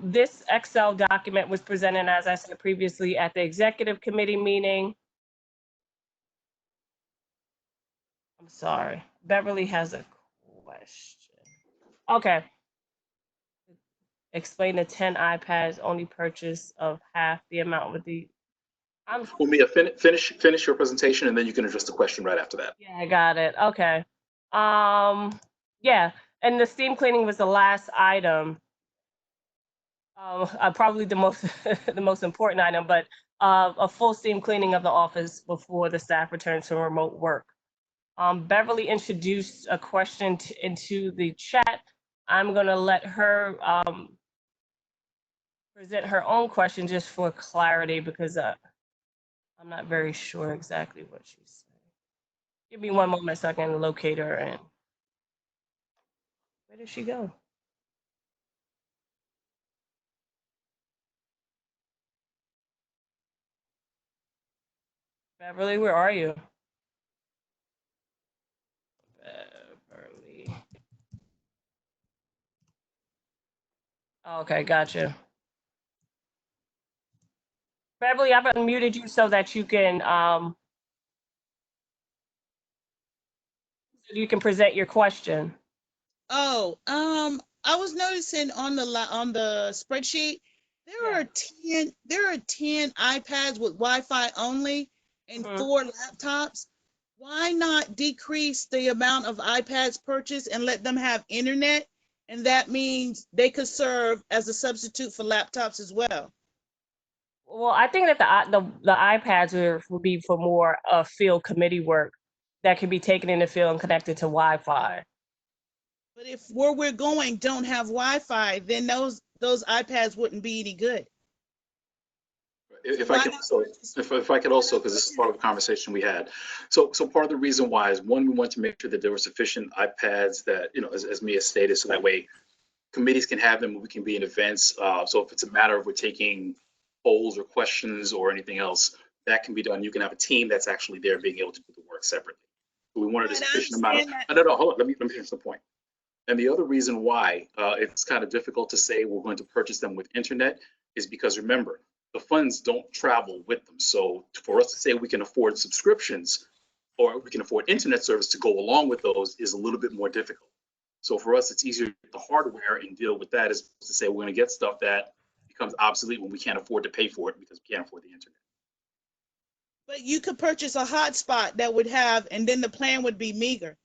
[SPEAKER 1] This Excel document was presented, as I said previously, at the executive committee meeting. I'm sorry, Beverly has a question. Okay. Explain the 10 iPads only purchase of half the amount with the.
[SPEAKER 2] Well, Mia, finish your presentation, and then you can address the question right after that.
[SPEAKER 1] Yeah, I got it. Okay. Yeah, and the steam cleaning was the last item. Probably the most the most important item, but a full steam cleaning of the office before the staff returns to remote work. Beverly introduced a question into the chat. I'm gonna let her present her own question just for clarity because I'm not very sure exactly what she's saying. Give me one moment so I can locate her. And where did she go? Beverly, where are you? Beverly. Okay, gotcha. Beverly, I've unmuted you so that you can present your question.
[SPEAKER 23] Oh, I was noticing on the spreadsheet there are 10 iPads with Wi-Fi only and 4 laptops. Why not decrease the amount of iPads purchased and let them have internet? And that means they could serve as a substitute for laptops as well.
[SPEAKER 1] Well, I think that the iPads would be for more field committee work that can be taken in the field and connected to Wi-Fi.
[SPEAKER 23] But if where we're going don't have Wi-Fi, then those iPads wouldn't be any good.
[SPEAKER 2] If I could also, because this is part of the conversation we had. So part of the reason why is, one, we want to make sure that there were sufficient iPads that, as Mia stated, so that way committees can have them, we can be in events. So if it's a matter of we're taking polls or questions or anything else, that can be done. You can have a team that's actually there being able to do the work separately. But we wanted a sufficient amount of, no, hold on, let me finish the point. And the other reason why it's kind of difficult to say we're going to purchase them with internet is because, remember, the funds don't travel with them. So for us to say we can afford subscriptions or we can afford internet service to go along with those is a little bit more difficult. So for us, it's easier to get the hardware and deal with that, as to say we're going to get stuff that becomes obsolete when we can't afford to pay for it because we can't afford the internet.
[SPEAKER 23] But you could purchase a hotspot that would have, and then the plan would be meager.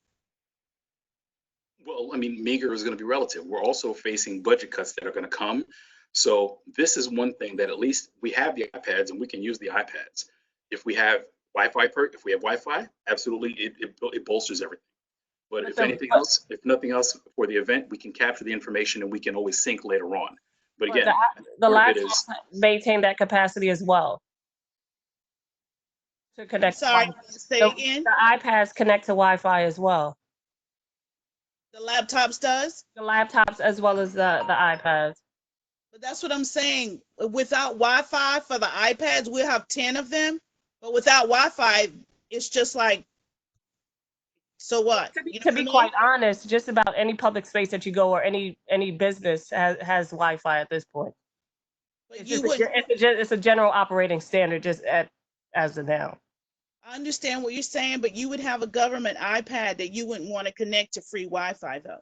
[SPEAKER 2] Well, I mean, meager is going to be relative. We're also facing budget cuts that are going to come. So this is one thing that at least we have the iPads and we can use the iPads. If we have Wi-Fi, absolutely, it bolsters everything. But if nothing else for the event, we can capture the information and we can always sync later on. But again,
[SPEAKER 1] the laptops maintain that capacity as well. To connect.
[SPEAKER 23] Sorry, say again.
[SPEAKER 1] The iPads connect to Wi-Fi as well.
[SPEAKER 23] The laptops does?
[SPEAKER 1] The laptops as well as the iPads.
[SPEAKER 23] But that's what I'm saying. Without Wi-Fi for the iPads, we'll have 10 of them. But without Wi-Fi, it's just like, so what?
[SPEAKER 1] To be quite honest, just about any public space that you go or any business has Wi-Fi at this point. But it's a general operating standard just as of now.
[SPEAKER 23] I understand what you're saying, but you would have a government iPad that you wouldn't want to connect to free Wi-Fi though.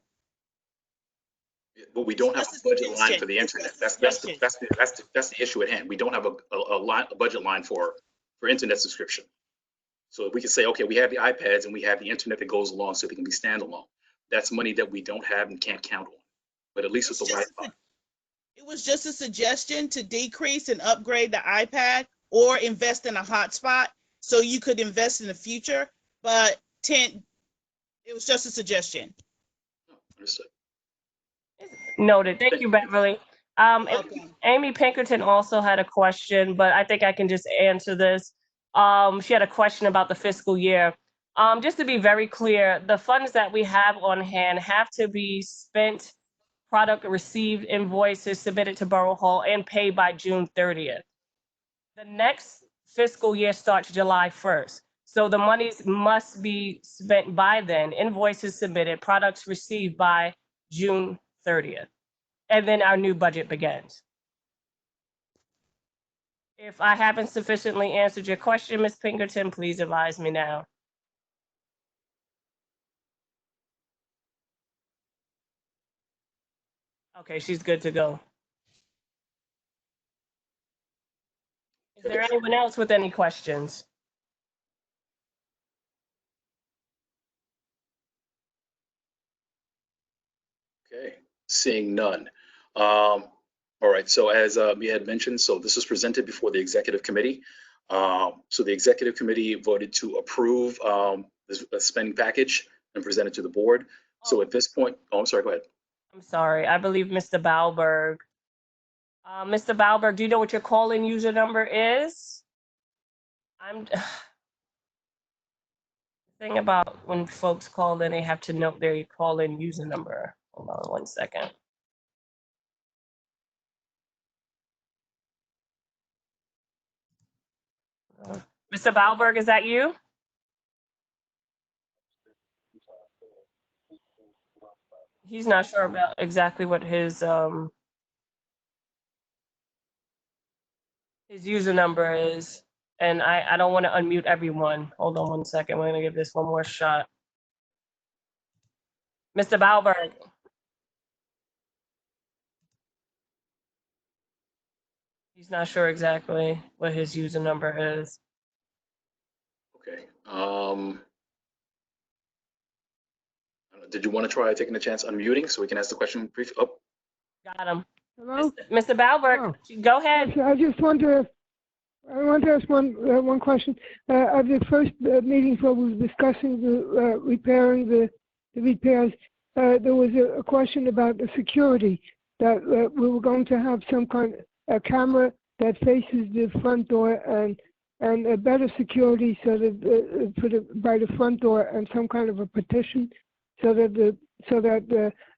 [SPEAKER 2] But we don't have a budget line for the internet. That's the issue at hand. We don't have a budget line for internet subscription. So we can say, okay, we have the iPads and we have the internet that goes along so they can be standalone. That's money that we don't have and can't count on. But at least with the Wi-Fi.
[SPEAKER 23] It was just a suggestion to decrease and upgrade the iPad or invest in a hotspot so you could invest in the future. But it was just a suggestion.
[SPEAKER 2] Understood.
[SPEAKER 1] Noted. Thank you, Beverly. Amy Pinkerton also had a question, but I think I can just answer this. She had a question about the fiscal year. Just to be very clear, the funds that we have on hand have to be spent, product received, invoices submitted to Borough Hall, and paid by June 30th. The next fiscal year starts July 1st. So the monies must be spent by then, invoices submitted, products received by June 30th. And then our new budget begins. If I haven't sufficiently answered your question, Ms. Pinkerton, please advise me now. Okay, she's good to go. Is there anyone else with any questions?
[SPEAKER 2] Okay, seeing none. All right, so as Mia had mentioned, so this was presented before the executive committee. So the executive committee voted to approve this spending package and present it to the board. So at this point, oh, I'm sorry, go ahead.
[SPEAKER 1] I'm sorry, I believe Mr. Bauberg. Mr. Bauberg, do you know what your call-in user number is? The thing about when folks call in, they have to note their call-in user number. Hold on 1 second. Mr. Bauberg, is that you? He's not sure about exactly what his user number is. And I don't want to unmute everyone. Hold on 1 second. We're going to give this one more shot. Mr. Bauberg. He's not sure exactly what his user number is.
[SPEAKER 2] Okay. Did you want to try taking a chance unmuting so we can ask the question brief? Oh.
[SPEAKER 1] Got him.
[SPEAKER 9] Hello?
[SPEAKER 1] Mr. Bauberg, go ahead.
[SPEAKER 9] I just want to ask one question. At the first meeting where we were discussing the repairing the repairs, there was a question about the security, that we were going to have some kind of camera that faces the front door and a better security so that by the front door and some kind of a partition so that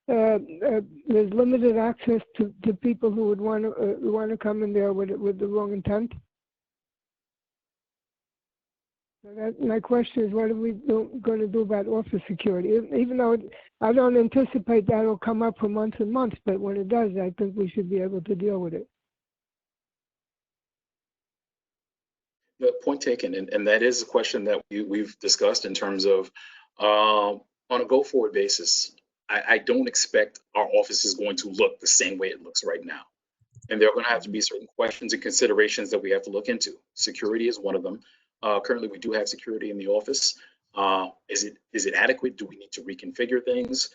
[SPEAKER 9] there's limited access to people who would want to come in there with the wrong intent. So my question is, what are we going to do about office security? Even though I don't anticipate that'll come up for months and months, but when it does, I think we should be able to deal with it.
[SPEAKER 2] Point taken, and that is a question that we've discussed in terms of on a go-forward basis. I don't expect our office is going to look the same way it looks right now. And there are going to have to be certain questions and considerations that we have to look into. Security is one of them. Currently, we do have security in the office. Is it adequate? Do we need to reconfigure things?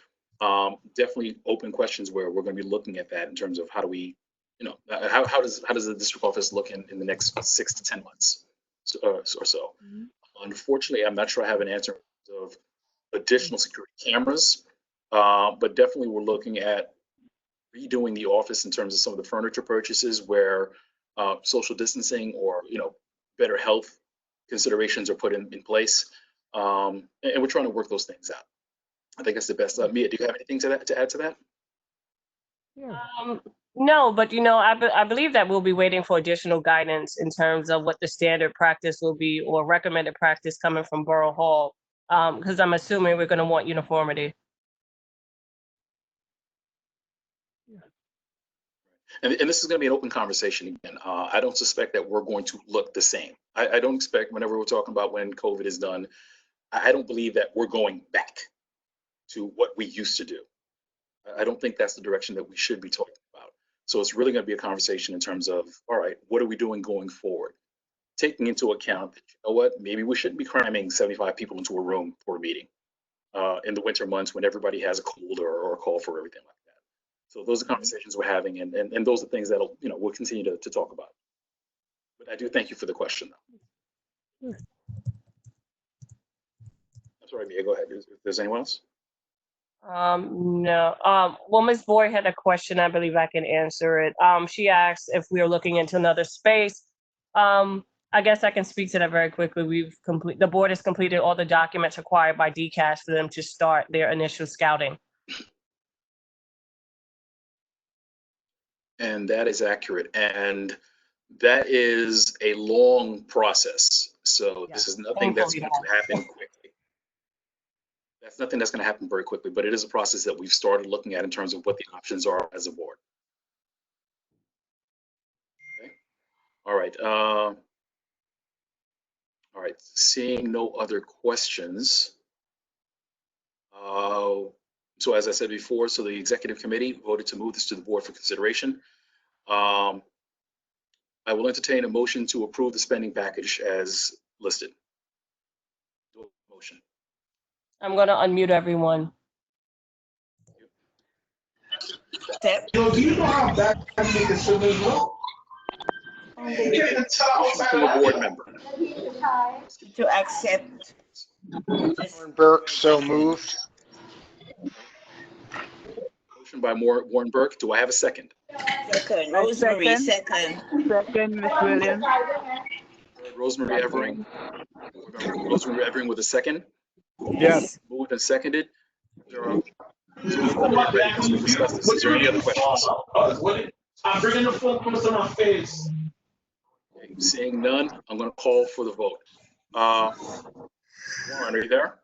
[SPEAKER 2] Definitely open questions where we're going to be looking at that in terms of how do we, how does the district office look in the next 6 to 10 months or so. Mm-hmm. Unfortunately, I'm not sure I have an answer of additional security cameras, but definitely we're looking at redoing the office in terms of some of the furniture purchases where social distancing or better health considerations are put in place, and we're trying to work those things out. I think that's the best. Mia, do you have anything to add to that?
[SPEAKER 9] Yeah.
[SPEAKER 1] No, but I believe that we'll be waiting for additional guidance in terms of what the standard practice will be or recommended practice coming from Borough Hall, because I'm assuming we're going to want uniformity.
[SPEAKER 2] And this is going to be an open conversation again. I don't suspect that we're going to look the same. I don't expect, whenever we're talking about when COVID is done, I don't believe that we're going back to what we used to do. I don't think that's the direction that we should be talking about. So it's really going to be a conversation in terms of, all right, what are we doing going forward? Taking into account that, maybe we shouldn't be cramming 75 people into a room for a meeting in the winter months when everybody has a cold or a cough or everything like that. So those are conversations we're having, and those are things that'll, we'll continue to talk about. But I do thank you for the question, though. Sorry, Mia, go ahead. If there's anyone else?
[SPEAKER 1] No. Well, Ms. Boyd had a question. I believe I can answer it. She asked if we are looking into another space. I guess I can speak to that very quickly. The board has completed all the documents required by DCAS for them to start their initial scouting.
[SPEAKER 2] And that is accurate. And that is a long process. So this is nothing that's going to happen quickly. That's nothing that's going to happen very quickly, but it is a process that we've started looking at in terms of what the options are as a board. Okay. All right. All right. Seeing no other questions. So as I said before, so the executive committee voted to move this to the board for consideration. I will entertain a motion to approve the spending package as listed. Motion.
[SPEAKER 1] I'm going to unmute everyone.
[SPEAKER 17] Yo, do you know how bad I make a swimming look?
[SPEAKER 2] Motion from a board member.
[SPEAKER 3] To accept.
[SPEAKER 14] Warren Burke, so moved.
[SPEAKER 2] Motion by Warren Burke. Do I have a second?
[SPEAKER 3] Second. Rosemary, second.
[SPEAKER 13] Second, Ms. Williams.
[SPEAKER 2] Rosemary Evering. Rosemary Evering with a second.
[SPEAKER 13] Yes.
[SPEAKER 2] Moved and seconded. There are, so we discussed this. Is there any other questions?
[SPEAKER 17] I'm bringing the phone close to my face.
[SPEAKER 2] Okay, seeing none, I'm going to call for the vote. Warren, are you there?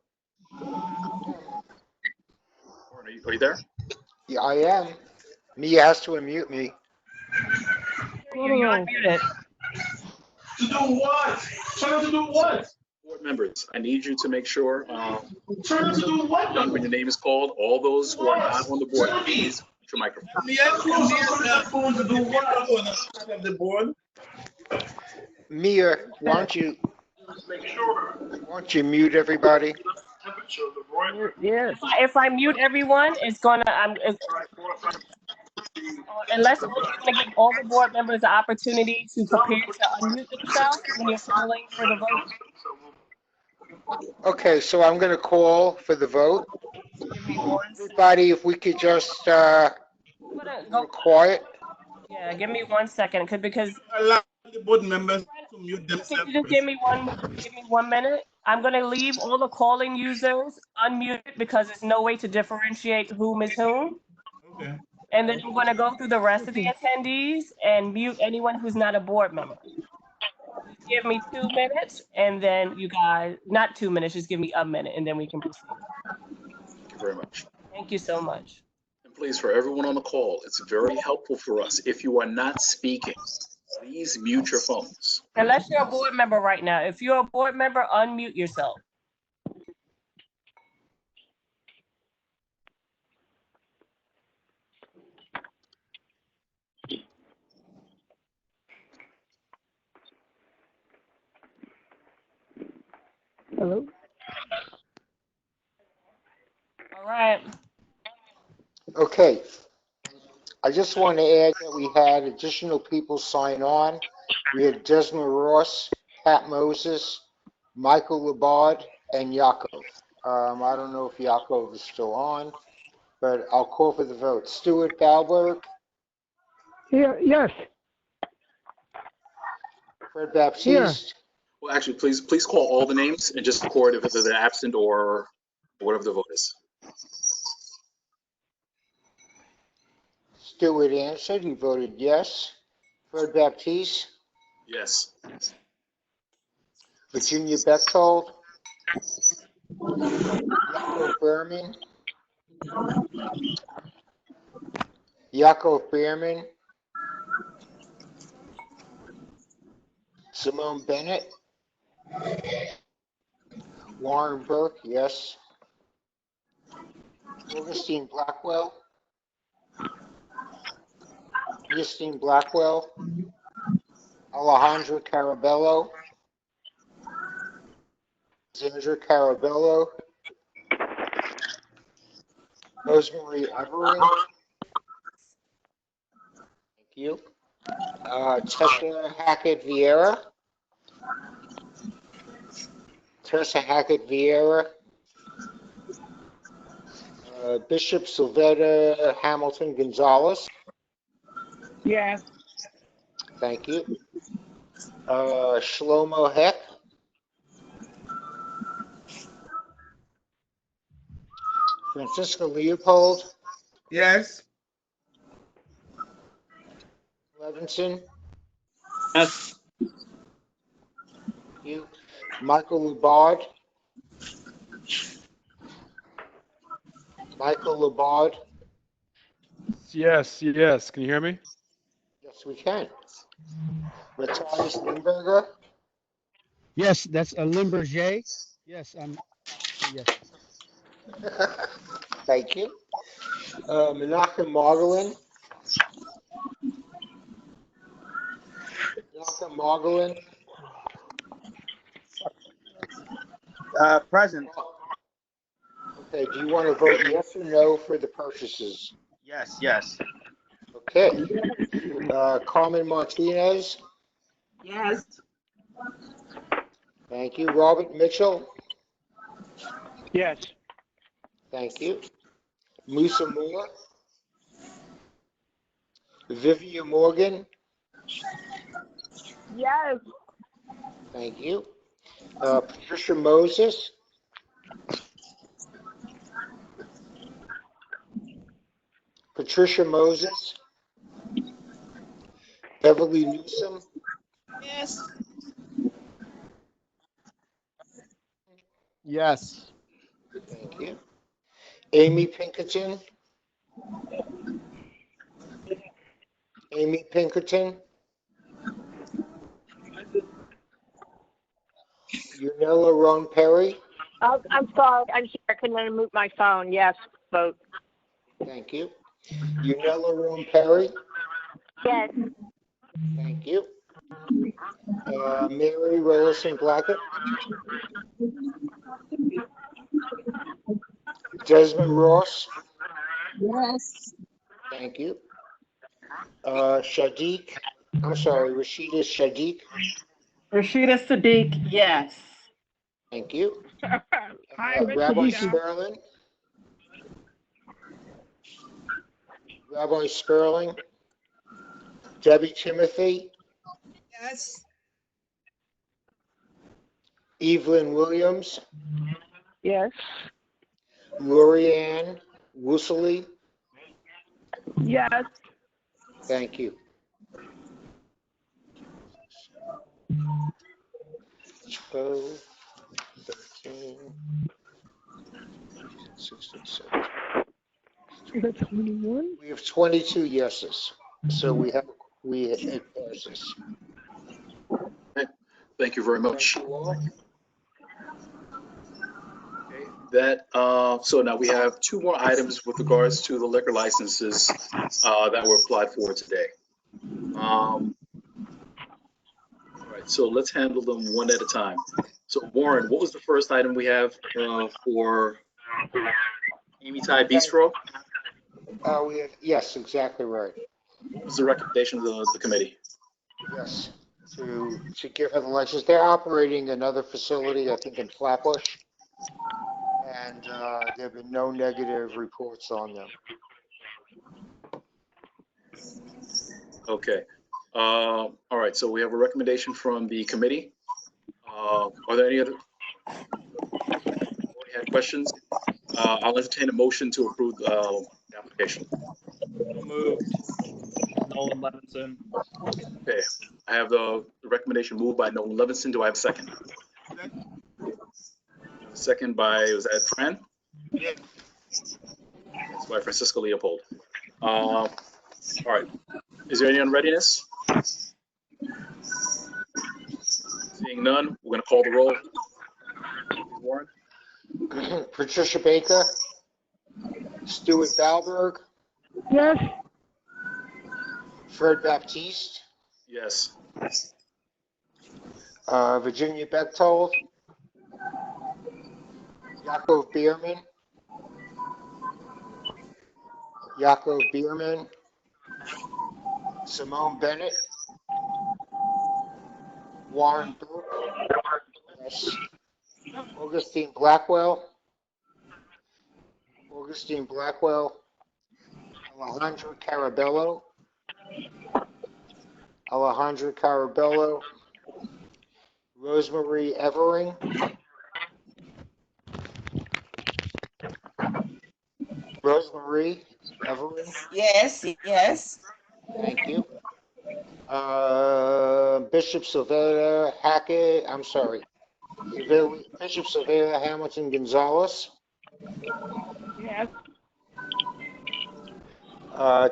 [SPEAKER 2] Warren, are you there?
[SPEAKER 14] Yeah, I am. Mia has to unmute me.
[SPEAKER 1] You're unmuted.
[SPEAKER 17] To do what? Trying to do what?
[SPEAKER 2] Board members, I need you to make sure
[SPEAKER 17] Trying to do what?
[SPEAKER 2] when your name is called, all those who are not on the board, please mute your microphone.
[SPEAKER 17] To do what? The board.
[SPEAKER 14] Mia, why don't you mute everybody?
[SPEAKER 13] Yes.
[SPEAKER 1] If I mute everyone, it's gonna, unless you're gonna give all the board members the opportunity to prepare to unmute themselves when you're calling for the vote.
[SPEAKER 14] Okay, so I'm going to call for the vote. Everybody, if we could just
[SPEAKER 1] Go
[SPEAKER 14] quiet.
[SPEAKER 1] Yeah, give me 1 second, because
[SPEAKER 17] Allow the board members to mute
[SPEAKER 1] can
[SPEAKER 17] themselves.
[SPEAKER 1] you just give me 1 minute? I'm gonna leave all the calling users unmuted because there's no way to differentiate whom is whom.
[SPEAKER 17] Okay.
[SPEAKER 1] And then I'm gonna go through the rest of the attendees and mute anyone who's not a board member. Just give me 2 minutes, and then you guys, not 2 minutes, just give me a minute, and then we can proceed.
[SPEAKER 2] Thank you very much.
[SPEAKER 1] Thank you so much.
[SPEAKER 2] And please, for everyone on the call, it's very helpful for us. If you are not speaking, please mute your phones.
[SPEAKER 1] Unless you're a board member right now. If you're a board member, unmute yourself.
[SPEAKER 9] Hello?
[SPEAKER 1] All right.
[SPEAKER 14] Okay. I just want to add that we had additional people sign on. We had Desmond Ross, Pat Moses, Michael Labard, and Yakov. I don't know if Yakov is still on, but I'll call for the vote. Stuart Balberg,
[SPEAKER 9] Yeah, yes.
[SPEAKER 14] Fred Baptiste,
[SPEAKER 2] Well, actually, please call all the names and just record if they're absent or whatever the vote is.
[SPEAKER 14] Stuart answered, he voted yes. Fred Baptiste,
[SPEAKER 2] Yes.
[SPEAKER 14] Virginia Bechtold, Yakov Behrman, Simone Bennett, Warren Burke, yes. Augustine Blackwell, Alejandro Carabello, Sandra Carabello, Rosemary Evering. Thank you. Tessa Hackett Vieira. Bishop Sylvetta Hamilton Gonzalez.
[SPEAKER 19] Yes.
[SPEAKER 14] Thank you. Shlomo Heck. Francisco Leopold.
[SPEAKER 13] Yes.
[SPEAKER 14] Levinson.
[SPEAKER 8] Yes.
[SPEAKER 14] Thank you. Michael Labard. Michael Labard.
[SPEAKER 15] Yes, yes. Can you hear me?
[SPEAKER 14] Yes, we can. Matthias Limberger.
[SPEAKER 16] Yes, that's a Limberger. Yes, yes.
[SPEAKER 14] Thank you. Menachem Margolin. Menachem Margolin.
[SPEAKER 20] Present.
[SPEAKER 14] Okay, do you want to vote yes or no for the purchases?
[SPEAKER 20] Yes, yes.
[SPEAKER 14] Okay. Carmen Martinez.
[SPEAKER 18] Yes.
[SPEAKER 14] Thank you. Robert Mitchell.
[SPEAKER 13] Yes.
[SPEAKER 14] Thank you. Musa Moore. Vivian Morgan.
[SPEAKER 19] Yes.
[SPEAKER 14] Thank you. Patricia Moses. Patricia Moses. Beverly Newsom.
[SPEAKER 23] Yes.
[SPEAKER 15] Yes.
[SPEAKER 14] Thank you. Amy Pinkerton. Amy Pinkerton. Unella Roan Perry.
[SPEAKER 21] Oh, I'm sorry. I'm here. I couldn't unmute my phone. Yes, vote.
[SPEAKER 14] Thank you. Unella Roan Perry.
[SPEAKER 21] Yes.
[SPEAKER 14] Thank you. Mary Rollison Blackett. Desmond Ross.
[SPEAKER 18] Yes.
[SPEAKER 14] Thank you. Rashida Shadiq.
[SPEAKER 24] Rashida Sadiq, yes.
[SPEAKER 14] Thank you.
[SPEAKER 19] Hi,
[SPEAKER 14] Rabbi
[SPEAKER 19] Rashida.
[SPEAKER 14] Sperling. Rabbi Sperling. Debbie Timothy.
[SPEAKER 23] Yes.
[SPEAKER 14] Evelyn Williams.
[SPEAKER 19] Yes.
[SPEAKER 14] Lorianne Woosley.
[SPEAKER 19] Yes.
[SPEAKER 14] Thank you. 12, 13, 16, 17.
[SPEAKER 9] You got 21?
[SPEAKER 14] We have 22 yeses, so it passes.
[SPEAKER 2] Okay. Thank you very much.
[SPEAKER 14] Thank you all.
[SPEAKER 2] So now we have two more items with regards to the liquor licenses that were applied for today. All right, so let's handle them one at a time. So Warren, what was the first item we have for Amy Tai Bistro?
[SPEAKER 14] Yes, exactly right.
[SPEAKER 2] What was the recommendation of the committee?
[SPEAKER 14] Yes, to give her the license. They're operating another facility, I think in Flatbush, and there have been no negative reports on them.
[SPEAKER 2] Okay. All right, so we have a recommendation from the committee. Are there any other questions? I'll entertain a motion to approve the application.
[SPEAKER 8] Moved. Nolan Levinson.
[SPEAKER 2] Okay, I have the recommendation moved by Nolan Levinson. Do I have a second? Second by, was that Fran?
[SPEAKER 20] Yes.
[SPEAKER 2] That's by Francisco Leopold. All right, is there any unreadiness? Seeing none, we're gonna call the roll. Warren?
[SPEAKER 14] Patricia Baker. Stuart Dahlberg.
[SPEAKER 9] Yes.
[SPEAKER 14] Fred Baptiste.
[SPEAKER 2] Yes.
[SPEAKER 14] Virginia Bechtold. Yaakov Bierman. Yaakov Bierman. Simone Bennett. Warren Burke. Yes. Augustine Blackwell.
[SPEAKER 5] Augustine Blackwell, Alejandro Carabello, Rosemary Evering,
[SPEAKER 3] Yes, yes.
[SPEAKER 5] Thank you. Bishop Silvera Hackett, Bishop Silvera Hamilton Gonzalez,
[SPEAKER 19] Yes.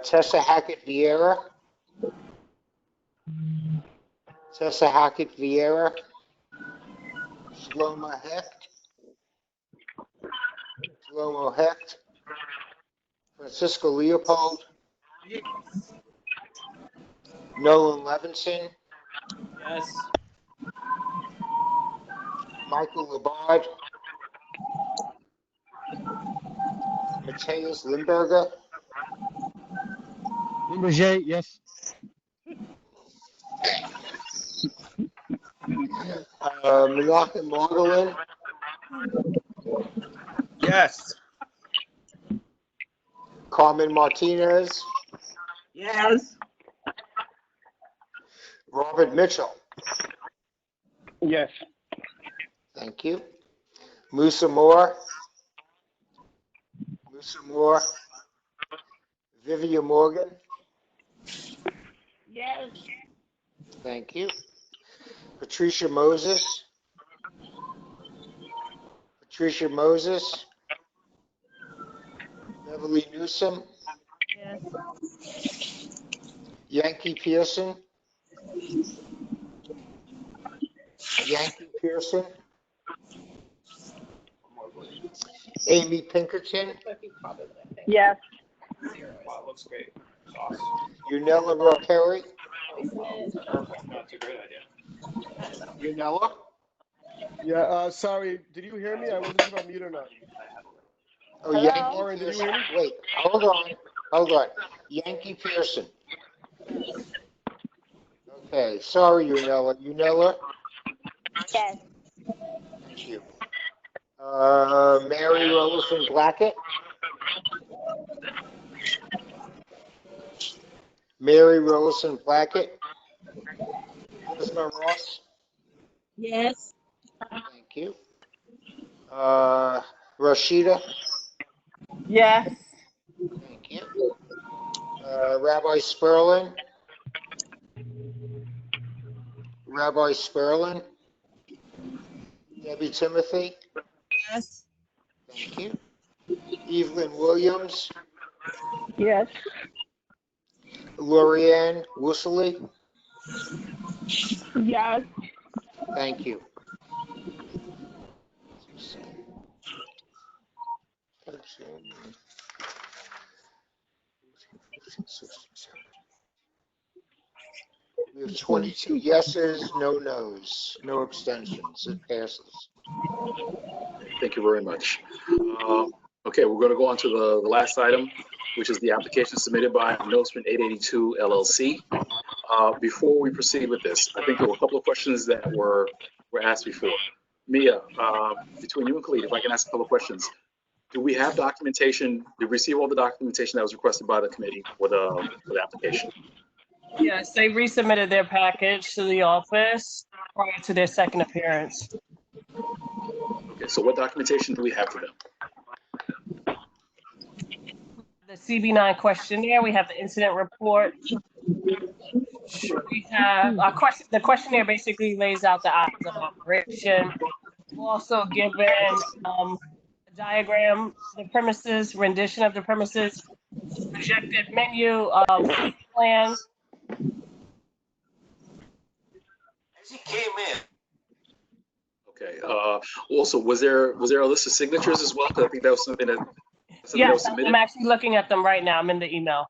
[SPEAKER 5] Tessa Hackett Vieira, Shlomo Hecht, Francisco Leopold, Nolan Levinson,
[SPEAKER 8] Yes.
[SPEAKER 5] Michael Labard, Mateus Limberger,
[SPEAKER 16] Limberger, yes.
[SPEAKER 5] Menachem Morgelin,
[SPEAKER 13] Yes.
[SPEAKER 5] Carmen Martinez,
[SPEAKER 18] Yes.
[SPEAKER 5] Robert Mitchell.
[SPEAKER 13] Yes.
[SPEAKER 5] Thank you. Musa Moore, Vivian Morgan.
[SPEAKER 19] Yes.
[SPEAKER 5] Thank you. Patricia Moses, Beverly Newsom,
[SPEAKER 19] Yes.
[SPEAKER 5] Yankee Pearson, Amy Pinkerton,
[SPEAKER 19] Yes.
[SPEAKER 8] Wow, looks great. Sauce.
[SPEAKER 5] Yunella Rockeri,
[SPEAKER 8] Perfect. That's a great idea.
[SPEAKER 5] Yunella.
[SPEAKER 12] Yeah, sorry, did you hear me? I wasn't sure if I'm mute or not.
[SPEAKER 5] Oh, Yankee
[SPEAKER 12] Lauren, did you
[SPEAKER 5] Pearson.
[SPEAKER 12] hear me?
[SPEAKER 5] Wait, hold on. Yankee Pearson. Okay, sorry, Yunella.
[SPEAKER 19] Yes.
[SPEAKER 5] Thank you. Mary Rollison Blackett. Lisma Ross.
[SPEAKER 18] Yes.
[SPEAKER 5] Thank you. Rashida.
[SPEAKER 24] Yes.
[SPEAKER 5] Thank you. Rabbi Sperlin. Debbie Timothy.
[SPEAKER 3] Yes.
[SPEAKER 5] Thank you. Evelyn Williams.
[SPEAKER 19] Yes.
[SPEAKER 5] Lorianne Woosley.
[SPEAKER 19] Yes.
[SPEAKER 5] Thank you. We have 22 yeses, no nos, no abstentions. It passes.
[SPEAKER 2] Thank you very much. Okay, we're going to go on to the last item, which is the application submitted by Millstreet 882 LLC. Before we proceed with this, I think there were a couple of questions that were asked before. Mia, between you and Khalid, if I can ask a couple of questions. Do we have documentation? Did we receive all the documentation that was requested by the committee for the application?
[SPEAKER 1] Yes, they resubmitted their package to the office prior to their second appearance.
[SPEAKER 2] Okay, so what documentation do we have for them?
[SPEAKER 1] The CB9 questionnaire, we have the incident report. We have the questionnaire basically lays out the hours of operation. We're also given a diagram, the premises, rendition of the premises, projected menu, plan.
[SPEAKER 17] She came in.
[SPEAKER 2] Okay. Also, was there a list of signatures as well? Because I think that was something that
[SPEAKER 1] Yes,
[SPEAKER 2] was submitted.
[SPEAKER 1] I'm actually looking at them right now. I'm in the email.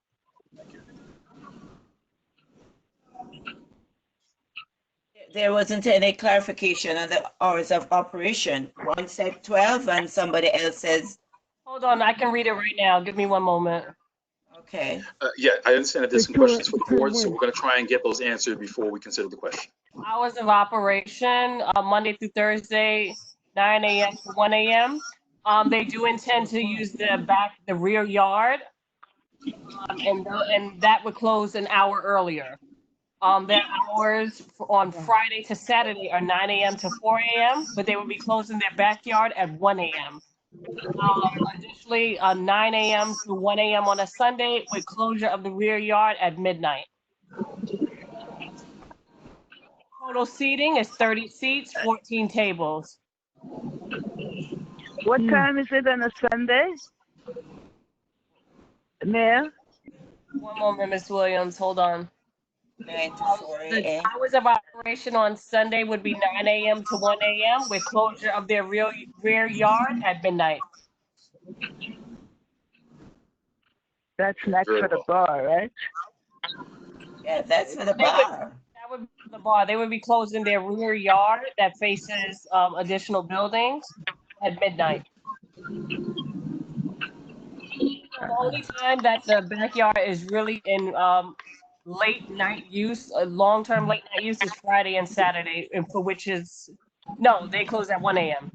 [SPEAKER 3] There wasn't any clarification on the hours of operation. One said 12 and somebody else says.
[SPEAKER 1] Hold on, I can read it right now. Give me one moment.
[SPEAKER 3] Okay.
[SPEAKER 2] Yeah, I understand that there's some questions for the board, so we're going to try and get those answered before we consider the question.
[SPEAKER 1] Hours of operation, Monday through Thursday, 9 a.m. to 1 a.m. They do intend to use the rear yard, and that would close an hour earlier. Their hours on Friday to Saturday are 9 a.m. to 4 a.m., but they will be closing their backyard at 1 a.m. Additionally, 9 a.m. to 1 a.m. on a Sunday with closure of the rear yard at midnight. Total seating is 30 seats, 14 tables.
[SPEAKER 19] What time is it on a Sunday? Mayor?
[SPEAKER 1] One moment, Ms. Williams, hold on.
[SPEAKER 3] 9 to 4
[SPEAKER 1] The
[SPEAKER 3] a.m.
[SPEAKER 1] hours of operation on Sunday would be 9 a.m. to 1 a.m. with closure of their rear yard at midnight.
[SPEAKER 19] That's next
[SPEAKER 2] Very
[SPEAKER 19] for the
[SPEAKER 2] well.
[SPEAKER 19] bar, right?
[SPEAKER 3] Yeah, that's for the bar.
[SPEAKER 1] That would be the bar. They would be closing their rear yard that faces additional buildings at midnight. The only time that the backyard is really in late night use, long-term late night use is Friday and Saturday, and for which is, no, they close at 1 a.m.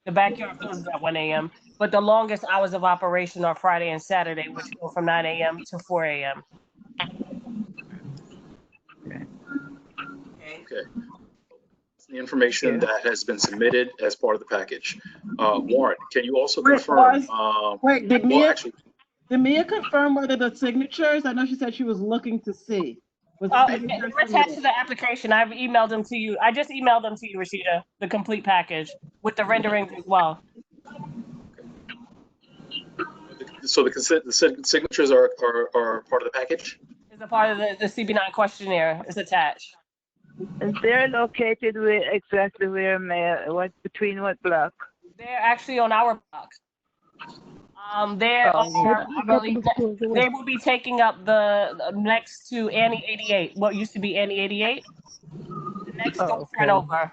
[SPEAKER 1] The backyard closes at 1 a.m., but the longest hours of operation are Friday and Saturday, which go from 9 a.m. to 4 a.m.
[SPEAKER 2] Okay. The information that has been submitted as part of the package. Warren, can you also confirm?
[SPEAKER 24] Wait, did
[SPEAKER 2] well,
[SPEAKER 24] Mia,
[SPEAKER 2] actually,
[SPEAKER 24] did Mia confirm whether the signatures? I know she said she was looking to see. Was the signatures
[SPEAKER 1] They're attached to
[SPEAKER 24] submitted?
[SPEAKER 1] the application. I've emailed them to you. I just emailed them to you, Rashida, the complete package with the renderings as well.
[SPEAKER 2] so the signatures are part of the package?
[SPEAKER 1] It's a part of the CB9 questionnaire. It's attached.
[SPEAKER 19] And they're located exactly where, Mayor? Between what block?
[SPEAKER 1] They're actually on our block. They will be taking up the next to Annie 88, what used to be Annie 88. The next door front over.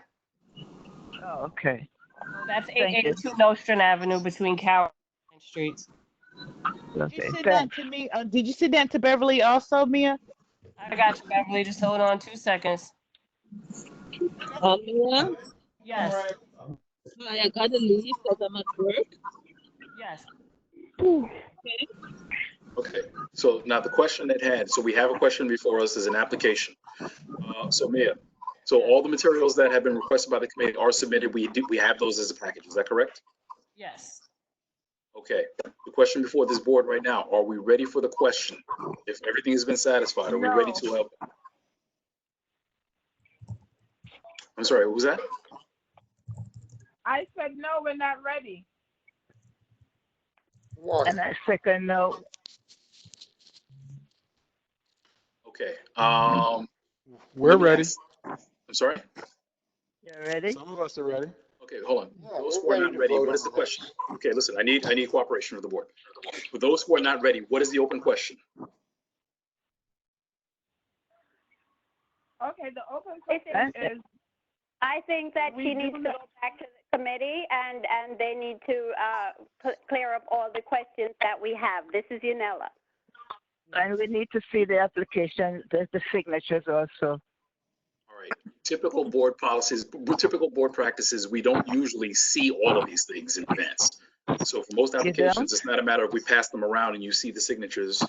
[SPEAKER 19] Oh, okay.
[SPEAKER 1] So that's
[SPEAKER 19] Thank you.
[SPEAKER 1] 882 Nostrand Avenue between Carroll and Streets.
[SPEAKER 24] Did you send that to me? Did you send that to Beverly also, Mia?
[SPEAKER 1] I got you, Beverly. Just hold on 2 seconds.
[SPEAKER 24] Mia?
[SPEAKER 1] Yes.
[SPEAKER 24] Hi, I gotta leave because I'm at work.
[SPEAKER 1] Yes.
[SPEAKER 2] Okay, so now the question at hand, so we have a question before us as an application. So Mia, so all the materials that have been requested by the committee are submitted. We have those as a package. Is that correct?
[SPEAKER 1] Yes.
[SPEAKER 2] Okay, the question before this board right now, are we ready for the question? If everything has been satisfied, are we ready to help? I'm sorry, what was that?
[SPEAKER 19] I said, no, we're not ready.
[SPEAKER 5] What?
[SPEAKER 19] And I second no.
[SPEAKER 2] Okay,
[SPEAKER 15] We're ready.
[SPEAKER 2] I'm sorry?
[SPEAKER 19] You ready?
[SPEAKER 15] Some of us are ready.
[SPEAKER 2] Okay, hold on.
[SPEAKER 5] Yeah,
[SPEAKER 2] Those
[SPEAKER 5] we're
[SPEAKER 2] who are
[SPEAKER 5] ready
[SPEAKER 2] not
[SPEAKER 5] to
[SPEAKER 2] ready,
[SPEAKER 5] vote
[SPEAKER 2] what is
[SPEAKER 5] on
[SPEAKER 2] the
[SPEAKER 5] this.
[SPEAKER 2] question? Okay, listen, I need cooperation of the board. For those who are not ready, what is the open question?
[SPEAKER 19] Okay, the open question is.
[SPEAKER 21] I think that
[SPEAKER 19] We
[SPEAKER 21] she
[SPEAKER 19] do
[SPEAKER 21] needs to
[SPEAKER 19] not-
[SPEAKER 21] go back to the committee and they need to clear up all the questions that we have. This is Yanela.
[SPEAKER 19] And we need to see the application, the signatures also.
[SPEAKER 2] All right, typical board policies, typical board practices, we don't usually see all of these things in advance. So for most applications, it's not a matter of we pass them around and you see the signatures.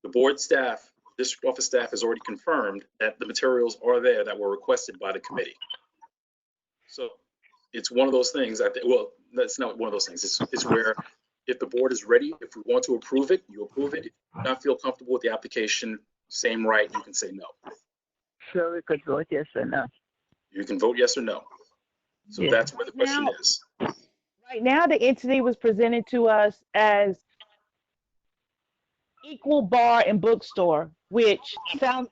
[SPEAKER 2] The board staff, district office staff has already confirmed that the materials are there that were requested by the committee. So it's one of those things, well, that's not one of those things. It's where if the board is ready, if we want to approve it, you approve it. If you do not feel comfortable with the application, same right, you can say no.
[SPEAKER 19] So we could vote yes or no.
[SPEAKER 2] You can vote yes or no. So
[SPEAKER 19] Yeah.
[SPEAKER 2] that's where the question
[SPEAKER 24] Now-
[SPEAKER 2] is.
[SPEAKER 24] Right now, the entity was presented to us as Equal Bar and Bookstore, which sounds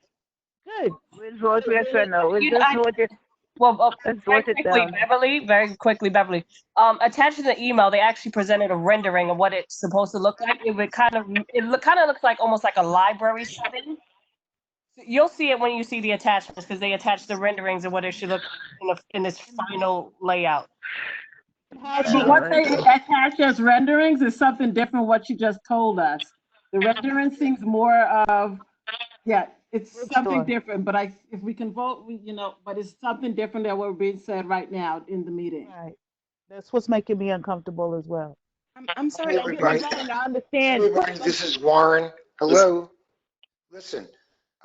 [SPEAKER 24] good.
[SPEAKER 19] We'll vote yes or no. We'll just vote it.
[SPEAKER 1] Well,
[SPEAKER 19] Let's
[SPEAKER 1] very
[SPEAKER 19] vote it
[SPEAKER 1] quickly,
[SPEAKER 19] down.
[SPEAKER 1] Beverly. Attached to the email, they actually presented a rendering of what it's supposed to look like. It would kind of looks like almost like a library setting. You'll see it when you see the attachments because they attach the renderings of what it should look in this final layout.
[SPEAKER 24] But what they attach as renderings is something different what you just told us. The rendering seems more of, it's something different, but if we can vote, but it's something different than what being said right now in the meeting.
[SPEAKER 19] Right. That's what's making me uncomfortable as well.
[SPEAKER 3] I'm sorry.
[SPEAKER 5] Hey, everybody.
[SPEAKER 19] I understand.
[SPEAKER 5] Everybody, this is Warren. Hello. Listen,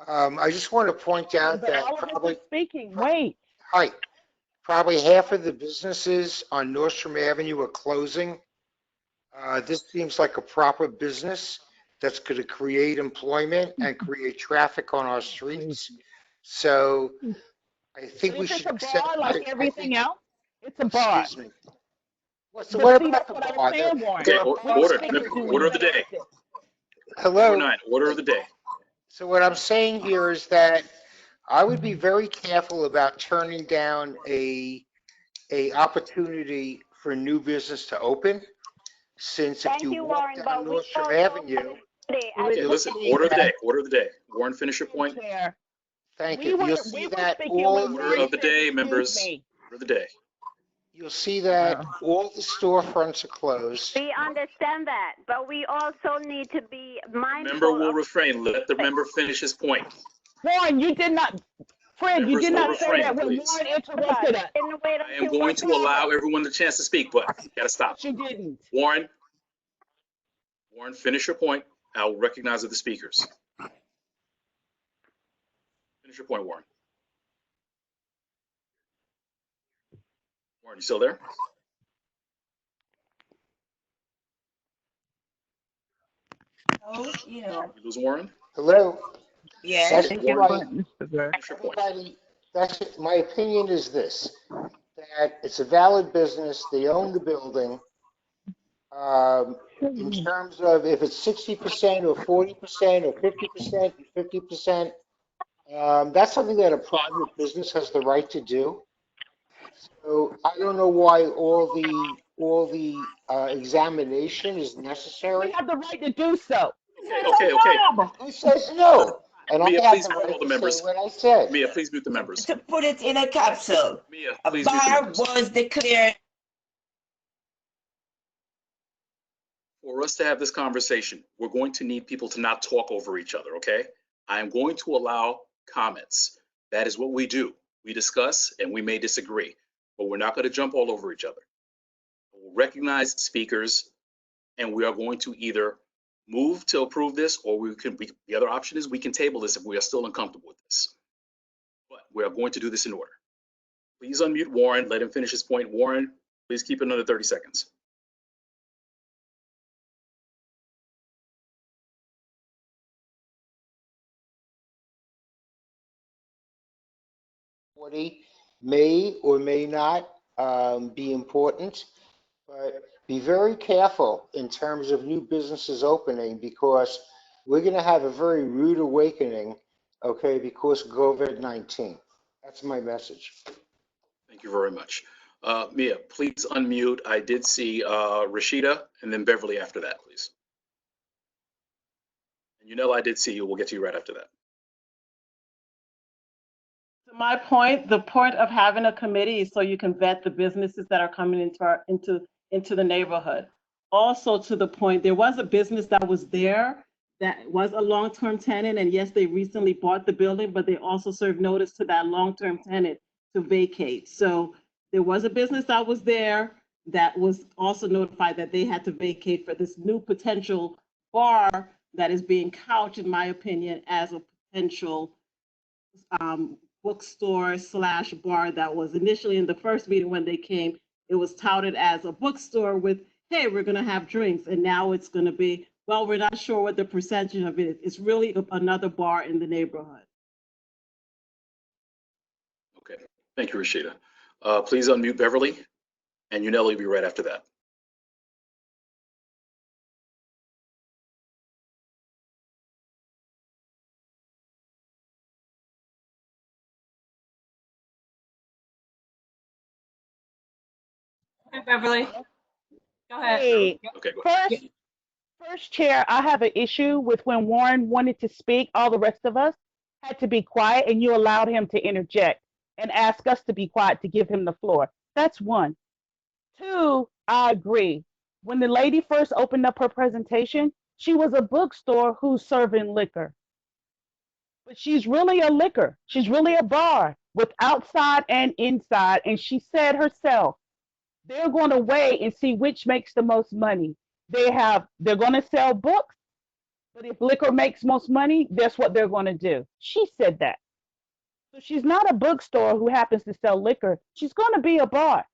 [SPEAKER 5] I just want to point out
[SPEAKER 19] But
[SPEAKER 5] that
[SPEAKER 19] all of us
[SPEAKER 5] probably,
[SPEAKER 19] are speaking. Wait.
[SPEAKER 5] hi, probably half of the businesses on Nordstrom Avenue are closing. This seems like a proper business that's going to create employment and create traffic on our streets. So I think
[SPEAKER 19] But
[SPEAKER 5] we
[SPEAKER 19] if it's
[SPEAKER 5] should
[SPEAKER 19] a
[SPEAKER 5] accept.
[SPEAKER 19] bar like everything else, it's a bar.
[SPEAKER 5] Excuse me. So
[SPEAKER 19] But
[SPEAKER 5] what
[SPEAKER 19] see,
[SPEAKER 5] about
[SPEAKER 19] that's
[SPEAKER 5] the
[SPEAKER 19] what I
[SPEAKER 5] bar?
[SPEAKER 19] was saying, Warren.
[SPEAKER 2] Okay, order,
[SPEAKER 19] Businesses
[SPEAKER 2] order of the
[SPEAKER 19] being
[SPEAKER 2] day.
[SPEAKER 19] affected.
[SPEAKER 5] Hello.
[SPEAKER 2] Number 9, order of the day.
[SPEAKER 5] So what I'm saying here is that I would be very careful about turning down a opportunity for new business to open, since if
[SPEAKER 21] Thank
[SPEAKER 5] you
[SPEAKER 21] you,
[SPEAKER 5] walk
[SPEAKER 21] Warren,
[SPEAKER 5] down
[SPEAKER 21] but we
[SPEAKER 5] Nordstrom
[SPEAKER 21] also
[SPEAKER 5] Avenue,
[SPEAKER 21] today,
[SPEAKER 2] Okay, listen, order of the day, order of the day. Warren, finish your point.
[SPEAKER 19] Chair.
[SPEAKER 5] thank
[SPEAKER 19] We
[SPEAKER 5] you.
[SPEAKER 19] were
[SPEAKER 5] You'll see
[SPEAKER 19] we were
[SPEAKER 5] that
[SPEAKER 19] speaking
[SPEAKER 5] all
[SPEAKER 19] when
[SPEAKER 2] Order
[SPEAKER 19] Warren
[SPEAKER 2] of the
[SPEAKER 19] said,
[SPEAKER 2] day,
[SPEAKER 19] "Excuse
[SPEAKER 2] members.
[SPEAKER 19] me."
[SPEAKER 2] Order of the day.
[SPEAKER 5] you'll see that all the storefronts are closed.
[SPEAKER 21] we understand that, but we also need to be mindful
[SPEAKER 2] Member will
[SPEAKER 21] of
[SPEAKER 2] refrain. Let the member finish his point.
[SPEAKER 19] Warren, you did not. Fred, you
[SPEAKER 2] Members
[SPEAKER 19] did
[SPEAKER 2] will
[SPEAKER 19] not say
[SPEAKER 2] refrain,
[SPEAKER 19] that when
[SPEAKER 2] please.
[SPEAKER 19] Warren interrupted us.
[SPEAKER 21] in the way
[SPEAKER 2] I am going to allow everyone the chance to speak, but you gotta stop.
[SPEAKER 19] But you didn't.
[SPEAKER 2] Warren, finish your point. I'll recognize the speakers. Finish your point, Warren. Warren, you still there?
[SPEAKER 3] Oh, you know.
[SPEAKER 2] You lose Warren?
[SPEAKER 5] Hello.
[SPEAKER 3] Yes.
[SPEAKER 5] That's
[SPEAKER 2] Thank
[SPEAKER 5] right.
[SPEAKER 2] Finish your point.
[SPEAKER 5] Everybody, that's it. My opinion is this, that it's a valid business. They own the building. In terms of if it's 60% or 40% or 50% and 50%, that's something that a private business has the right to do. So I don't know why all the examination is necessary.
[SPEAKER 19] We have the right to do so.
[SPEAKER 2] Okay.
[SPEAKER 5] Who says no? And
[SPEAKER 2] Mia,
[SPEAKER 5] I have
[SPEAKER 2] please
[SPEAKER 5] the
[SPEAKER 2] mute
[SPEAKER 5] right
[SPEAKER 2] all the
[SPEAKER 5] to
[SPEAKER 2] members.
[SPEAKER 5] say what I said.
[SPEAKER 2] Mia, please mute the members.
[SPEAKER 3] To put it in a capsule,
[SPEAKER 2] Mia,
[SPEAKER 3] a
[SPEAKER 2] please mute the
[SPEAKER 3] bar
[SPEAKER 2] members.
[SPEAKER 3] was declared.
[SPEAKER 2] For us to have this conversation, we're going to need people to not talk over each other, okay? I am going to allow comments. That is what we do. We discuss and we may disagree, but we're not going to jump all over each other. We'll recognize speakers and we are going to either move to approve this or the other option is we can table this if we are still uncomfortable with this. But we are going to do this in order. Please unmute Warren, let him finish his point. Warren, please keep it under 30 seconds.
[SPEAKER 5] May or may not be important, but be very careful in terms of new businesses opening, because we're going to have a very rude awakening, okay, because of COVID-19. That's my message.
[SPEAKER 2] Thank you very much. Mia, please unmute. I did see Rashida and then Beverly after that, please. And Yunel, I did see you. We'll get to you right after that.
[SPEAKER 24] To my point, the point of having a committee is so you can vet the businesses that are coming into the neighborhood. Also, to the point, there was a business that was there that was a long-term tenant, and yes, they recently bought the building, but they also served notice to that long-term tenant to vacate. So there was a business that was there that was also notified that they had to vacate for this new potential bar that is being couched, in my opinion, as a potential bookstore / bar that was initially in the first meeting when they came. It was touted as a bookstore with, hey, we're going to have drinks. And now it's going to be, well, we're not sure what the percentage of it is. It's really another bar in the neighborhood.
[SPEAKER 2] Okay. Thank you, Rashida. Please unmute Beverly and Yunel will be right after that.
[SPEAKER 21] Okay, Beverly. Go ahead.
[SPEAKER 19] Hey,
[SPEAKER 2] Okay, go ahead.
[SPEAKER 19] first chair, I have an issue with when Warren wanted to speak, all the rest of us had to be quiet and you allowed him to interject and ask us to be quiet to give him the floor. That's one. Two, I agree. When the lady first opened up her presentation, she was a bookstore who's serving liquor. But she's really a liquor. She's really a bar with outside and inside. And she said herself
[SPEAKER 18] They're going to weigh and see which makes the most money. They're going to sell books, but if liquor makes most money, that's what they're going to do. She said that. So she's not a bookstore who happens to sell liquor. She's going to be a bar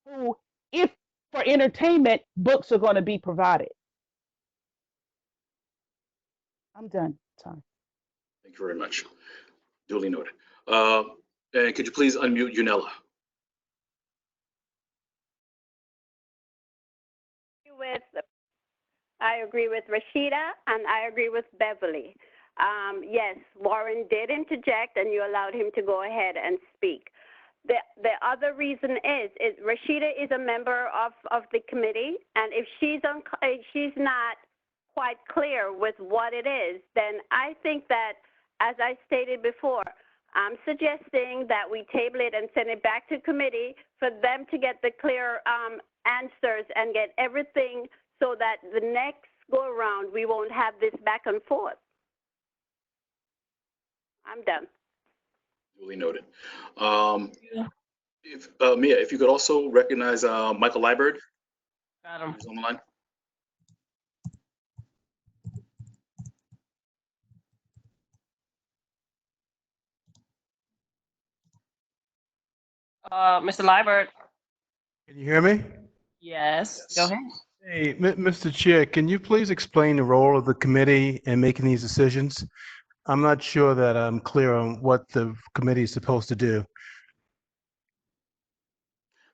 [SPEAKER 18] who, if for entertainment, books are going to be provided. I'm done. Sorry.
[SPEAKER 2] Thank you very much. Duly noted. And could you please unmute Yunella?
[SPEAKER 21] I agree with Rashida, and I agree with Beverly. Yes, Warren did interject, and you allowed him to go ahead and speak. The other reason is Rashida is a member of the committee, and if she's not quite clear with what it is, then I think that, as I stated before, I'm suggesting that we table it and send it back to committee for them to get the clear answers and get everything so that the next go around we won't have this back and forth. I'm done.
[SPEAKER 2] Duly noted. Mia, if you could also recognize Michael Liburd.
[SPEAKER 1] Got him.
[SPEAKER 2] He's on the line.
[SPEAKER 1] Mr. Liburd.
[SPEAKER 15] Can you hear me?
[SPEAKER 1] Yes. Go ahead.
[SPEAKER 15] Hey, Mr. Chair, can you please explain the role of the committee in making these decisions? I'm not sure that I'm clear on what the committee is supposed to do.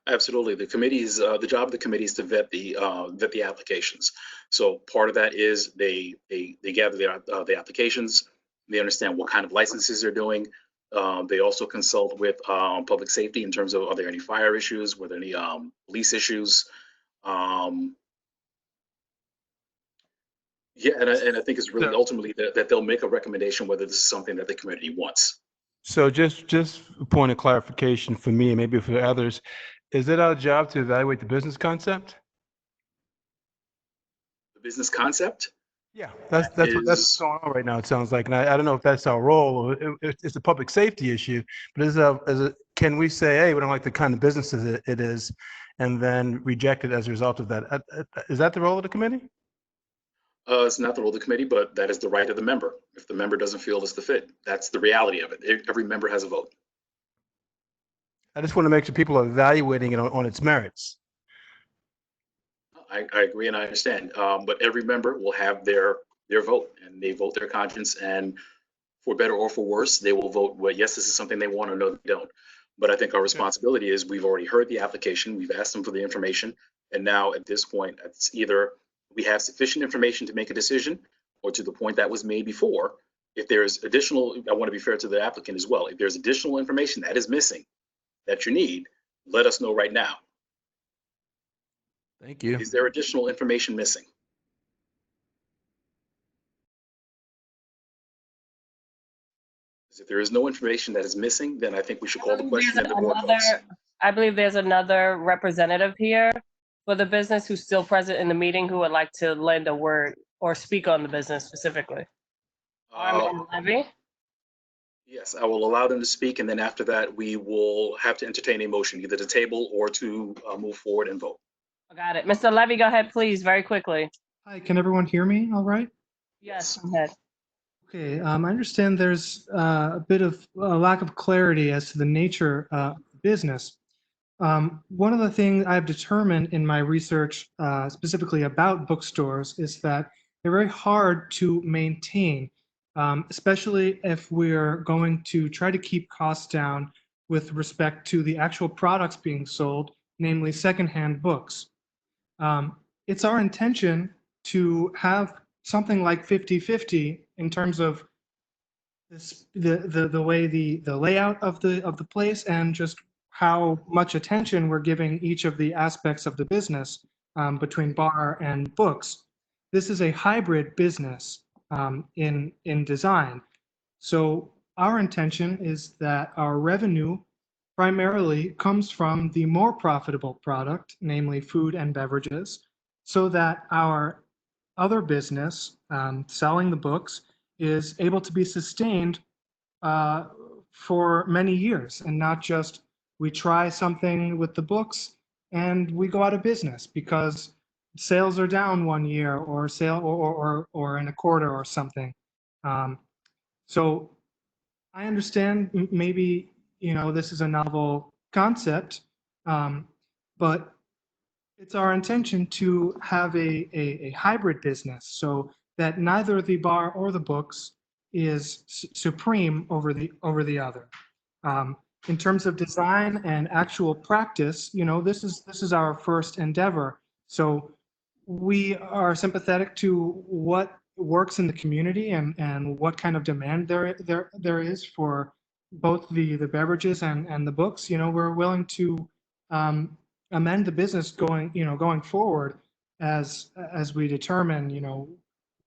[SPEAKER 2] Absolutely. The committee's the job of the committee is to vet the applications. So part of that is they gather the applications. They understand what kind of licenses they're doing. They also consult with public safety in terms of, are there any fire issues? Were there any police issues? Yeah, and I think it's really ultimately that they'll make a recommendation whether this is something that the community wants.
[SPEAKER 15] So just a point of clarification for me and maybe for others, is it our job to evaluate the business concept?
[SPEAKER 2] The business concept?
[SPEAKER 15] Yeah, that's what's going on right now, it sounds like. And I don't know if that's our role or if it's a public safety issue, but can we say, hey, we don't like the kind of businesses it is, and then reject it as a result of that? Is that the role of the committee?
[SPEAKER 2] It's not the role of the committee, but that is the right of the member. If the member doesn't feel it's the fit, that's the reality of it. Every member has a vote.
[SPEAKER 15] I just want to make sure people are evaluating it on its merits.
[SPEAKER 2] I agree and I understand, but every member will have their vote, and they vote their conscience, and for better or for worse, they will vote, well, yes, this is something they want, or no, they don't. But I think our responsibility is we've already heard the application, we've asked them for the information, and now at this point, it's either we have sufficient information to make a decision, or to the point that was made before, if there's additional, I want to be fair to the applicant as well, if there's additional information that is missing that you need, let us know right now.
[SPEAKER 15] Thank you.
[SPEAKER 2] Is there additional information missing? If there is no information that is missing, then I think we should call the question and the board votes.
[SPEAKER 1] I believe there's another representative here for the business who's still present in the meeting who would like to lend a word or speak on the business specifically. Armin Levy?
[SPEAKER 2] Yes, I will allow them to speak, and then after that, we will have to entertain a motion, either to table or to move forward and vote.
[SPEAKER 1] Got it. Mr. Levy, go ahead, please, very quickly.
[SPEAKER 4] Hi, can everyone hear me all right?
[SPEAKER 1] Yes, go ahead.
[SPEAKER 4] Okay, I understand there's a bit of a lack of clarity as to the nature of the business. One of the things I've determined in my research specifically about bookstores is that they're very hard to maintain, especially if we're going to try to keep costs down with respect to the actual products being sold, namely secondhand books. It's our intention to have something like 50-50 in terms of the way the layout of the place and just how much attention we're giving each of the aspects of the business between bar and books. This is a hybrid business in design. So our intention is that our revenue primarily comes from the more profitable product, namely food and beverages, so that our other business, selling the books, is able to be sustained for many years, and not just we try something with the books and we go out of business because sales are down 1 year or or in a quarter or something. So I understand maybe, this is a novel concept, but it's our intention to have a hybrid business so that neither the bar or the books is supreme over the other. In terms of design and actual practice, this is our first endeavor. So we are sympathetic to what works in the community and what kind of demand there is for both the beverages and the books. We're willing to amend the business going forward as we determine,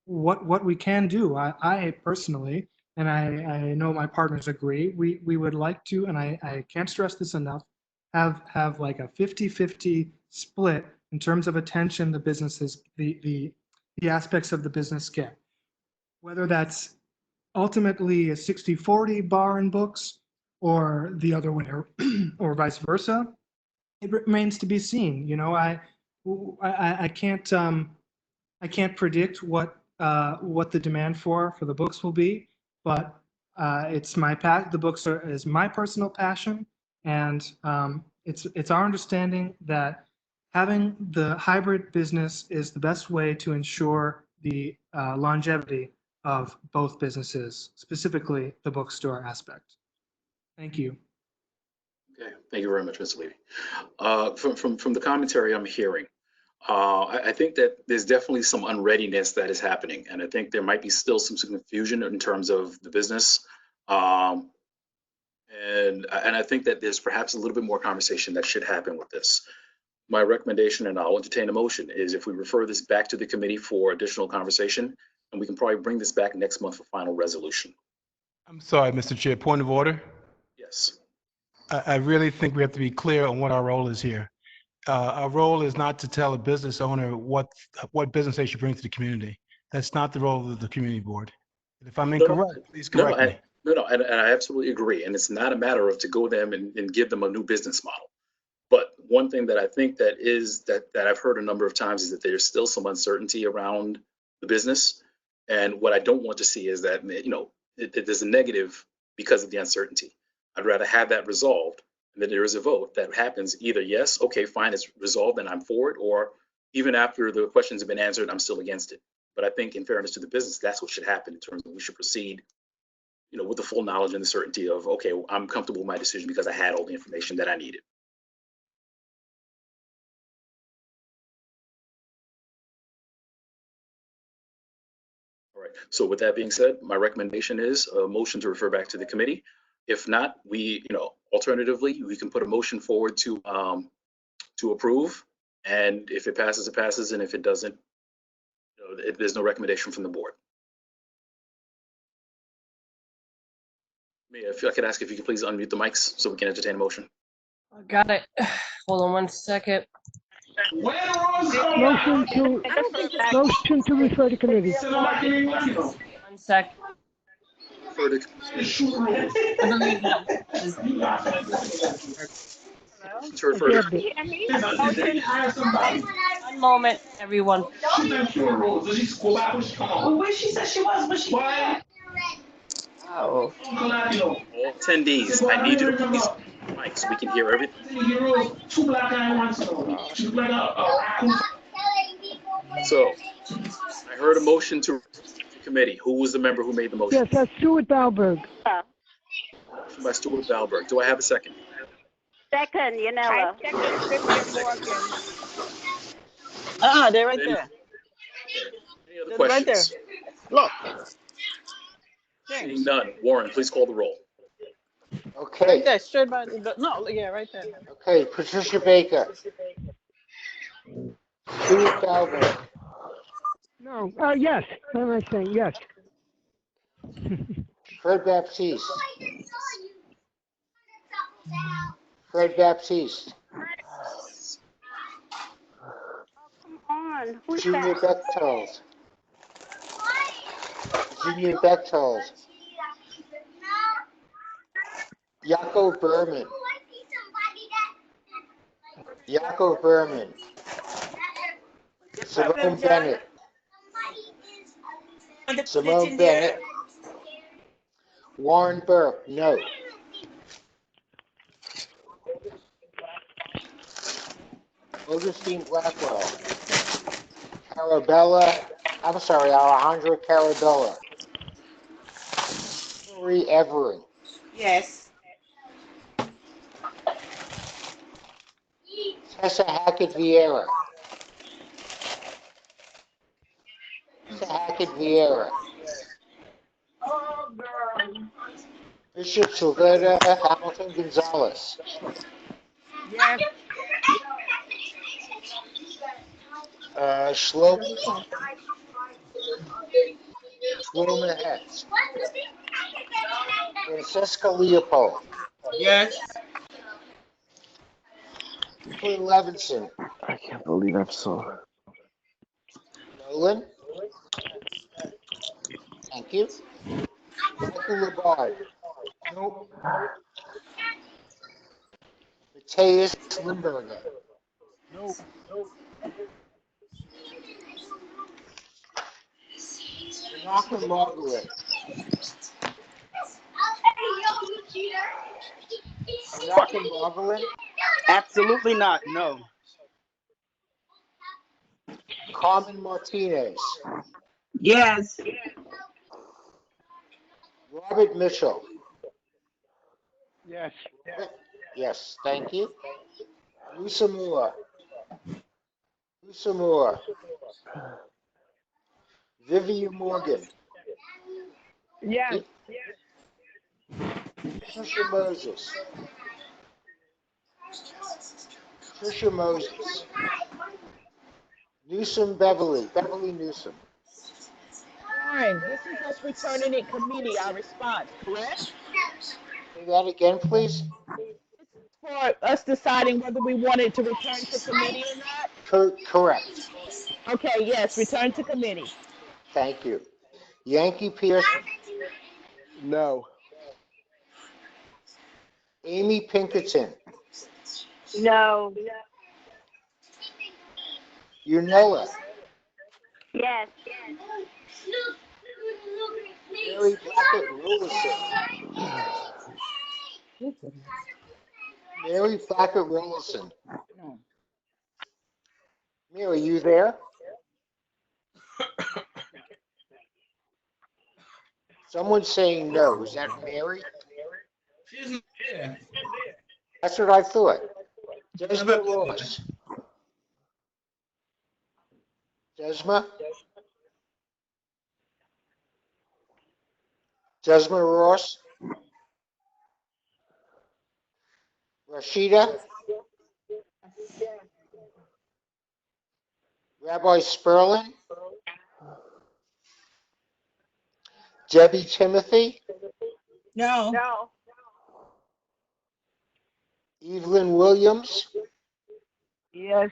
[SPEAKER 4] what we can do. I personally, and I know my partners agree, we would like to, and I can't stress this enough, have like a 50-50 split in terms of attention the businesses, the aspects of the business get. Whether that's ultimately a 60-40 bar and books or the other way, or vice versa, it remains to be seen. I can't predict what the demand for the books will be, but it's the books is my personal passion, and it's our understanding that having the hybrid business is the best way to ensure the longevity of both businesses, specifically the bookstore aspect. Thank you.
[SPEAKER 2] Okay, thank you very much, Mr. Levy. From the commentary I'm hearing, I think that there's definitely some unreadiness that is happening, and I think there might be still some confusion in terms of the business. And I think that there's perhaps a little bit more conversation that should happen with this. My recommendation, and I'll entertain a motion, is if we refer this back to the committee for additional conversation, and we can probably bring this back next month for final resolution.
[SPEAKER 15] I'm sorry, Mr. Chair, point of order.
[SPEAKER 2] Yes.
[SPEAKER 15] I really think we have to be clear on what our role is here. Our role is not to tell a business owner what business they should bring to the community. That's not the role of the community board. If I'm incorrect, please correct me.
[SPEAKER 2] No, and I absolutely agree. And it's not a matter of to go them and give them a new business model. But one thing that I think that I've heard a number of times is that there's still some uncertainty around the business. And what I don't want to see is that, there's a negative because of the uncertainty. I'd rather have that resolved, and that there is a vote that happens either yes, okay, fine, it's resolved and I'm for it, or even after the questions have been answered, I'm still against it. But I think in fairness to the business, that's what should happen in terms of we should proceed, with the full knowledge and the certainty of, okay, I'm comfortable with my decision because I had all the information that I needed. All right, so with that being said, my recommendation is a motion to refer back to the committee. If not, we, alternatively, we can put a motion forward to approve. And if it passes, it passes. And if it doesn't, there's no recommendation from the board. If I could ask if you could please unmute the mics so we can entertain a motion.
[SPEAKER 1] I got it. Hold on 1 second.
[SPEAKER 9] Motion to refer to committee.
[SPEAKER 1] 1 sec. One moment, everyone. Oh.
[SPEAKER 2] All attendees, I need you to please mic so we can hear everything. So, I heard a motion to committee. Who was the member who made the motion?
[SPEAKER 9] Yes, that's Stuart Dahlberg.
[SPEAKER 2] Motion by Stuart Dahlberg. Do I have a second?
[SPEAKER 21] Second, Yanela.
[SPEAKER 13] They're right there.
[SPEAKER 2] Any other questions?
[SPEAKER 13] Right there. Look.
[SPEAKER 2] Seeing none. Warren, please call the roll.
[SPEAKER 5] Okay.
[SPEAKER 13] Right there, straight by the, no, yeah, right there.
[SPEAKER 5] Okay, Patricia Baker. Stuart Dahlberg.
[SPEAKER 9] No, yes. What am I saying? Yes.
[SPEAKER 5] Fred Baptiste. Fred Baptiste.
[SPEAKER 21] Come on, who's
[SPEAKER 5] Junior
[SPEAKER 21] that?
[SPEAKER 5] Bechtold. Junior Bechtold. Jaco Berman. Yakov Berman, Simone Bennett, Simone Bennett, Warren Burke, no. Augustine Blackwell, Alejandro Carabella, Marie Everin,
[SPEAKER 3] Yes.
[SPEAKER 5] Tessa Hackett Vieira, Bishop Sylvetta Hamilton Gonzalez,
[SPEAKER 19] Yes.
[SPEAKER 5] Shlomo Hetz, Francesca Leopold,
[SPEAKER 3] Yes.
[SPEAKER 5] Clint Levinson,
[SPEAKER 6] I can't believe I'm so.
[SPEAKER 5] Nolan, thank you. Michael Labarde, nope. Mateus Limberger, nope. Malcolm Margaret,
[SPEAKER 13] Absolutely not. No.
[SPEAKER 5] Carmen Martinez,
[SPEAKER 18] Yes.
[SPEAKER 5] Robert Mitchell,
[SPEAKER 16] Yes.
[SPEAKER 5] yes, thank you. Musa Moore, Vivian Morgan,
[SPEAKER 19] Yes.
[SPEAKER 5] Patricia Moses, Beverly Newsom.
[SPEAKER 19] Warren, this is us returning in committee, our response, correct?
[SPEAKER 5] Say that again, please.
[SPEAKER 19] For us deciding whether we wanted to return to committee or not?
[SPEAKER 5] Correct.
[SPEAKER 19] Okay, yes, return to committee.
[SPEAKER 5] Thank you. Yankee Pearson,
[SPEAKER 12] No.
[SPEAKER 5] Amy Pinkerton,
[SPEAKER 19] No.
[SPEAKER 5] Unella,
[SPEAKER 21] Yes.
[SPEAKER 5] Mary Blackett Rollison. Mary, you there? Someone's saying no. Is that Mary?
[SPEAKER 3] She's not there.
[SPEAKER 5] That's what I thought. Desma Ross. Desma Ross. Rashida. Rabbi Sperlin. Debbie Timothy.
[SPEAKER 3] No.
[SPEAKER 19] No.
[SPEAKER 5] Evelyn Williams.
[SPEAKER 19] Yes.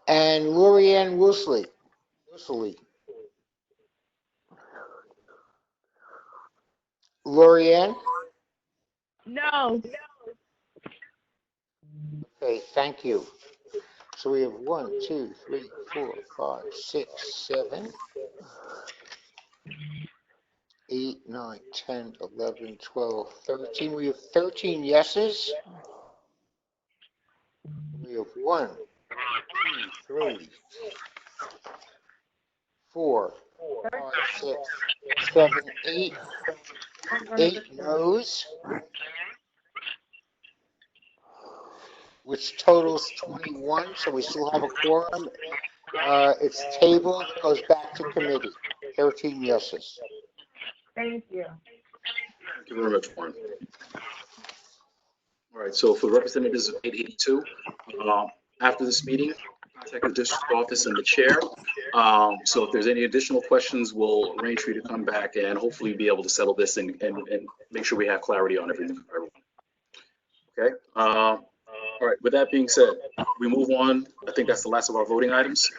[SPEAKER 5] And Lorianne Woosley. Lorianne?
[SPEAKER 19] No.
[SPEAKER 5] Okay, thank you. So we have 1, 2, 3, 4, 5, 6, 7, 8, 9, 10, 11, 12, 13. We have 13 yeses. We have 1, 2, 3, 4, 5, 6, 7, 8. 8 noes, which totals 21. So we still have a quorum. It's tabled, goes back to committee. 13 yeses.
[SPEAKER 19] Thank you.
[SPEAKER 2] Thank you very much, Warren. All right, so for the representatives of 882, after this meeting, contact the district office and the chair. So if there's any additional questions, we'll arrange for you to come back and hopefully be able to settle this and make sure we have clarity on everything for everyone. Okay. All right, with that being said, we move on. I think that's the last of our voting items.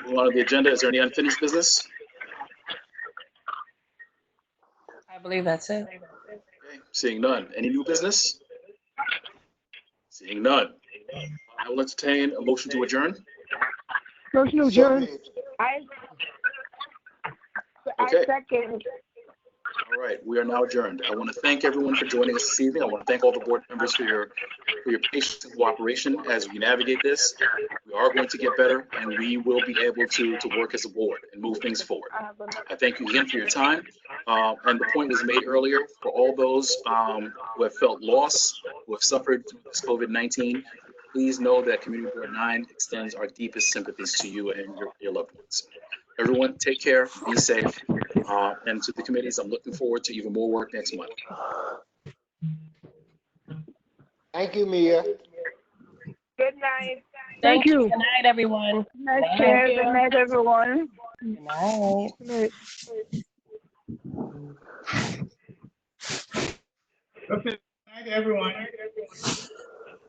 [SPEAKER 2] Move on to the agenda. Is there any unfinished business?
[SPEAKER 1] I believe that's it.
[SPEAKER 2] Okay. Seeing none. Any new business? Seeing none. I will entertain a motion to adjourn.
[SPEAKER 9] Motion to adjourn.
[SPEAKER 19] I
[SPEAKER 2] Okay.
[SPEAKER 19] second.
[SPEAKER 2] All right, we are now adjourned. I want to thank everyone for joining us this evening. I want to thank all the board members for your patience and cooperation as we navigate this. We are going to get better, and we will be able to work as a board and move things forward. I thank you again for your time. And the point was made earlier, for all those who have felt loss, who have suffered through this COVID-19, please know that Community Board 9 extends our deepest sympathies to you and your loved ones. Everyone, take care, be safe, and to the committees, I'm looking forward to even more work next month.
[SPEAKER 5] Thank you, Mia.
[SPEAKER 19] Good night.
[SPEAKER 9] Thank you.
[SPEAKER 1] Good night, everyone.
[SPEAKER 19] Good night, Chair. Good night, everyone.
[SPEAKER 1] Good night.
[SPEAKER 9] Good night.
[SPEAKER 7] Okay. Good night, everyone.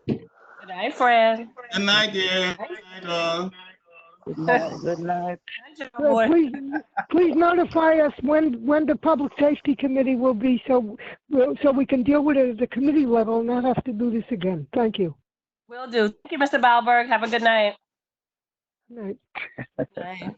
[SPEAKER 1] Good night, friend.
[SPEAKER 7] Good night, dear. Good night, all.
[SPEAKER 3] Good night. Good night.
[SPEAKER 9] Please notify us when the Public Safety Committee will be, so we can deal with it at the committee level and not have to do this again. Thank you.
[SPEAKER 1] Will do. Thank you, Mr. Balberg. Have a good night.
[SPEAKER 9] Good night.
[SPEAKER 1] Good night.